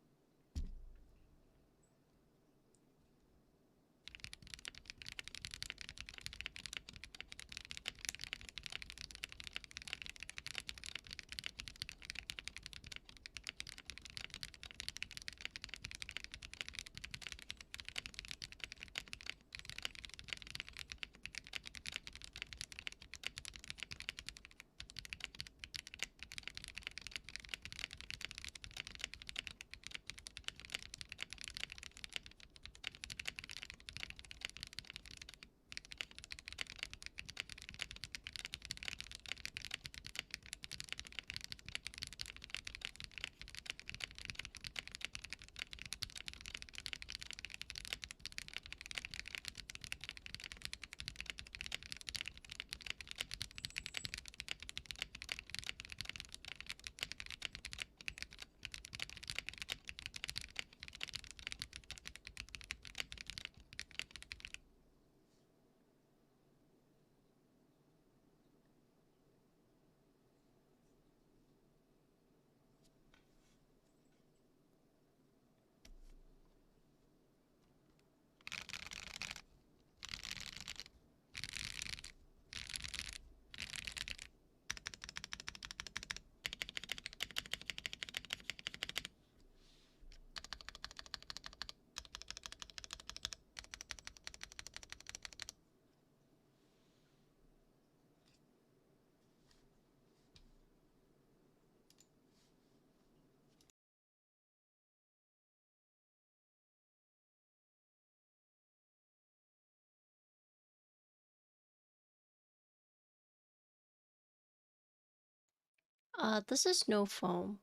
This is no foam.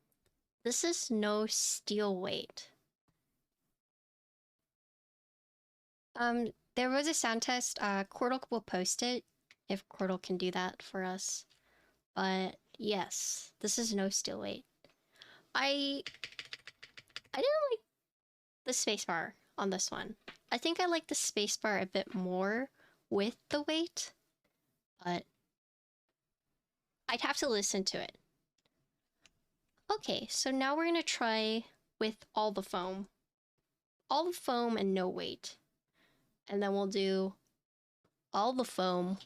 This is no steel weight. There was a sound test. Cordal will post it if Cordal can do that for us. But yes, this is no steel weight. I didn't like the spacebar on this one. I think I like the spacebar a bit more with the weight, but I'd have to listen to it. Okay, so now we're gonna try with all the foam. All the foam and no weight. And then we'll do all the foam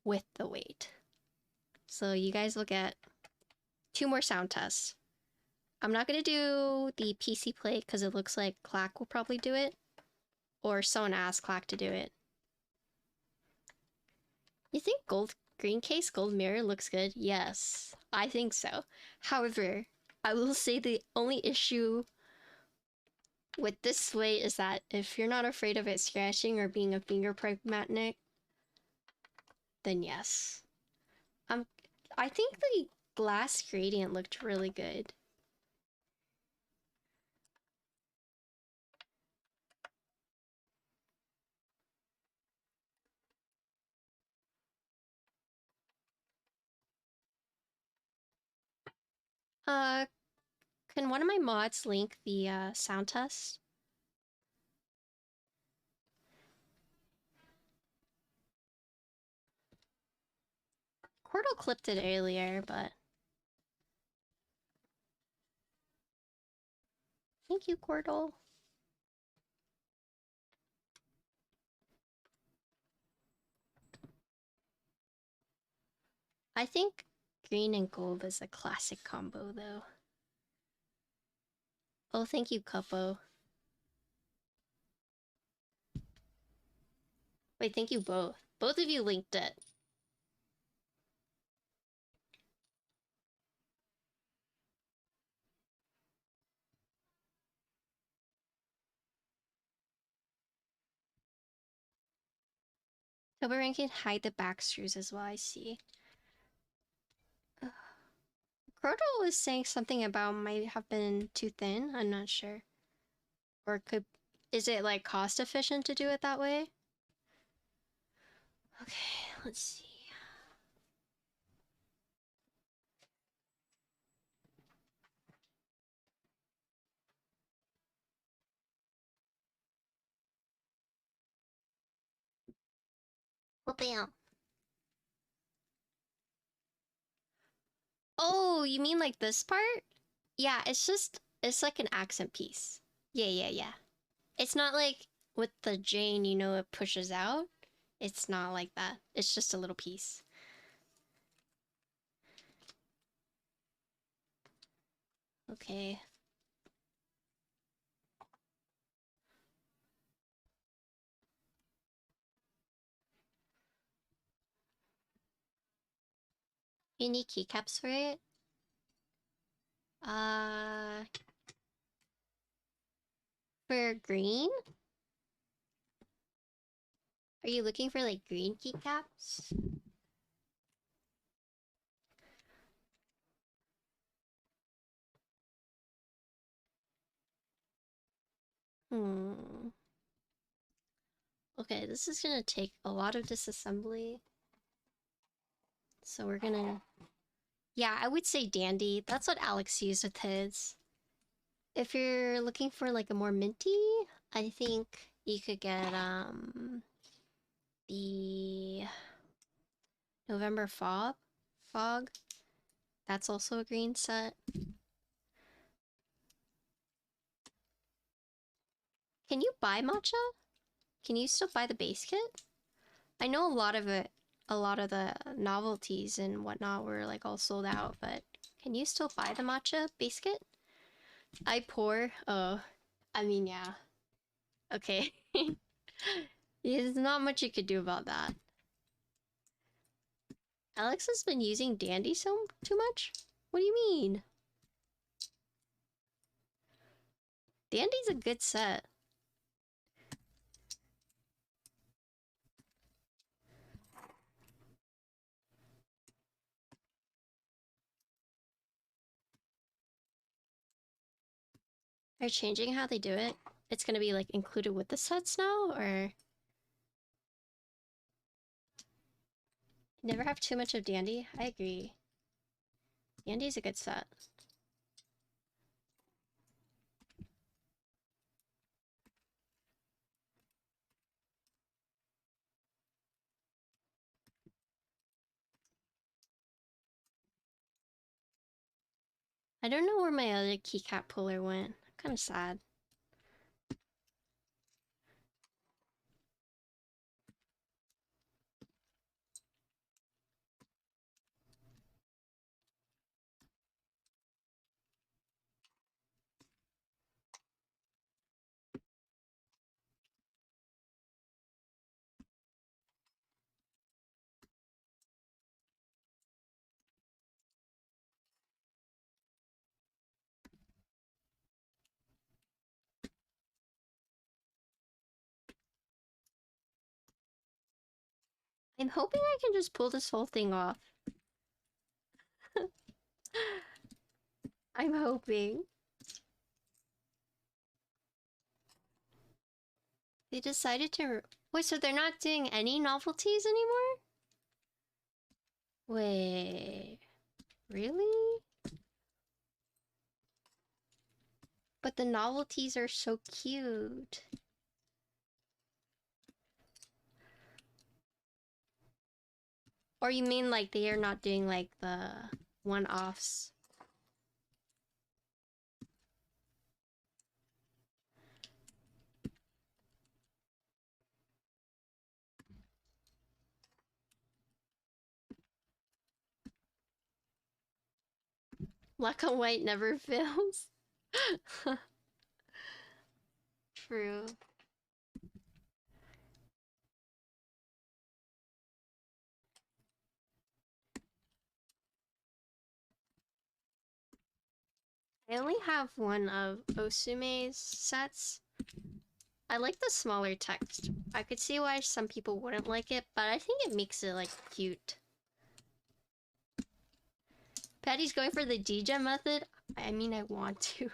with the weight. So you guys will get 2 more sound tests. I'm not gonna do the PC play because it looks like Clack will probably do it. Or someone asked Clack to do it. You think green case, gold mirror looks good? Yes, I think so. However, I will say the only issue with this weight is that if you're not afraid of it scratching or being a fingerprint magnet, then yes. I think the glass gradient looked really good. Can one of my mods link the sound test? Cordal clipped it earlier, but thank you, Cordal. I think green and gold is a classic combo, though. Oh, thank you, Cuppo. Wait, thank you both. Both of you linked it. Tobaran can hide the back screws as well, I see. Crodal was saying something about might have been too thin, I'm not sure. Or is it like cost efficient to do it that way? Okay, let's see. Well, bam. Oh, you mean like this part? Yeah, it's like an accent piece. Yeah. It's not like with the Jane, you know, it pushes out. It's not like that. It's just a little piece. Okay. You need keycaps for it? For green? Are you looking for like green keycaps? Okay, this is gonna take a lot of disassembly. So we're gonna... Yeah, I would say dandy. That's what Alex used with his. If you're looking for like a more minty, I think you could get the November Fog. That's also a green set. Can you buy matcha? Can you still buy the base kit? I know a lot of the novelties and whatnot were like all sold out, but can you still buy the matcha base kit? I pour. Oh, I mean, yeah. Okay. There's not much you could do about that. Alex has been using Dandy too much? What do you mean? Dandy's a good set. Are changing how they do it? It's gonna be like included with the sets now, or never have too much of Dandy? I agree. Dandy's a good set. I don't know where my other keycap puller went. I'm kind of sad. I'm hoping I can just pull this whole thing off. I'm hoping. They decided to... Wait, so they're not doing any novelties anymore? Wait... Really? But the novelties are so cute. Or you mean like they are not doing like the one-offs? Black and white never fails. True. I only have one of Osume's sets. I like the smaller text. I could see why some people wouldn't like it, but I think it makes it like cute. Patty's going for the DJ method. I mean, I want to.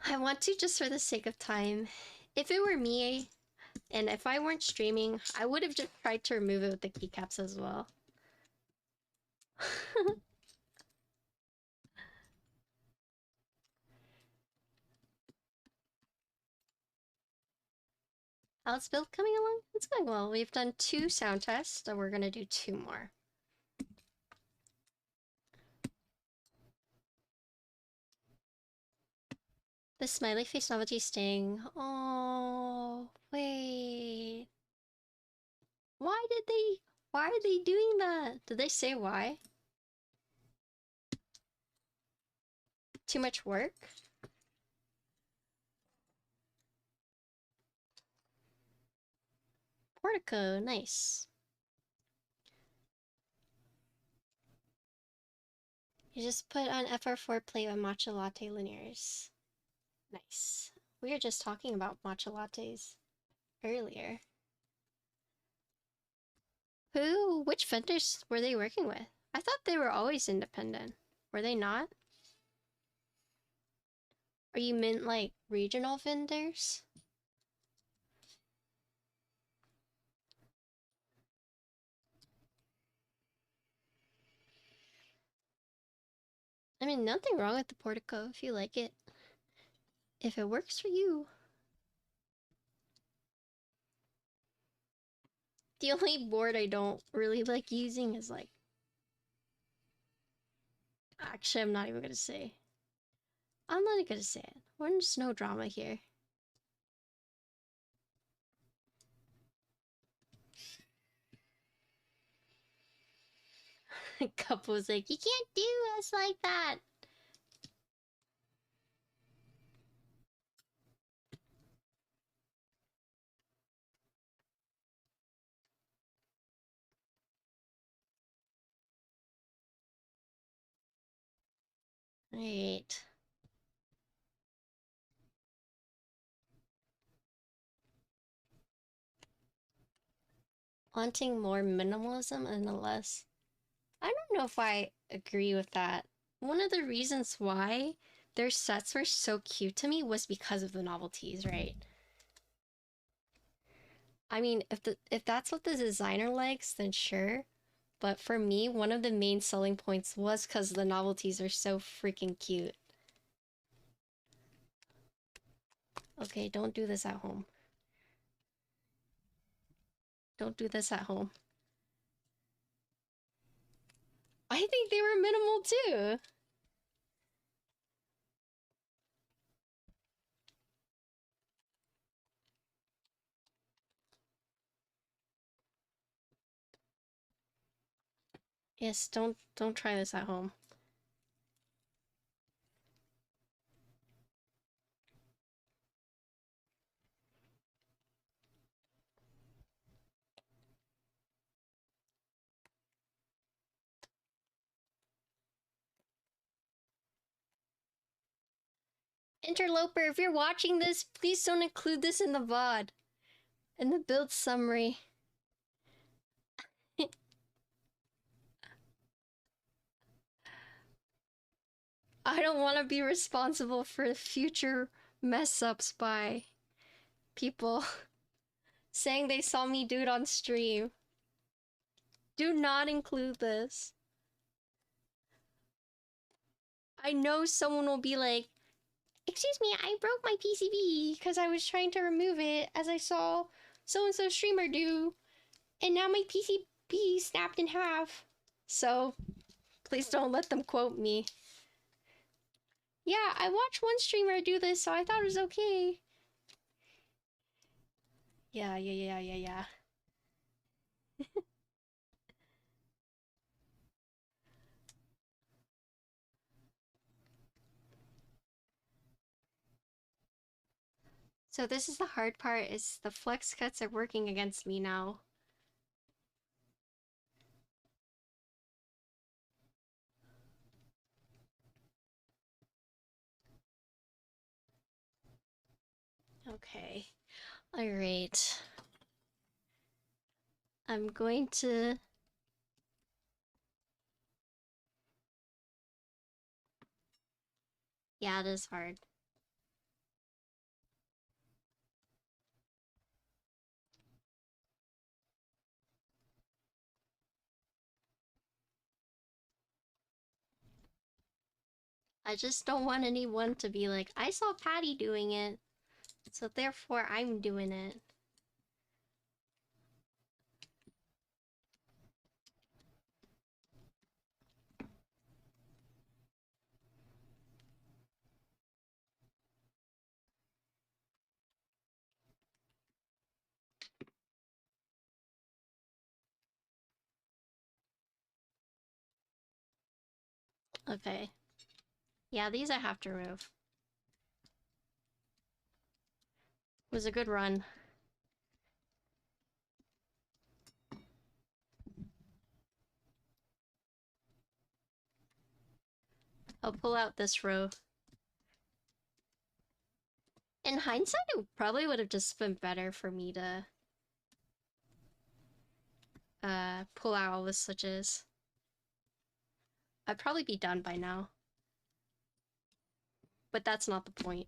I want to just for the sake of time. If it were me, and if I weren't streaming, I would have just tried to remove it with the keycaps as well. How's build coming along? It's going well. We've done 2 sound tests, so we're gonna do 2 more. The smiley face novelty sting. Oh, wait. Why are they doing that? Did they say why? Too much work? Portico, nice. You just put on FR4 plate with matcha latte linears. Nice. We were just talking about matcha lattes earlier. Which vendors were they working with? I thought they were always independent. Were they not? Or you meant like regional vendors? I mean, nothing wrong with the portico if you like it. If it works for you. The only board I don't really like using is like... Actually, I'm not even gonna say. I'm not gonna say it. There's no drama here. Couple's like, you can't do us like that. Alright. Wanting more minimalism and less I don't know if I agree with that. One of the reasons why their sets were so cute to me was because of the novelties, right? I mean, if that's what the designer likes, then sure. But for me, one of the main selling points was because the novelties are so freaking cute. Okay, don't do this at home. Don't do this at home. I think they were minimal too. Yes, don't try this at home. Interloper, if you're watching this, please don't include this in the VOD. In the build summary. I don't want to be responsible for future mess ups by people saying they saw me do it on stream. Do not include this. I know someone will be like, excuse me, I broke my PCB because I was trying to remove it as I saw so-and-so streamer do, and now my PCB snapped in half. So, please don't let them quote me. Yeah, I watched one streamer do this, so I thought it was okay. Yeah. So this is the hard part, is the flex cuts are working against me now. Okay. Alright. I'm going to... Yeah, it is hard. I just don't want anyone to be like, I saw Patty doing it, so therefore I'm doing it. Okay. Yeah, these I have to remove. It was a good run. I'll pull out this row. In hindsight, it probably would have just been better for me to pull out all the switches. I'd probably be done by now. But that's not the point.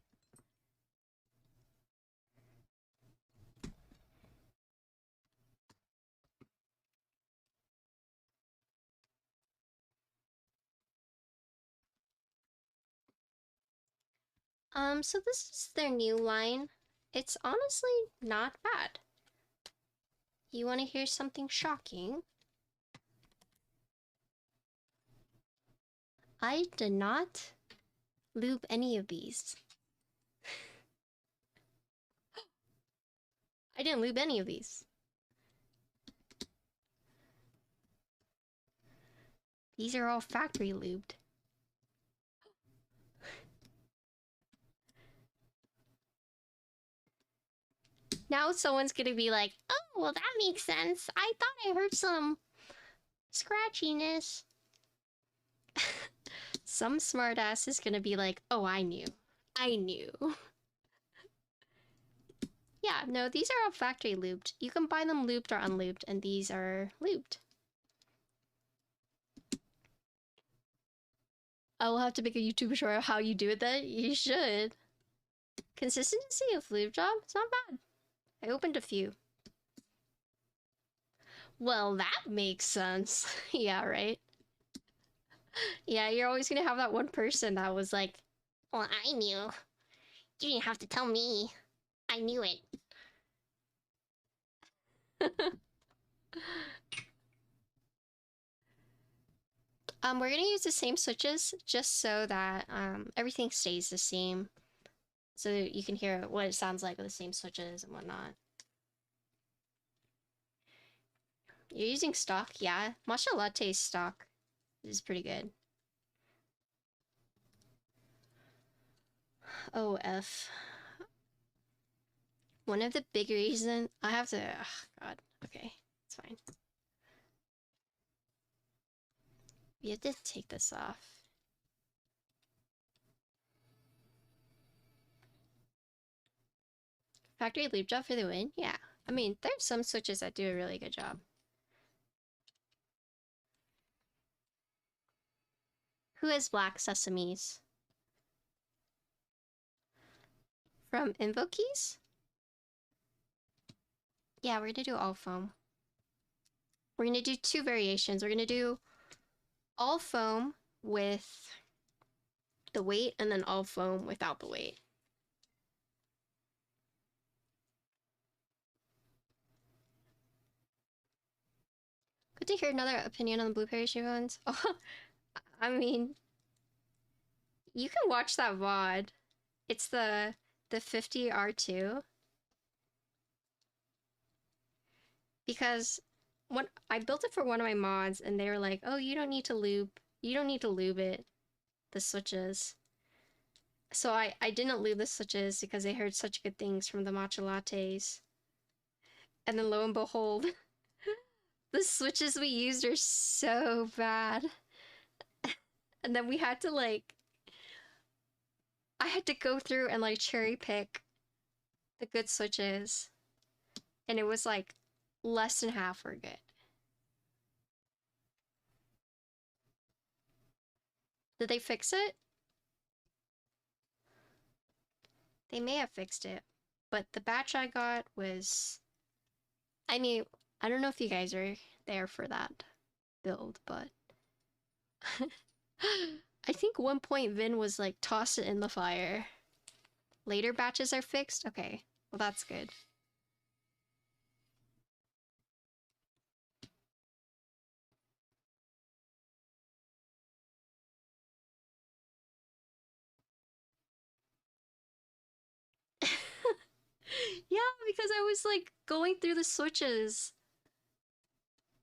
So this is their new line. It's honestly not bad. You want to hear something shocking? I did not lube any of these. I didn't lube any of these. These are all factory lubed. Now someone's gonna be like, oh, well that makes sense. I thought I heard some scratchiness. Some smartass is gonna be like, oh, I knew. Yeah, no, these are all factory lubed. You can buy them lubed or unlubed, and these are lubed. I will have to make a YouTube short of how you do it then. You should. Consistency of lube job? It's not bad. I opened a few. Well, that makes sense. Yeah, right? Yeah, you're always gonna have that one person that was like, well, I knew. You didn't have to tell me. I knew it. We're gonna use the same switches just so that everything stays the same. So you can hear what it sounds like with the same switches and whatnot. You're using stock? Yeah. Matcha latte stock is pretty good. OF. One of the big reasons I have to... Oh, God. Okay. It's fine. We have to take this off. Factory lube job for the win? Yeah. I mean, there's some switches that do a really good job. Who has black sesames? From Invokeys? Yeah, we're gonna do all foam. We're gonna do two variations. We're gonna do all foam with the weight and then all foam without the weight. Good to hear another opinion on the blue parachute ones. Oh, I mean, you can watch that VOD. It's the 50R2. Because when I built it for one of my mods and they were like, oh, you don't need to lube it, the switches. So I didn't lube the switches because I heard such good things from the matcha lattes. And then lo and behold, the switches we used are so bad. And then we had to I had to go through and cherry pick the good switches. And it was less than half were good. Did they fix it? They may have fixed it, but the batch I got was... I mean, I don't know if you guys are there for that build, but... I think one point Vin was toss it in the fire. Later batches are fixed? Okay, well that's good. Yeah, because I was going through the switches.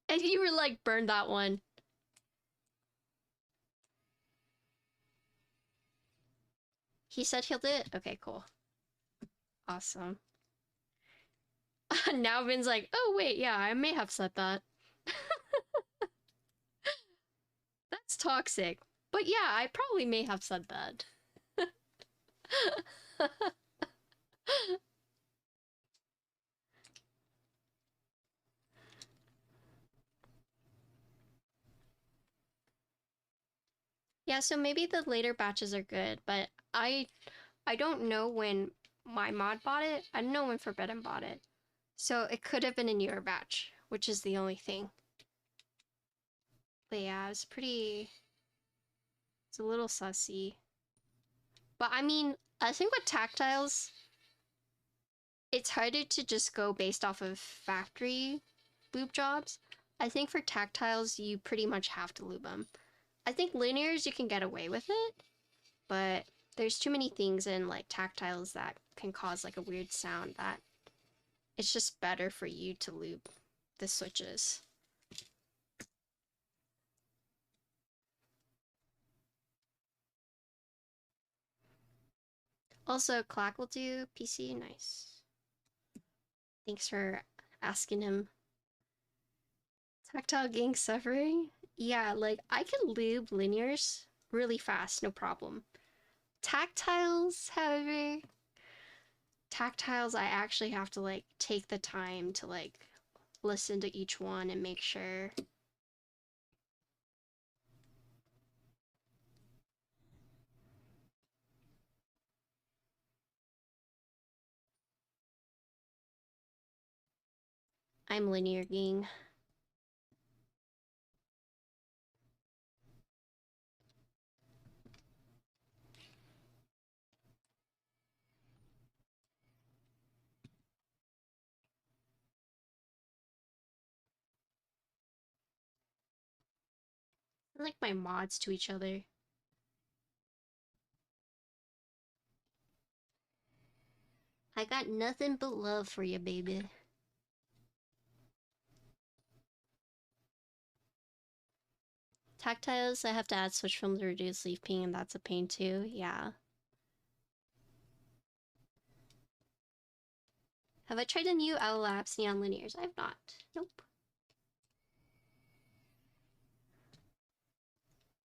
And you were burn that one. He said he'll do it? Okay, cool. Awesome. Now Vin's like, oh wait, yeah, I may have said that. That's toxic. But yeah, I probably may have said that. Yeah, so maybe the later batches are good, but I don't know when my mod bought it. I don't know when Forbidden bought it. So it could have been a newer batch, which is the only thing. But yeah, it's a little sussy. But I mean, I think with tactiles, it's harder to just go based off of factory lube jobs. I think for tactiles, you pretty much have to lube them. I think linears, you can get away with it, but there's too many things in tactiles that can cause a weird sound that it's just better for you to lube the switches. Also, Clack will do PC. Nice. Thanks for asking him. Tactile gang suffering? Yeah, I can lube linears really fast, no problem. Tactiles, however, I actually have to take the time to listen to each one and make sure. I'm linear gang. I like my mods to each other. I got nothing but love for you, baby. Tactiles, I have to add switch film to reduce leaf ping, and that's a pain too. Yeah. Have I tried a new Owl Labs neon linears? I've not. Nope.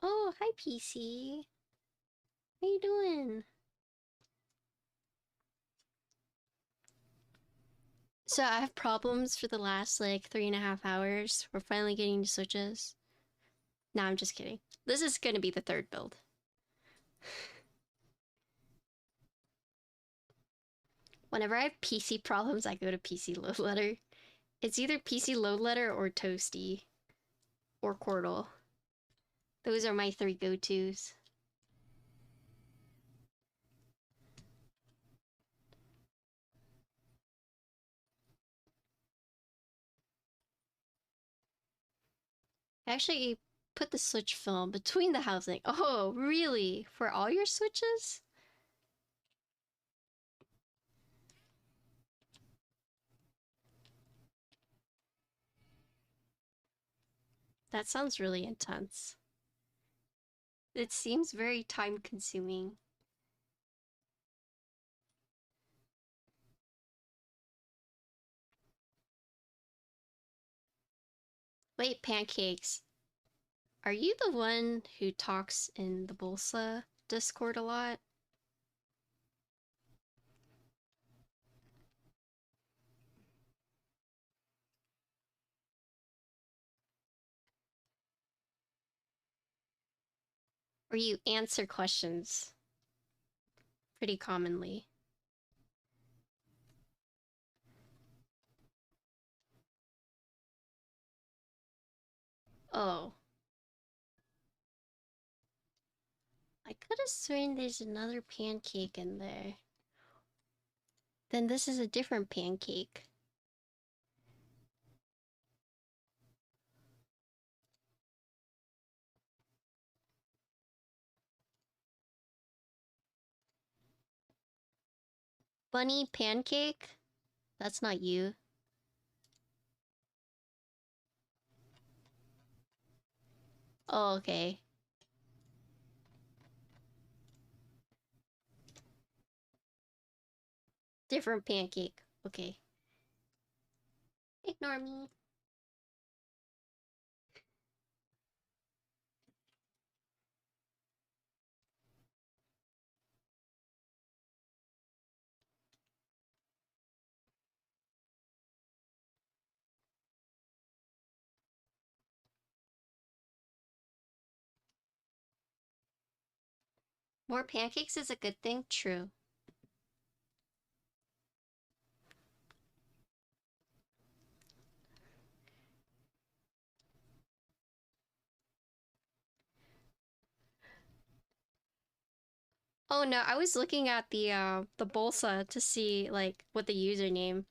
Oh, hi PC. How you doing? So I have problems for the last like 3.5 hours. We're finally getting to switches. No, I'm just kidding. This is gonna be the third build. Whenever I have PC problems, I go to PC load letter. It's either PC load letter or Toasty. Or Quirtle. Those are my 3 go-tos. I actually put the switch film between the housing. Oh, really? For all your switches? That sounds really intense. It seems very time consuming. Wait, Pancakes. Are you the one who talks in the Bolsa Discord a lot? Or you answer questions pretty commonly? Oh. I could have sworn there's another pancake in there. Then this is a different pancake. Bunny pancake? That's not you. Oh, okay. Different pancake. Okay. Ignore me. More pancakes is a good thing? True. Oh no, I was looking at the Bolsa to see like what the username,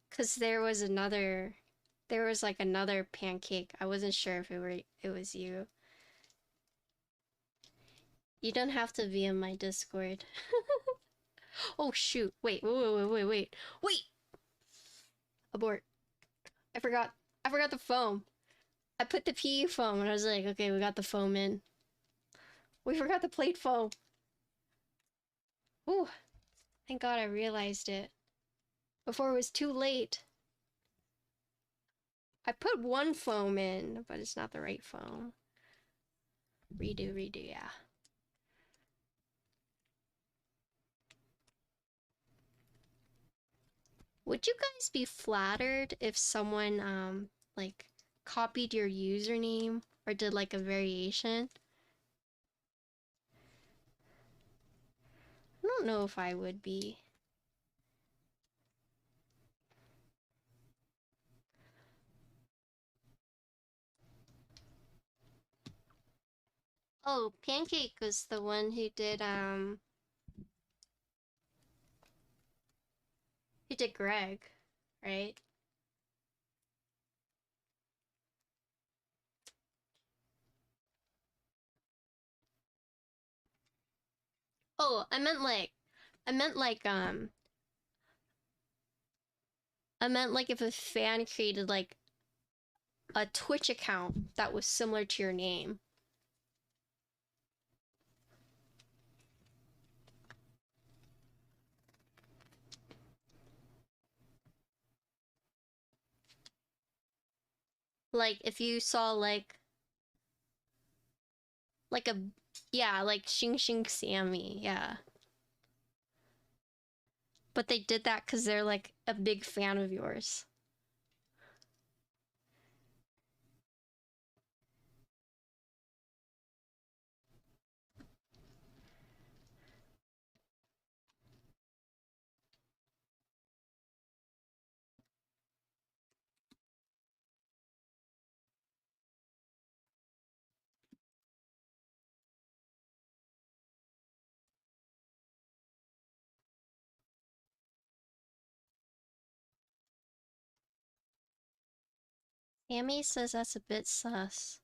cause there was like another pancake. I wasn't sure if it was you. You don't have to be in my Discord. Oh shoot! Wait! Abort! I forgot. I forgot the foam. I put the PE foam, and I was like, okay, we got the foam in. We forgot the plate foam. Ooh! Thank God I realized it before it was too late. I put one foam in, but it's not the right foam. Redo, yeah. Would you guys be flattered if someone, like, copied your username or did, like, a variation? I don't know if I would be. Oh, Pancake was the one who did Greg, right? Oh, I meant like if a fan created like a Twitch account that was similar to your name. Like if you saw like a yeah, like xinxinwong, yeah. But they did that because they're like a big fan of yours. Amy says that's a bit sus.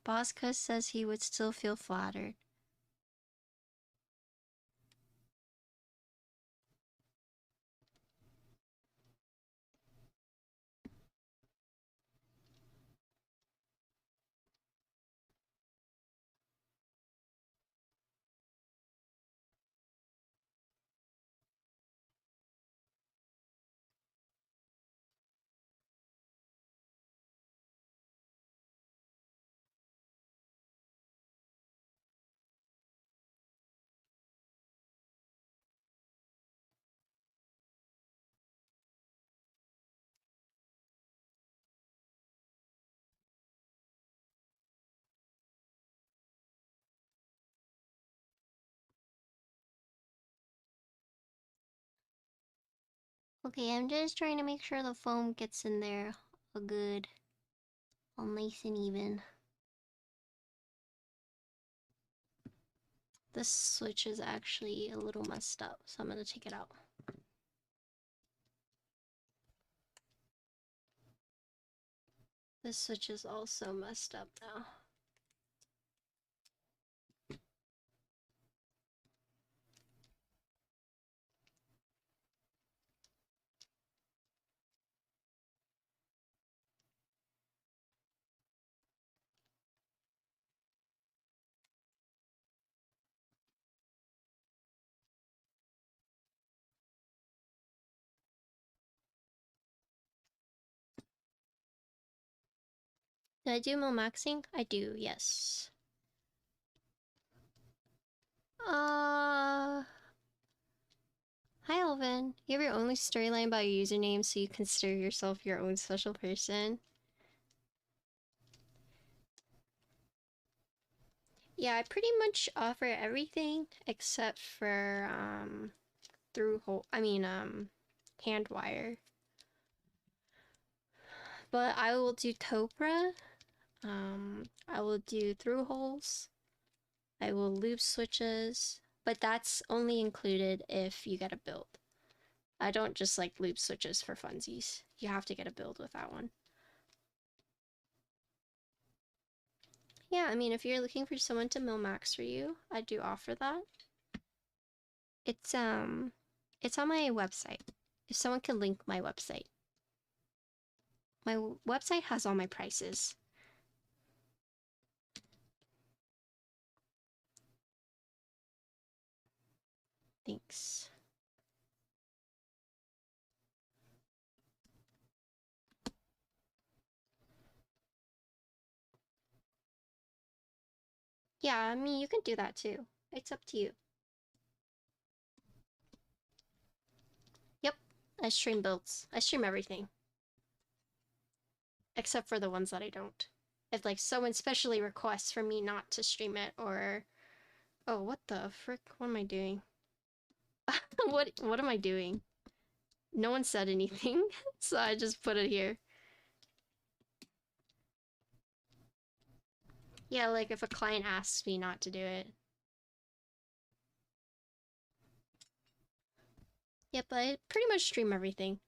Bosca says he would still feel flattered. Okay, I'm just trying to make sure the foam gets in there all nice and even. This switch is actually a little messed up, so I'm gonna take it out. This switch is also messed up now. Did I do min-maxing? I do, yes. Hi Alvin. You have your own storyline about your username, so you consider yourself your own special person. Yeah, I pretty much offer everything except for hand wire. But I will do Topra. I will do through holes. I will loop switches, but that's only included if you get a build. I don't just like loop switches for funsies. You have to get a build with that one. Yeah, I mean, if you're looking for someone to min-max for you, I do offer that. It's on my website. If someone can link my website. My website has all my prices. Thanks. Yeah, I mean, you can do that too. It's up to you. Yep, I stream builds. I stream everything. Except for the ones that I don't. If like someone specially requests for me not to stream it, or... Oh, what the frick? What am I doing? What am I doing? No one said anything, so I just put it here. Yeah, like if a client asks me not to do it. Yep, I pretty much stream everything.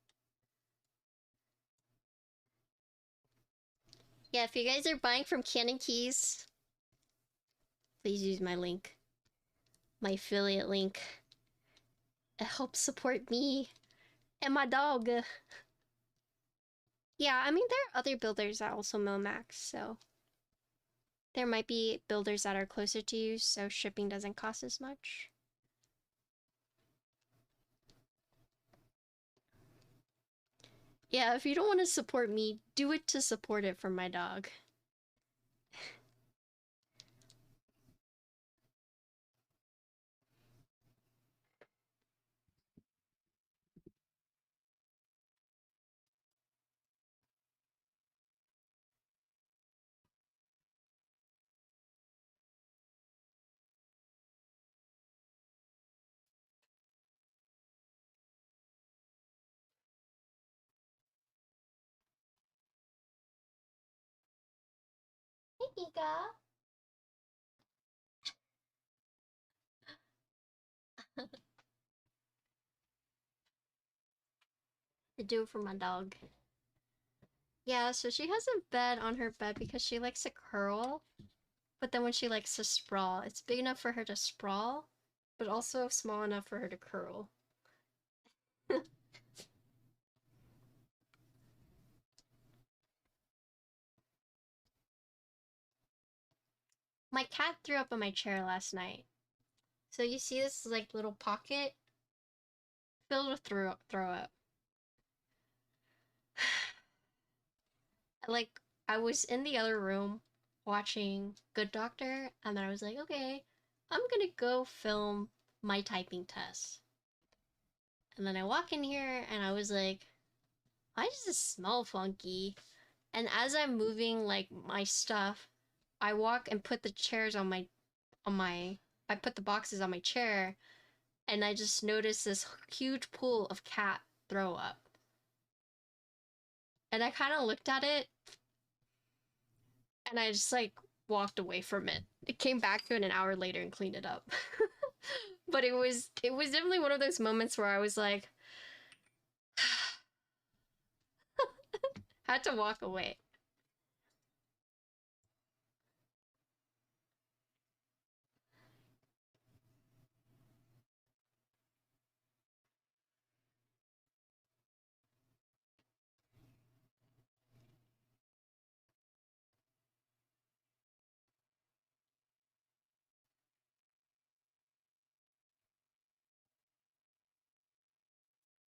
Yeah, if you guys are buying from Canon Keys, please use my link. My affiliate link. It helps support me and my dog. Yeah, I mean, there are other builders that also mill max, so there might be builders that are closer to you, so shipping doesn't cost as much. Yeah, if you don't want to support me, do it to support it for my dog. Hey, Ika. I do it for my dog. Yeah, so she has a bed on her bed because she likes to curl. But then when she likes to sprawl, it's big enough for her to sprawl, but also small enough for her to curl. My cat threw up on my chair last night. So you see this like little pocket filled with throw up. Like I was in the other room watching Good Doctor, and then I was like, okay, I'm gonna go film my typing test. And then I walk in here and I was like, why does this smell funky? And as I'm moving like my stuff, I walk and put the chairs on my I put the boxes on my chair, and I just noticed this huge pool of cat throw up. And I kind of looked at it and I just like walked away from it. It came back to it an hour later and cleaned it up. But it was definitely one of those moments where I was like had to walk away.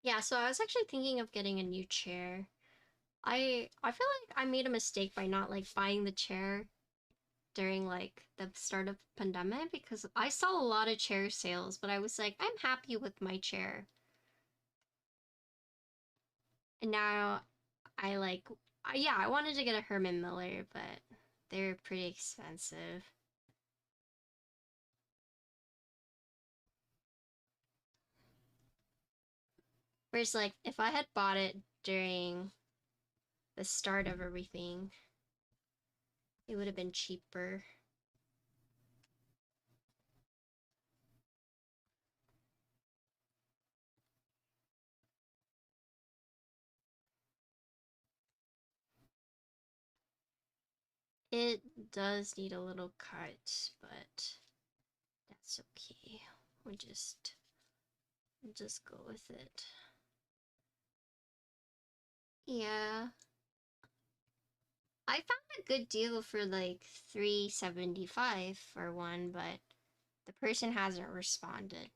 Yeah, so I was actually thinking of getting a new chair. I feel like I made a mistake by not like buying the chair during like the start of pandemic because I saw a lot of chair sales, but I was like, I'm happy with my chair. And now yeah, I wanted to get a Herman Miller, but they're pretty expensive. Whereas like if I had bought it during the start of everything, it would have been cheaper. It does need a little cut, but that's okay. We'll just go with it. Yeah. I found a good deal for like $3.75 for one, but the person hasn't responded. It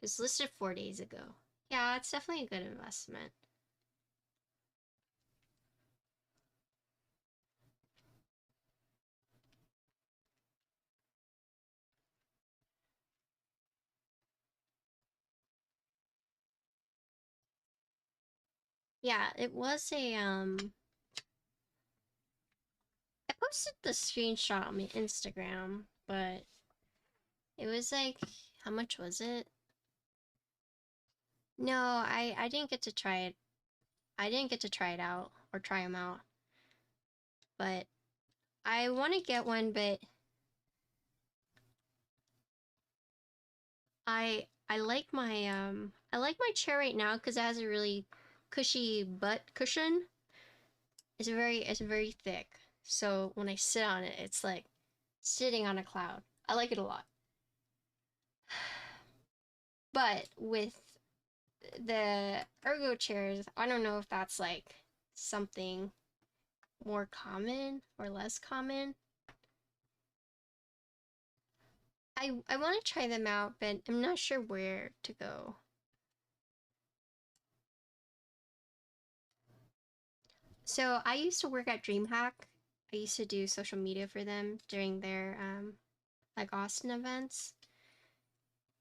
was listed 4 days ago. Yeah, it's definitely a good investment. Yeah, it was I posted the screenshot on my Instagram, but it was like, how much was it? No, I didn't get to try it. I didn't get to try it out or try them out. But I want to get one, but I like my chair right now because it has a really cushy butt cushion. It's very thick. So when I sit on it, it's like sitting on a cloud. I like it a lot. But with the ergo chairs, I don't know if that's like something more common or less common. I want to try them out, but I'm not sure where to go. So I used to work at DreamHack. I used to do social media for them during their like Austin events.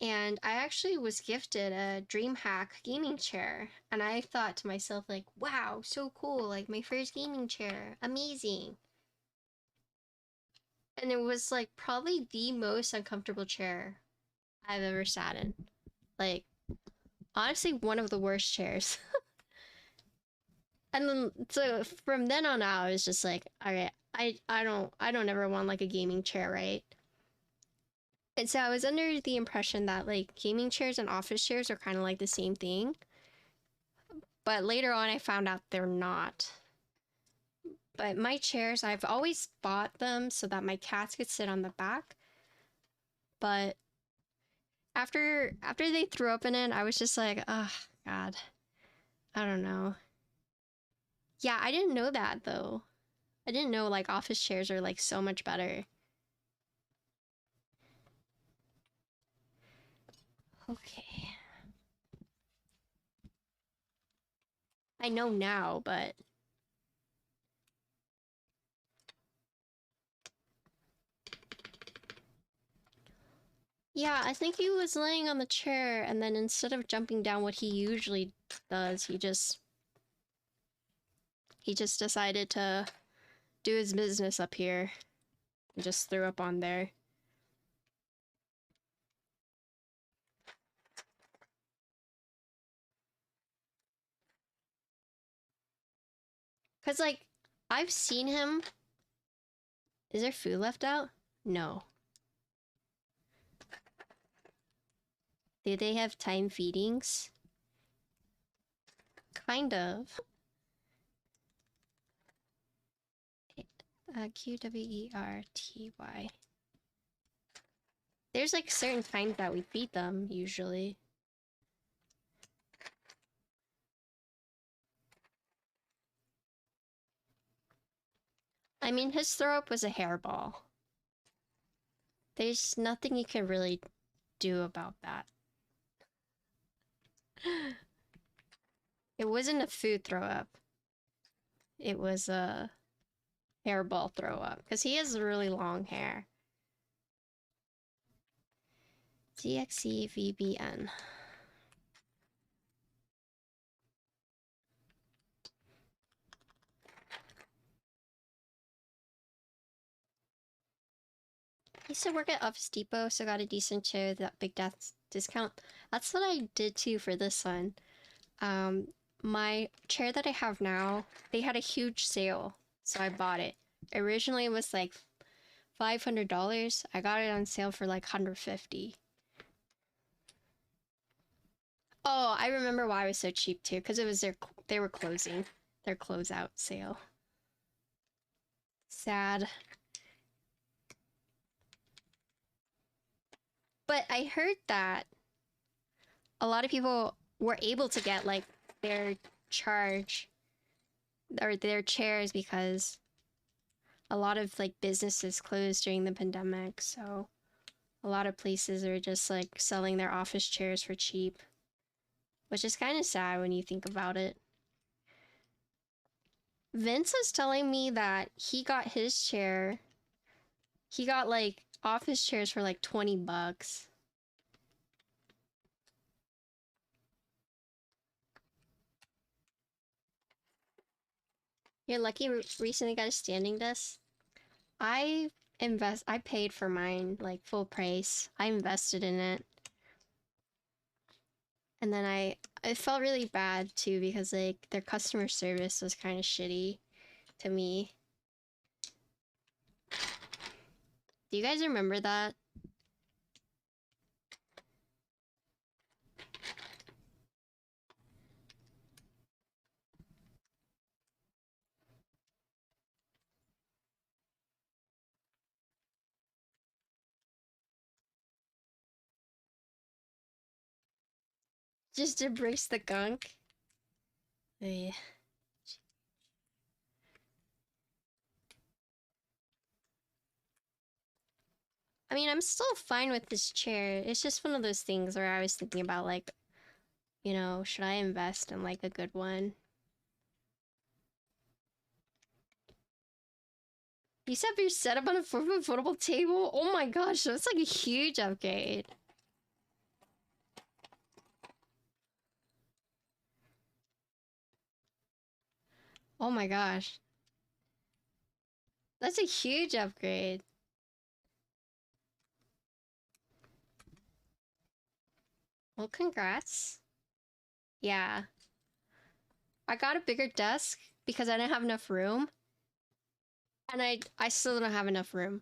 And I actually was gifted a DreamHack gaming chair. And I thought to myself, like, wow, so cool. Like, my first gaming chair. Amazing. And it was, like, probably the most uncomfortable chair I've ever sat in. Like, honestly, one of the worst chairs. And then, so from then on out, I was just like, all right, I don't ever want, like, a gaming chair, right? And so I was under the impression that, like, gaming chairs and office chairs are kind of like the same thing. But later on, I found out they're not. But my chairs, I've always bought them so that my cats could sit on the back. But after they threw up in it, I was just like, oh, God. I don't know. Yeah, I didn't know that, though. I didn't know, like, office chairs are, like, so much better. Okay. I know now, but... Yeah, I think he was laying on the chair, and then instead of jumping down what he usually does, he just decided to do his business up here. And just threw up on there. Cause like, I've seen him. Is there food left out? No. Do they have time feedings? Kind of. QWERTY. There's like certain times that we feed them, usually. I mean, his throw up was a hairball. There's nothing you can really do about that. It wasn't a food throw up. It was a hairball throw up. Because he has really long hair. DXEVBN. I used to work at Office Depot, so got a decent chair with that big discount. That's what I did too for this one. My chair that I have now, they had a huge sale, so I bought it. Originally it was like $500. I got it on sale for like $150. Oh, I remember why it was so cheap too, because it was they were closing their closeout sale. Sad. But I heard that a lot of people were able to get like their charge or their chairs because a lot of like businesses closed during the pandemic, so a lot of places are just like selling their office chairs for cheap, which is kind of sad when you think about it. Vince was telling me that he got his chair, he got like office chairs for like $20. You're lucky recently got a standing desk. I paid for mine like full price. I invested in it. And then I felt really bad too because like their customer service was kind of shitty to me. Do you guys remember that? Just embrace the gunk. Yeah. I mean, I'm still fine with this chair. It's just one of those things where I was thinking about, like, you know, should I invest in, like, a good one? You set up your setup on a 4-foot foldable table? Oh my gosh, that's like a huge upgrade. Oh my gosh. That's a huge upgrade. Well, congrats. Yeah. I got a bigger desk because I didn't have enough room. And I still don't have enough room.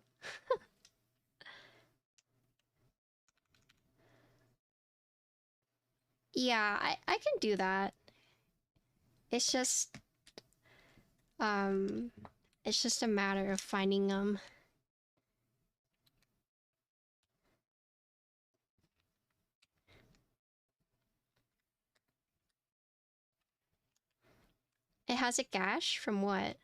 Yeah, I can do that. It's just it's just a matter of finding them. It has a gash from what?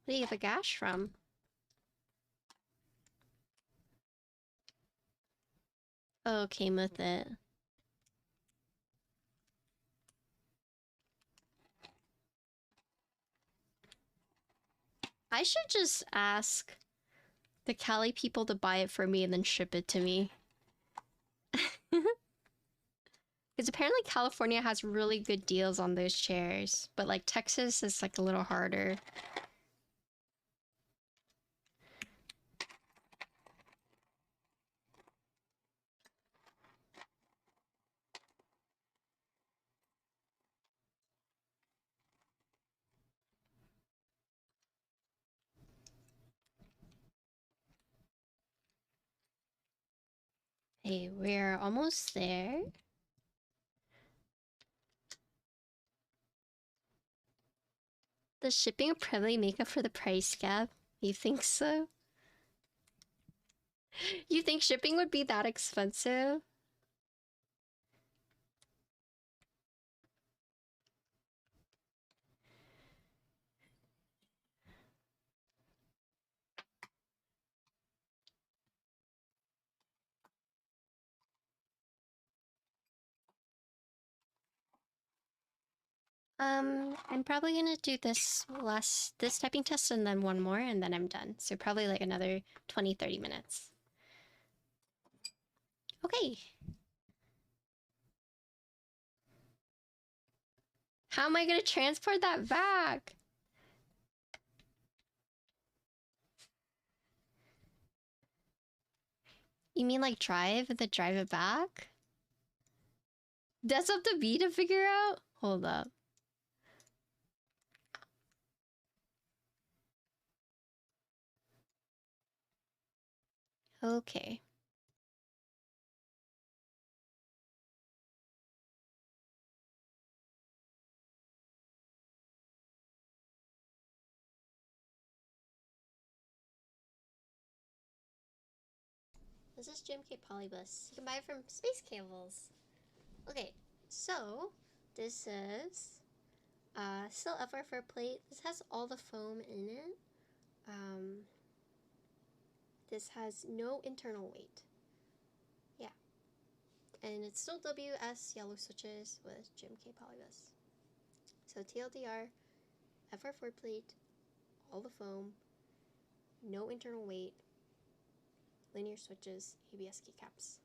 What do you have a gash from? Oh, came with it. I should just ask the Cali people to buy it for me and then ship it to me. Because apparently California has really good deals on those chairs, but like Texas is like a little harder. Hey, we're almost there. Does shipping probably make up for the price gap? You think so? You think shipping would be that expensive? I'm probably gonna do this typing test and then one more and then I'm done. So probably like another 20-30 minutes. Okay. How am I gonna transport that back? You mean like drive it back? That's up to me to figure out? Hold up. Okay. This is GMK Polybus. You can buy it from Space Cables. Okay, so this is still FR4 plate. This has all the foam in it. This has no internal weight. Yeah. And it's still WS yellow switches with GMK Polybus. So TLDR, FR4 plate, all the foam, no internal weight, linear switches, ABS keycaps.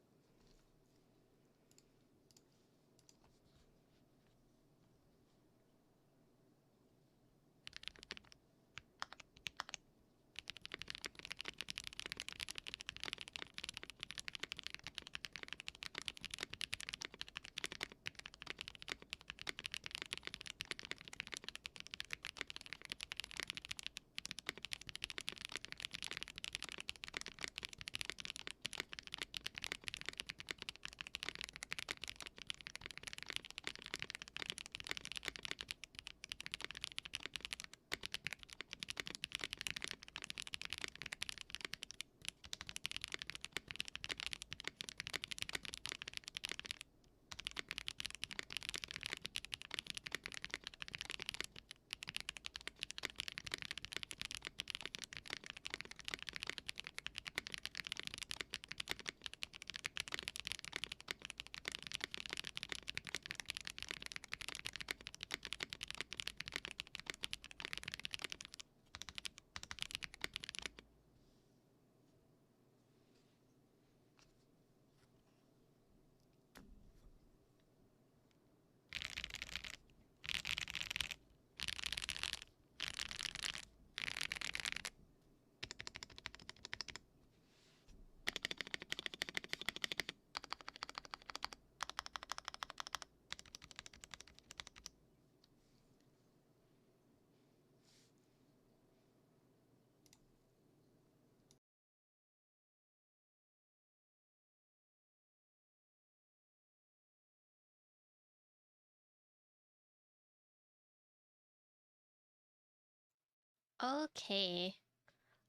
Okay.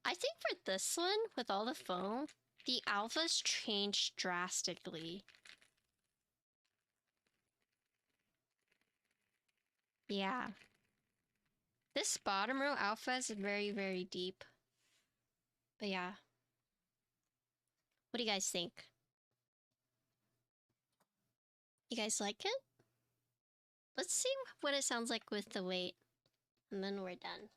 I think for this one, with all the foam, the alphas changed drastically. Yeah. This bottom row alpha is very, very deep. But yeah. What do you guys think? You guys like it? Let's see what it sounds like with the weight. And then we're done.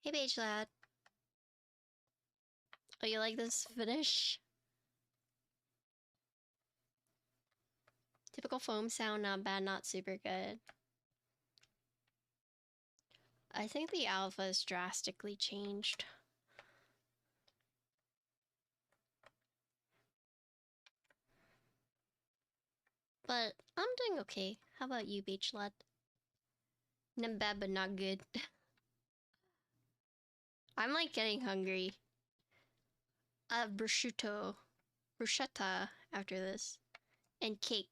Hey, Beige Lad. Oh, you like this finish? Typical foam sound, not bad, not super good. I think the alpha has drastically changed. But I'm doing okay. How about you, Beige Lad? Not bad, but not good. I'm like getting hungry. Bruschetta after this. And cake.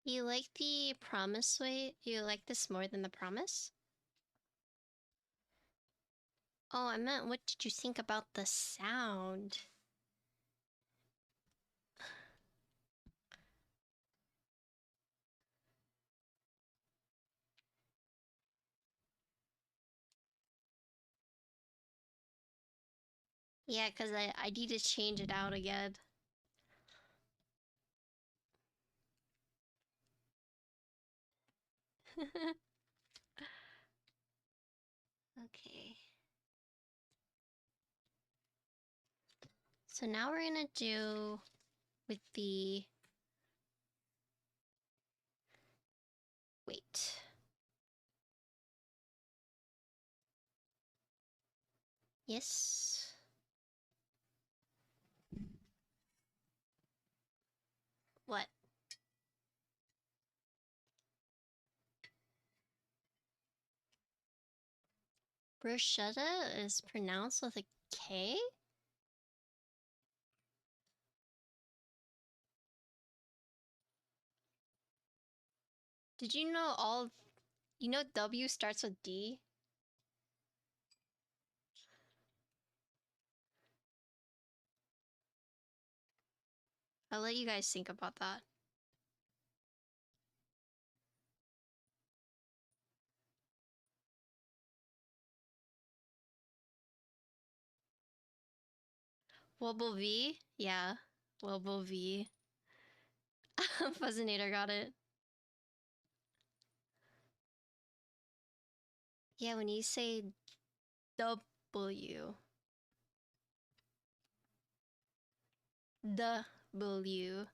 You like the promise weight? You like this more than the promise? Oh, I meant what did you think about the sound? Yeah, because I need to change it out again. Okay. So now we're gonna do with the wait. Yes. What? Bruschetta is pronounced with a K? Did you know you know W starts with D? I'll let you guys think about that. Wobble V? Yeah. Wobble V. Fuzzinator got it. Yeah, when you say W. W.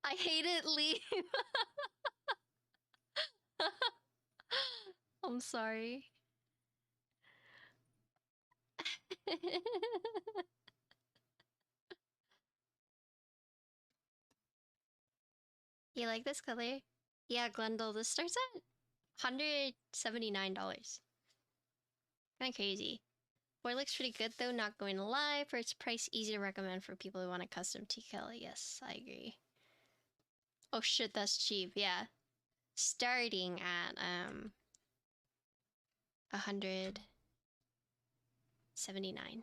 I hate it, Lee. I'm sorry. You like this color? Yeah, Glendale, this starts at $179. Kinda crazy. Board looks pretty good though, not going to lie. For its price, easy to recommend for people who want a custom TKL. Yes, I agree. Oh shit, that's cheap, yeah. Starting at 179.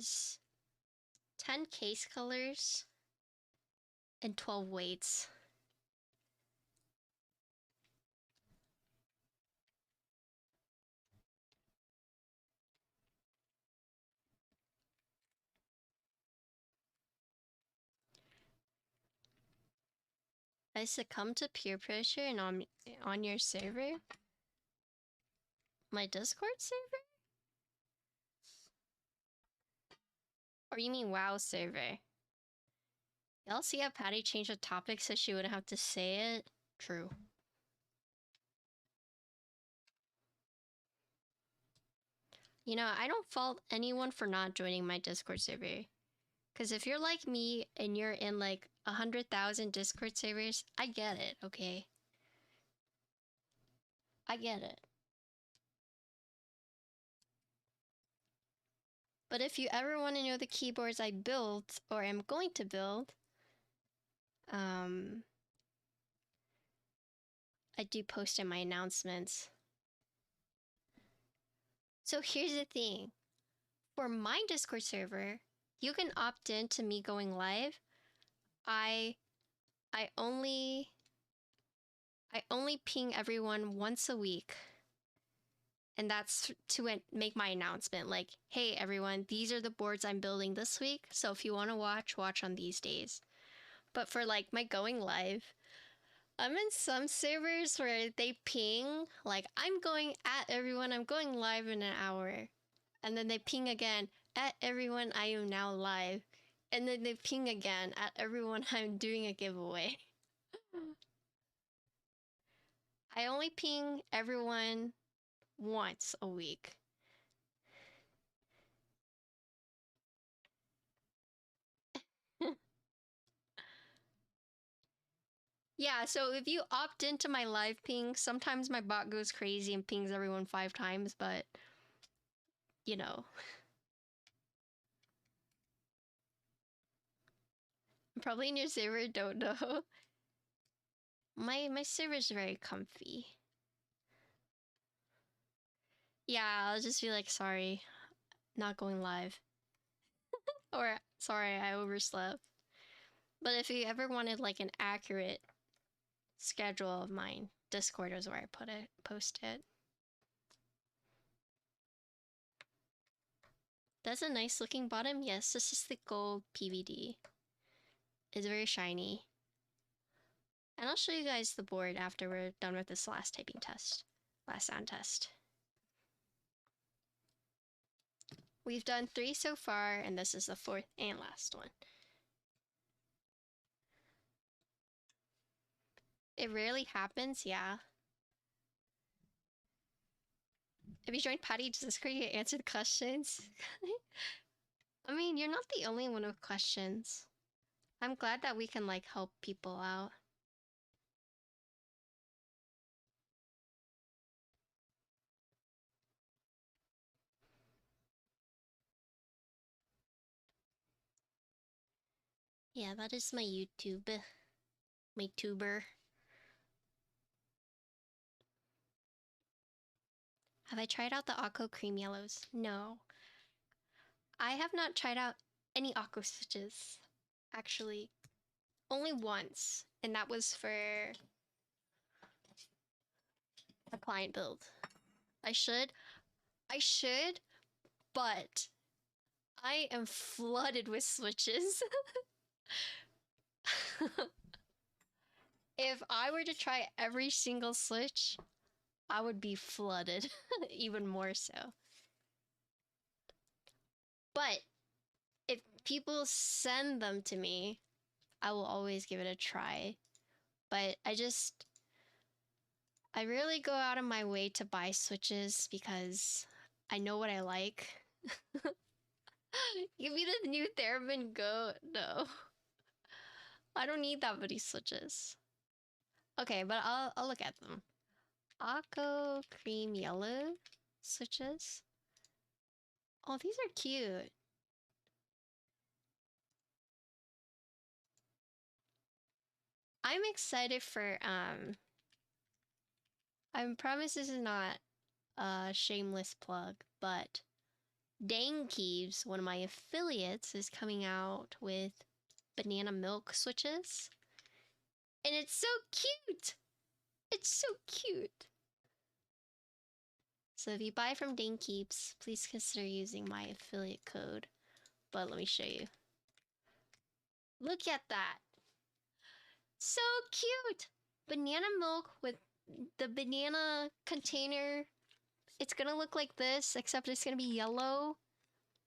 has 10 case colors and 12 weights. I succumb to peer pressure and on your server? My Discord server? Or you mean WoW server? Y'all see how Patty changed the topic so she wouldn't have to say it? True. You know, I don't fault anyone for not joining my Discord server. Because if you're like me and you're in like 100,000 Discord servers, I get it, okay? I get it. But if you ever want to know the keyboards I built or am going to build, I do post in my announcements. So here's the thing. For my Discord server, you can opt in to me going live. I only ping everyone once a week. And that's to make my announcement, like, hey everyone, these are the boards I'm building this week, so if you want to watch on these days. But for like my going live, I'm in some servers where they ping, like, I'm going at everyone, I'm going live in an hour. And then they ping again, at everyone, I am now live. And then they ping again, at everyone, I'm doing a giveaway. I only ping everyone once a week. Yeah, so if you opt into my live ping, sometimes my bot goes crazy and pings everyone 5 times, but you know. Probably in your server, don't know. My server's very comfy. Yeah, I'll just be like, sorry, not going live. Or, sorry, I overslept. But if you ever wanted like an accurate schedule of mine, Discord is where I post it. That's a nice looking bottom. Yes, this is the gold PVD. It's very shiny. And I'll show you guys the board after we're done with this last typing test. Last sound test. We've done 3 so far, and this is the 4th and last one. It rarely happens, yeah. If you joined Patty Discord, you answered questions. I mean, you're not the only one with questions. I'm glad that we can like help people out. Yeah, that is my YouTube. My tuber. Have I tried out the Akko cream yellows? No. I have not tried out any Akko stitches. Actually, only once. And that was for a client build. I should, but I am flooded with switches. If I were to try every single switch, I would be flooded, even more so. But if people send them to me, I will always give it a try. But I rarely go out of my way to buy switches because I know what I like. Give me the new Theremin Go. No. I don't need that many switches. Okay, but I'll look at them. Akko cream yellow switches. Oh, these are cute. I'm excited for I promise this is not a shameless plug, but Dang Keebs, one of my affiliates, is coming out with banana milk switches. And it's so cute! It's so cute! So if you buy from Dang Keeps, please consider using my affiliate code. But let me show you. Look at that! So cute! Banana milk with the banana container. It's gonna look like this, except it's gonna be yellow.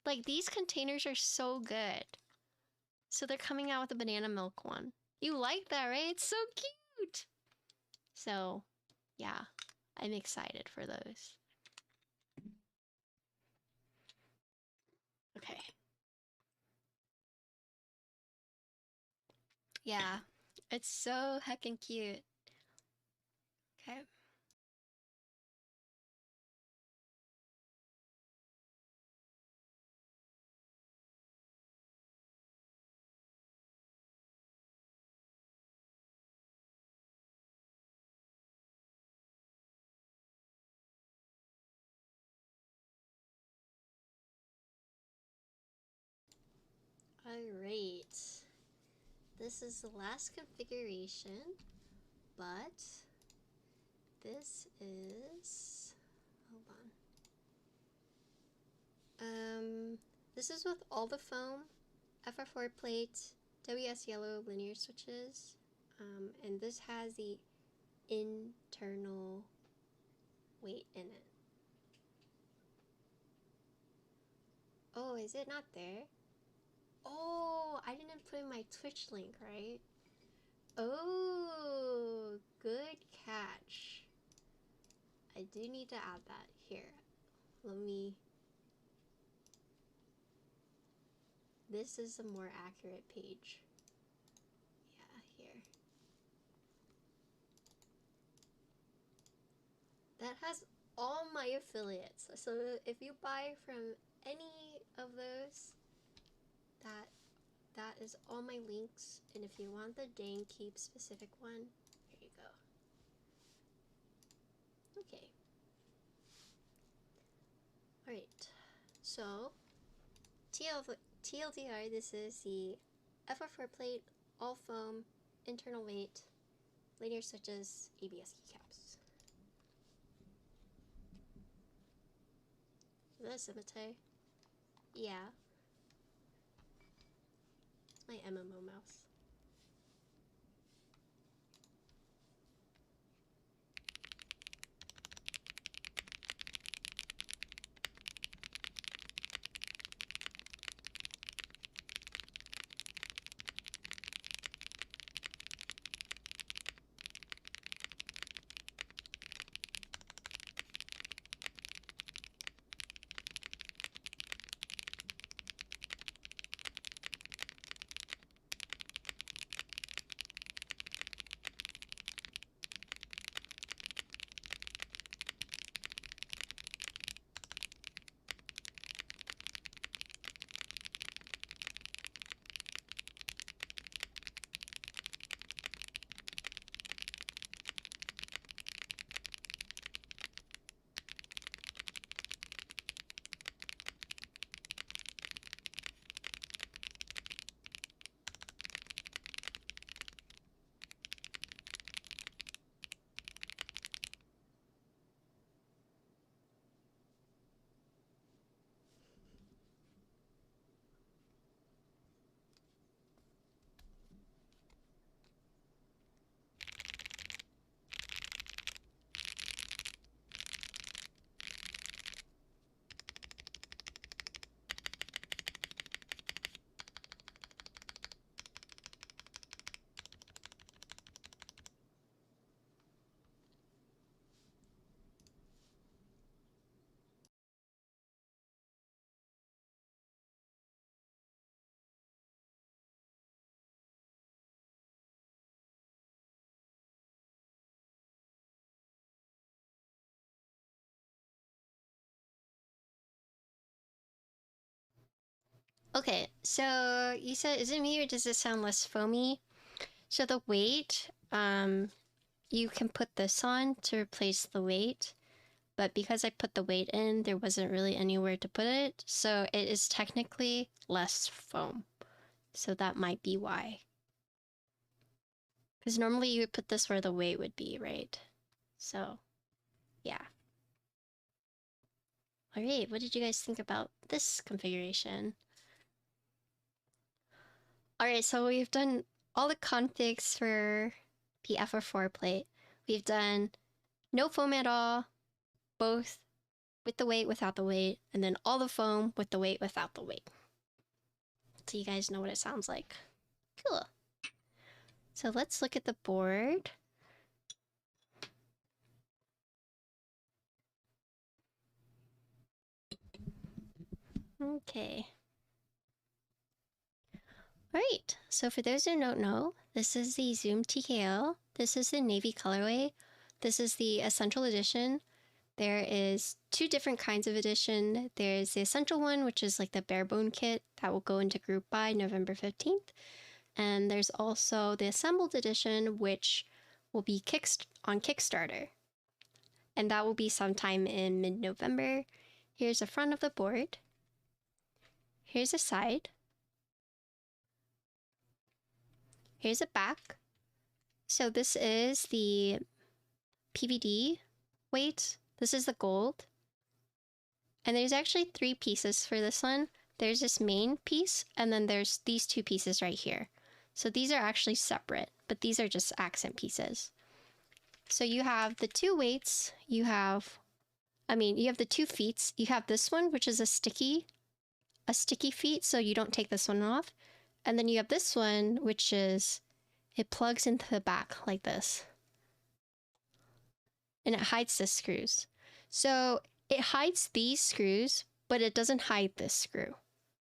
Like, these containers are so good. So they're coming out with a banana milk one. You like that, right? It's so cute! So, yeah. I'm excited for those. Okay. Yeah. It's so heckin' cute. Okay. Alright. This is the last configuration, but this is... Hold on. This is with all the foam, FR4 plate, WS yellow linear switches, and this has the internal weight in it. Oh, is it not there? Oh, I didn't put in my Twitch link, right? Oh, good catch. I do need to add that here. Let me... This is a more accurate page. Yeah, here. That has all my affiliates. So if you buy from any of those, that is all my links. And if you want the Dang Keep specific one, here you go. Okay. Alright. So, TLDR, this is the FR4 plate, all foam, internal weight, linear switches, ABS keycaps. Is that a scimitar? Yeah. It's my MMO mouse. Okay, so you said, is it me or does it sound less foamy? So the weight, you can put this on to replace the weight. but because I put the weight in, there wasn't really anywhere to put it, so it is technically less foam. So that might be why. Because normally you would put this where the weight would be, right? So, yeah. Alright, what did you guys think about this configuration? Alright, so we've done all the configs for the FR4 plate. We've done no foam at all, both with the weight, without the weight, and then all the foam with the weight, without the weight. So you guys know what it sounds like. Cool. So let's look at the board. Okay. Alright, so for those who don't know, this is the Zoom TKL. This is the navy colorway. This is the Essential Edition. There is two different kinds of edition. There's the Essential one, which is like the barebone kit that will go into group by November 15th. And there's also the Assembled Edition, which will be on Kickstarter. And that will be sometime in mid-November. Here's the front of the board. Here's the side. Here's the back. So this is the PVD weight. This is the gold. And there's actually 3 pieces for this one. There's this main piece, and then there's these 2 pieces right here. So these are actually separate, but these are just accent pieces. So you have the 2 weights, you have the 2 feet. You have this one, which is a sticky feet, so you don't take this one off. And then you have this one, which is, it plugs into the back like this. And it hides the screws. So it hides these screws, but it doesn't hide this screw.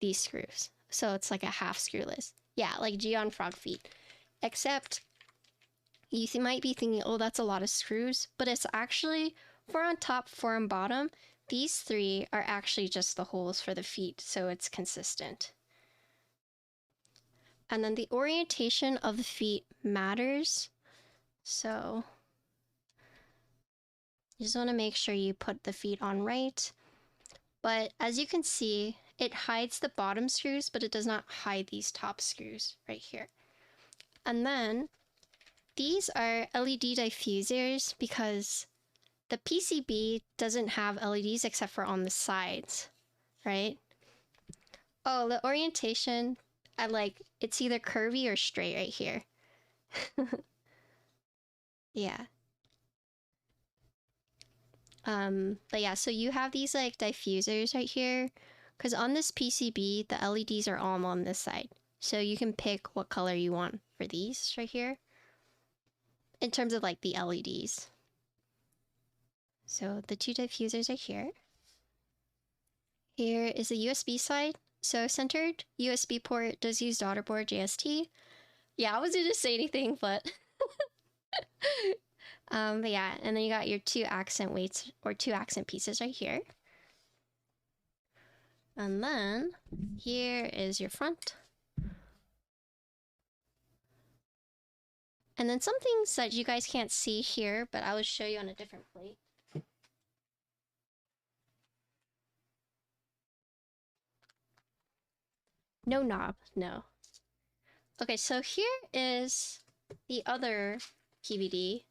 These screws. So it's like a half screwless. Yeah, like Gion Frog feet. Except, you might be thinking, oh, that's a lot of screws. But it's actually, 4 on top, 4 on bottom. These 3 are actually just the holes for the feet, so it's consistent. And then the orientation of the feet matters. So you just want to make sure you put the feet on right. But as you can see, it hides the bottom screws, but it does not hide these top screws right here. And then these are LED diffusers because the PCB doesn't have LEDs except for on the sides, right? Oh, the orientation, it's either curvy or straight right here. Yeah. But yeah, so you have these like diffusers right here, because on this PCB, the LEDs are all on this side. So you can pick what color you want for these right here, in terms of like the LEDs. So the 2 diffusers are here. Here is the USB side. So centered USB port does use daughterboard JST. Yeah, I wasn't gonna say anything, but but yeah, and then you got your 2 accent weights or 2 accent pieces right here. And then here is your front. And then some things that you guys can't see here, but I will show you on a different plate. No knob, no. Okay, so here is the other PVD.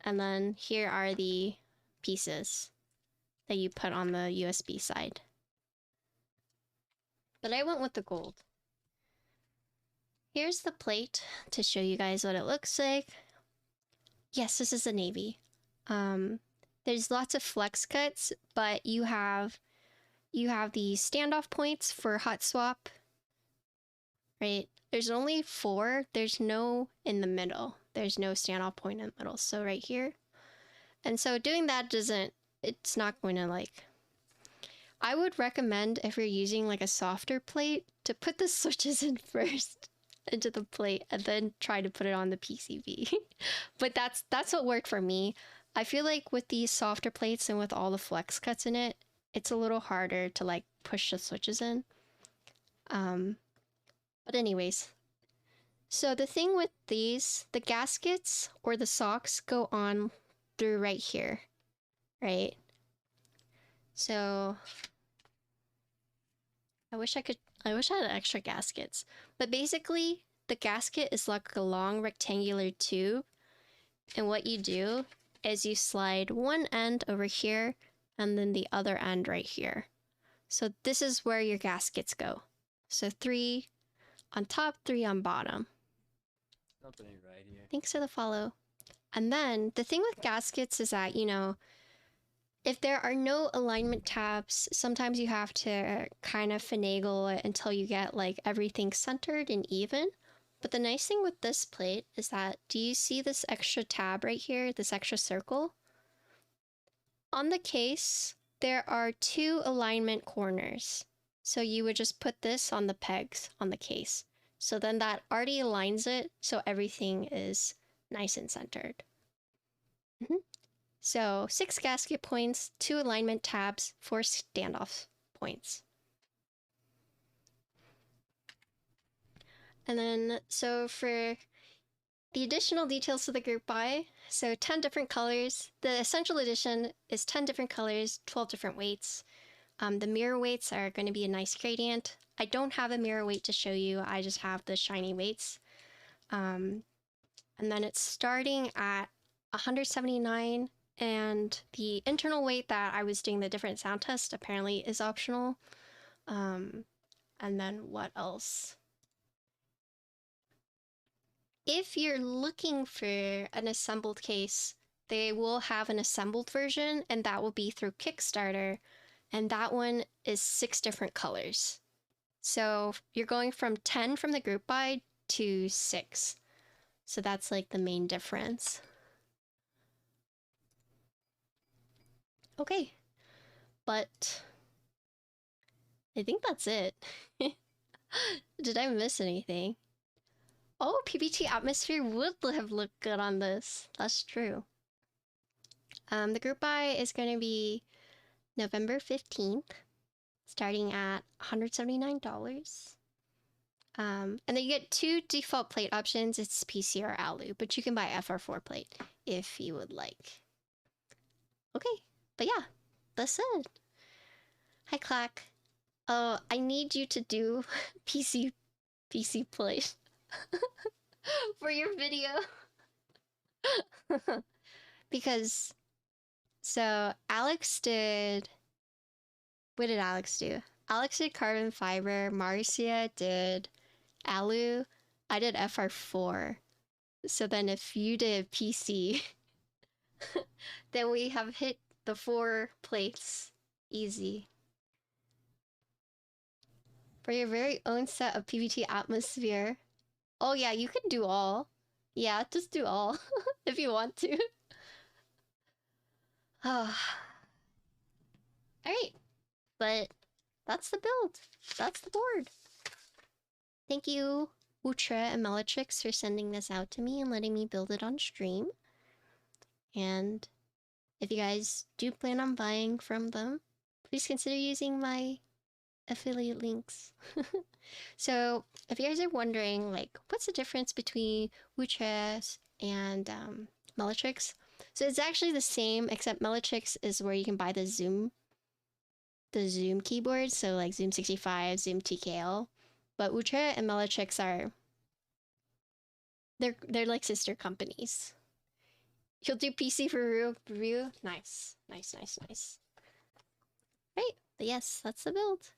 And then here are the pieces that you put on the USB side. But I went with the gold. Here's the plate to show you guys what it looks like. Yes, this is the navy. There's lots of flex cuts, but you have the standoff points for hot swap, right? There's only 4. There's no in the middle. There's no standoff point in the middle. So right here. And so doing that it's not going to like, I would recommend if you're using like a softer plate to put the switches in first into the plate and then try to put it on the PCB. But that's what worked for me. I feel like with these softer plates and with all the flex cuts in it, it's a little harder to like push the switches in. But anyways, So the thing with these, the gaskets or the socks go on through right here, right? So I wish I had extra gaskets. But basically, the gasket is like a long rectangular tube. And what you do is you slide one end over here and then the other end right here. So this is where your gaskets go. So 3 on top, 3 on bottom. Something ain't right here. Thanks for the follow. And then the thing with gaskets is that, you know, if there are no alignment tabs, sometimes you have to kind of finagle it until you get like everything centered and even. But the nice thing with this plate is that, do you see this extra tab right here, this extra circle? On the case, there are 2 alignment corners. So you would just put this on the pegs on the case. So then that already aligns it, so everything is nice and centered. So 6 gasket points, 2 alignment tabs, 4 standoff points. And then, so for the additional details to the group buy, so 10 different colors. The Essential Edition is 10 different colors, 12 different weights. The mirror weights are going to be a nice gradient. I don't have a mirror weight to show you, I just have the shiny weights. And then it's starting at 179, and the internal weight that I was doing the different sound test apparently is optional. And then what else? If you're looking for an assembled case, they will have an assembled version, and that will be through Kickstarter, and that one is 6 different colors. So you're going from 10 from the group buy to 6. So that's like the main difference. Okay, but I think that's it. Did I miss anything? Oh, PBT atmosphere would have looked good on this. That's true. The group buy is going to be November 15th, starting at $179. And then you get 2 default plate options. It's PC or Alu, but you can buy FR4 plate if you would like. Okay, but yeah, that's it. Hi, Clack. Oh, I need you to do PC plate for your video. Because, so Alex did, what did Alex do? Alex did carbon fiber, Marcia did Alu, I did FR4. So then if you did PC, then we have hit the 4 plates easy. For your very own set of PBT atmosphere. Oh yeah, you can do all. Yeah, just do all if you want to. Alright, but that's the build. That's the board. Thank you, Utra and Melatrix, for sending this out to me and letting me build it on stream. And if you guys do plan on buying from them, please consider using my affiliate links. So if you guys are wondering, like, what's the difference between Utra and Melatrix? So it's actually the same, except Melatrix is where you can buy the Zoom keyboards, so like Zoom 65, Zoom TKL. But Utra and Melatrix are, they're like sister companies. You'll do PC for review? Nice. Right, but yes, that's the build.